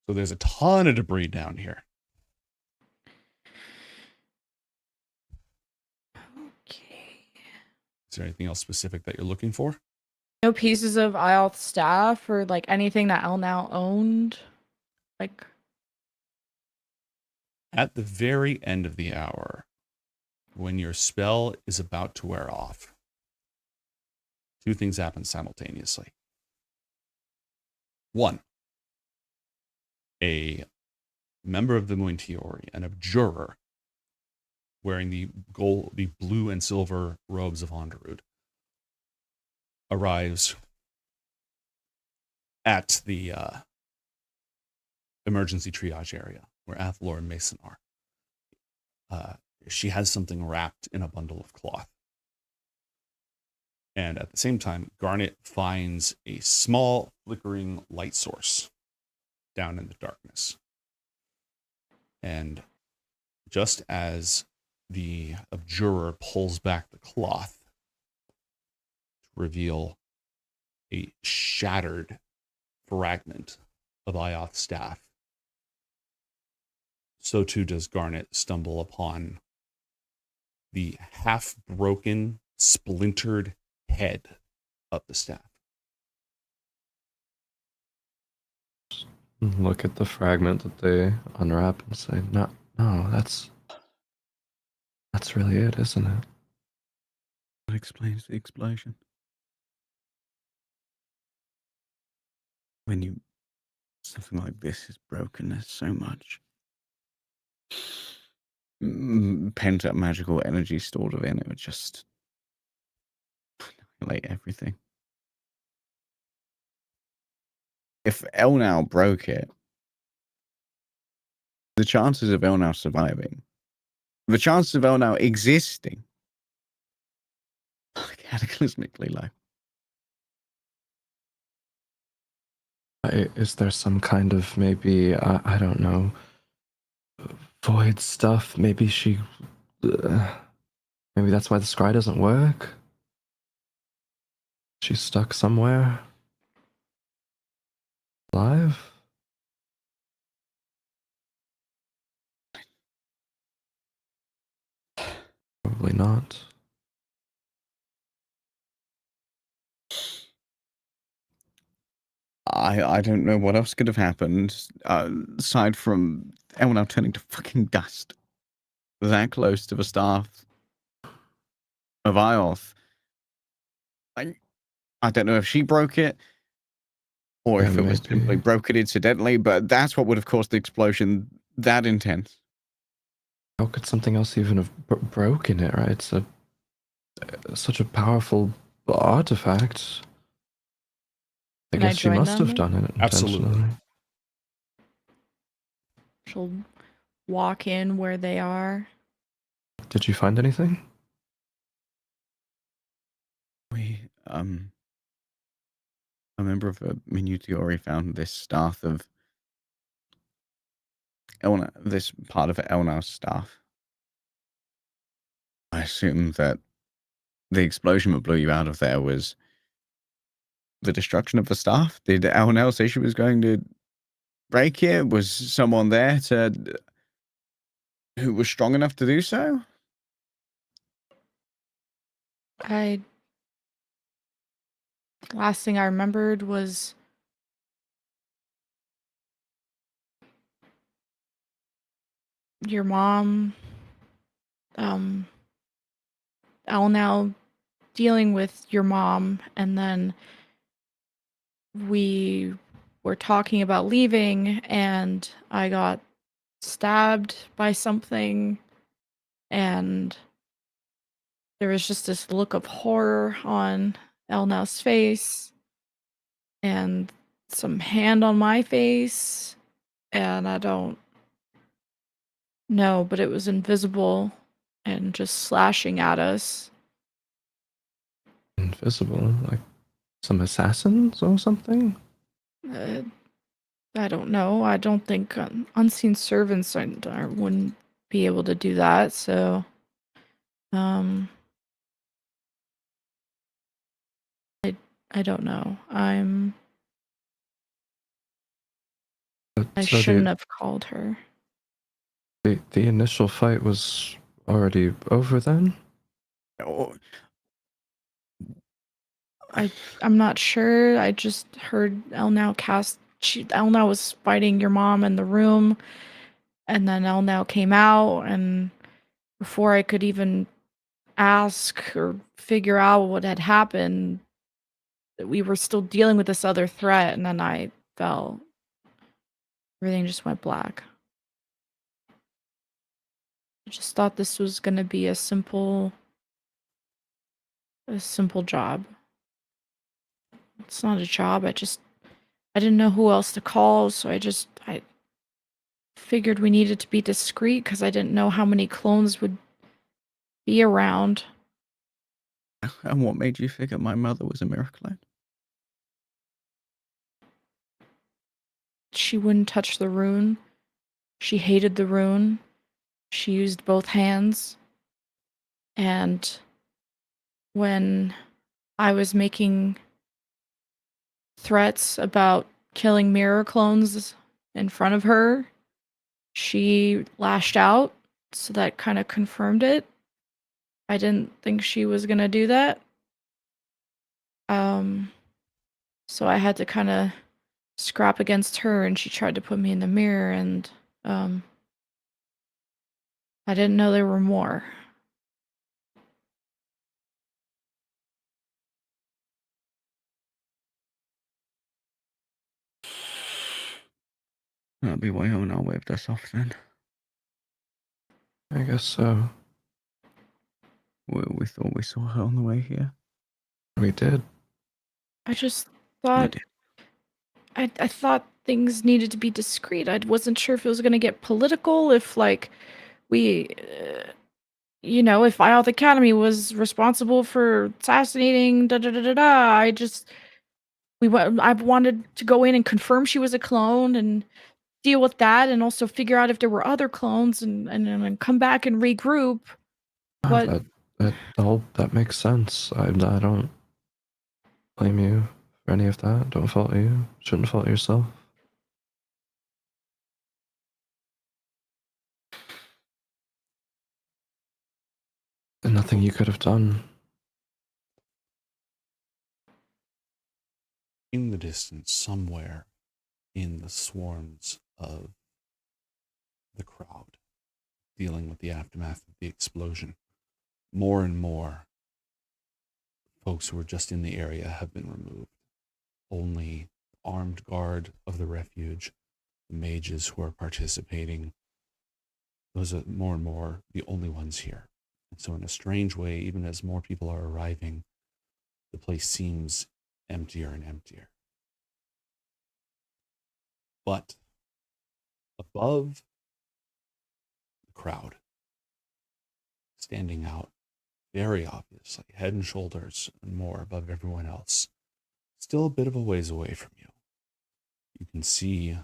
[SPEAKER 1] So there's a ton of debris down here. Is there anything else specific that you're looking for?
[SPEAKER 2] No pieces of Ioth staff or like anything that Elnau owned? Like,
[SPEAKER 1] At the very end of the hour, when your spell is about to wear off, two things happen simultaneously. One, a member of the Mointiori, an abjurer, wearing the blue and silver robes of Onderud, arrives at the emergency triage area where Athalor and Mason are. She has something wrapped in a bundle of cloth. And at the same time, Garnet finds a small flickering light source down in the darkness. And just as the abjurer pulls back the cloth to reveal a shattered fragment of Ioth's staff, so too does Garnet stumble upon the half-broken, splintered head of the staff.
[SPEAKER 3] Look at the fragment that they unwrap and say, no, that's really it, isn't it?
[SPEAKER 10] That explains the explosion. When something like this is broken, there's so much pent up magical energy stored within it. Would just annihilate everything. If Elnau broke it, the chances of Elnau surviving, the chances of Elnau existing, are cataclysmically low.
[SPEAKER 3] Is there some kind of maybe, I don't know, void stuff? Maybe maybe that's why the scry doesn't work? She's stuck somewhere? Alive? Probably not.
[SPEAKER 10] I don't know what else could have happened aside from Elnau turning to fucking dust. That close to the staff of Ioth. I don't know if she broke it or if it was simply broken incidentally, but that's what would have caused the explosion that intense.
[SPEAKER 3] How could something else even have broken it, right? It's such a powerful artifact. I guess she must have done it intentionally.
[SPEAKER 1] Absolutely.
[SPEAKER 2] She'll walk in where they are.
[SPEAKER 3] Did you find anything?
[SPEAKER 10] A member of the Minutiori found this staff of Elnau, this part of Elnau's staff. I assume that the explosion that blew you out of there was the destruction of the staff. Did Elnau say she was going to break it? Was someone there who was strong enough to do so?
[SPEAKER 2] Last thing I remembered was your mom, Elnau dealing with your mom, and then we were talking about leaving, and I got stabbed by something, and there was just this look of horror on Elnau's face, and some hand on my face, and I don't know, but it was invisible and just slashing at us.
[SPEAKER 3] Invisible, like some assassins or something?
[SPEAKER 2] I don't know. I don't think unseen servants wouldn't be able to do that. So, I don't know. I
[SPEAKER 3] So
[SPEAKER 2] shouldn't have called her.
[SPEAKER 3] the initial fight was already over then?
[SPEAKER 2] I'm not sure. I just heard Elnow cast. Elnow was fighting your mom in the room, and then Elnow came out, and before I could even ask or figure out what had happened, we were still dealing with this other threat, and then I fell. Everything just went black. I just thought this was gonna be a simple job. It's not a job. I didn't know who else to call, so I figured we needed to be discreet because I didn't know how many clones would be around.
[SPEAKER 10] And what made you figure my mother was a miracle?
[SPEAKER 2] She wouldn't touch the rune. She hated the rune. She used both hands. And when I was making threats about killing mirror clones in front of her, she lashed out, so that kind of confirmed it. I didn't think she was gonna do that. So I had to kind of scrap against her, and she tried to put me in the mirror, and I didn't know there were more.
[SPEAKER 10] That'll be why I'll wave this off then.
[SPEAKER 3] I guess so.
[SPEAKER 10] We thought we saw her on the way here.
[SPEAKER 3] We did.
[SPEAKER 2] I just thought I thought things needed to be discreet. I wasn't sure if it was going to get political, if like we if Ioth Academy was responsible for assassinating da da da da da. I wanted to go in and confirm she was a clone and deal with that, and also figure out if there were other clones and come back and regroup. But
[SPEAKER 3] That makes sense. I don't blame you for any of that. Don't fault you. Shouldn't fault yourself. And nothing you could have done.
[SPEAKER 1] In the distance, somewhere in the swarms of the crowd dealing with the aftermath of the explosion, more and more folks who were just in the area have been removed. Only the armed guard of the refuge, the mages who are participating, those are more and more the only ones here. And so in a strange way, even as more people are arriving, the place seems emptier and emptier. But above the crowd, standing out very obviously, head and shoulders and more above everyone else, still a bit of a ways away from you, you can see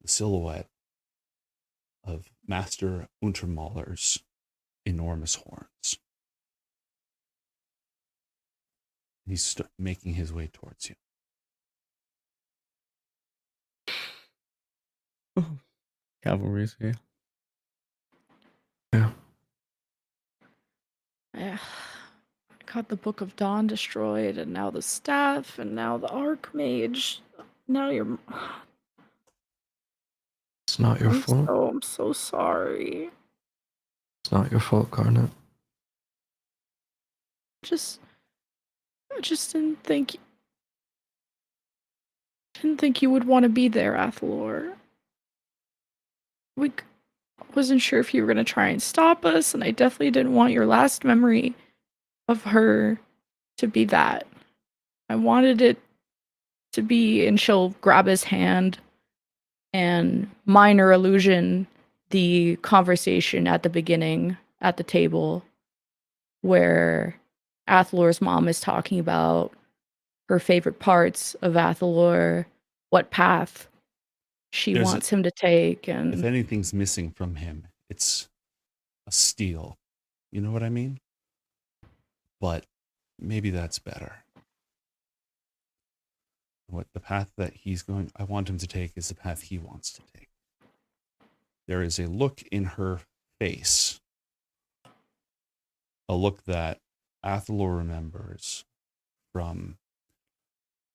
[SPEAKER 1] the silhouette of Master Untermaller's enormous horns. He's making his way towards you.
[SPEAKER 10] Cavalry's here.
[SPEAKER 3] Yeah.
[SPEAKER 2] I got the Book of Dawn destroyed, and now the staff, and now the Archmage. Now you're.
[SPEAKER 3] It's not your fault.
[SPEAKER 2] I'm so sorry.
[SPEAKER 3] It's not your fault, Garnet.
[SPEAKER 2] I just didn't think you would want to be there, Athalor. Wasn't sure if you were gonna try and stop us, and I definitely didn't want your last memory of her to be that. I wanted it to be, and she'll grab his hand. and minor illusion the conversation at the beginning at the table where Athalor's mom is talking about her favorite parts of Athalor, what path she wants him to take,
[SPEAKER 1] If
[SPEAKER 2] and
[SPEAKER 1] anything's missing from him, it's a steal. You know what I mean? But maybe that's better. What the path that I want him to take is the path he wants to take. There is a look in her face, a look that Athalor remembers from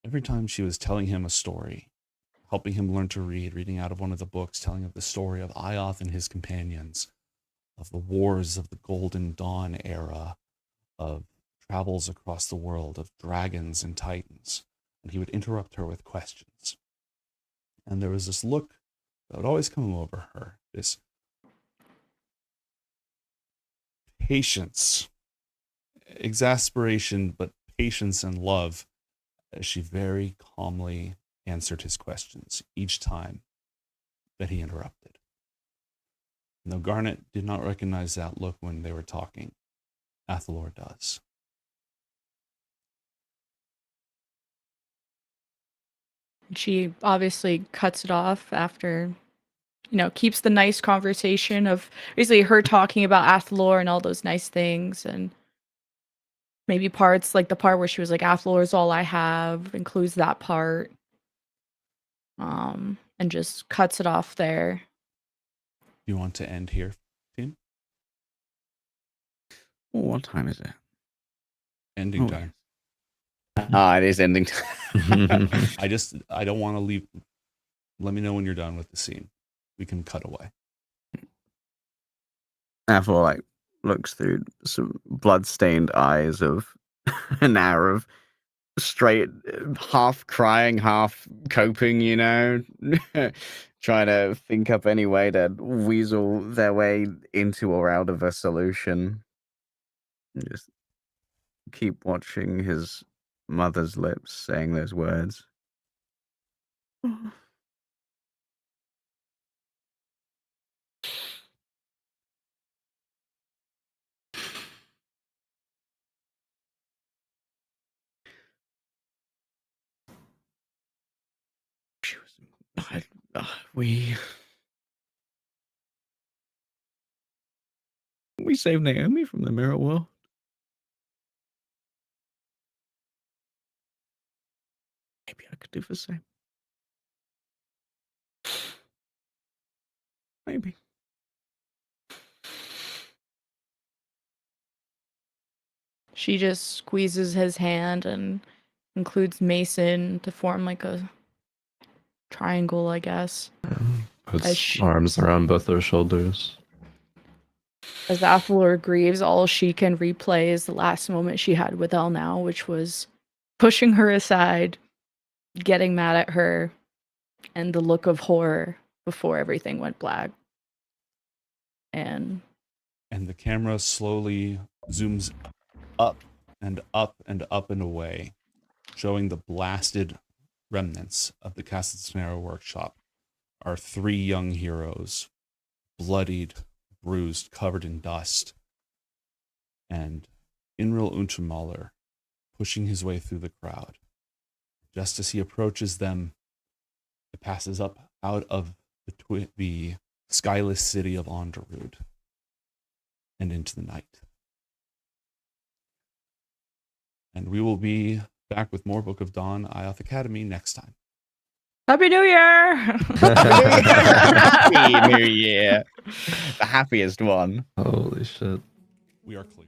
[SPEAKER 1] every time she was telling him a story, helping him learn to read, reading out of one of the books, telling of the story of Ioth and his companions, of the wars of the Golden Dawn era, of travels across the world, of dragons and titans. And he would interrupt her with questions. And there was this look that would always come over her, this patience, exasperation, but patience and love, as she very calmly answered his questions each time that he interrupted. And though Garnet did not recognize that look when they were talking, Athalor does.
[SPEAKER 2] she obviously cuts it off after, keeps the nice conversation of basically her talking about Athalor and all those nice things, and maybe parts like the part where she was like, Athalor is all I have, includes that part. And just cuts it off there.
[SPEAKER 1] You want to end here, team?
[SPEAKER 10] What time is it?
[SPEAKER 1] Ending time.
[SPEAKER 10] It is ending time.
[SPEAKER 1] I don't want to leave. Let me know when you're done with the scene. We can cut away.
[SPEAKER 10] Athel looks through some blood-stained eyes of an hour of straight, half crying, half coping, trying to think up any way to weasel their way into or out of a solution. Just keep watching his mother's lips saying those words. We saved Naomi from the mirror world. Maybe I could do the same. Maybe.
[SPEAKER 2] She just squeezes his hand and includes Mason to form like a triangle, I guess.
[SPEAKER 3] Puts arms around both their shoulders.
[SPEAKER 2] As Athalor grieves, all she can replay is the last moment she had with Elle now, which was pushing her aside, getting mad at her, and the look of horror before everything went black. And
[SPEAKER 1] the camera slowly zooms up and up and up and away, showing the blasted remnants of the Castanera workshop. Our three young heroes, bloodied, bruised, covered in dust, and Inril Unchamaler pushing his way through the crowd. Just as he approaches them, it passes up out of the skyless city of Onderud and into the night. And we will be back with more Book of Dawn, Ioth Academy next time.
[SPEAKER 2] Happy New Year!
[SPEAKER 10] Happy New Year! The happiest one.
[SPEAKER 3] Holy shit.
[SPEAKER 1] We are clear.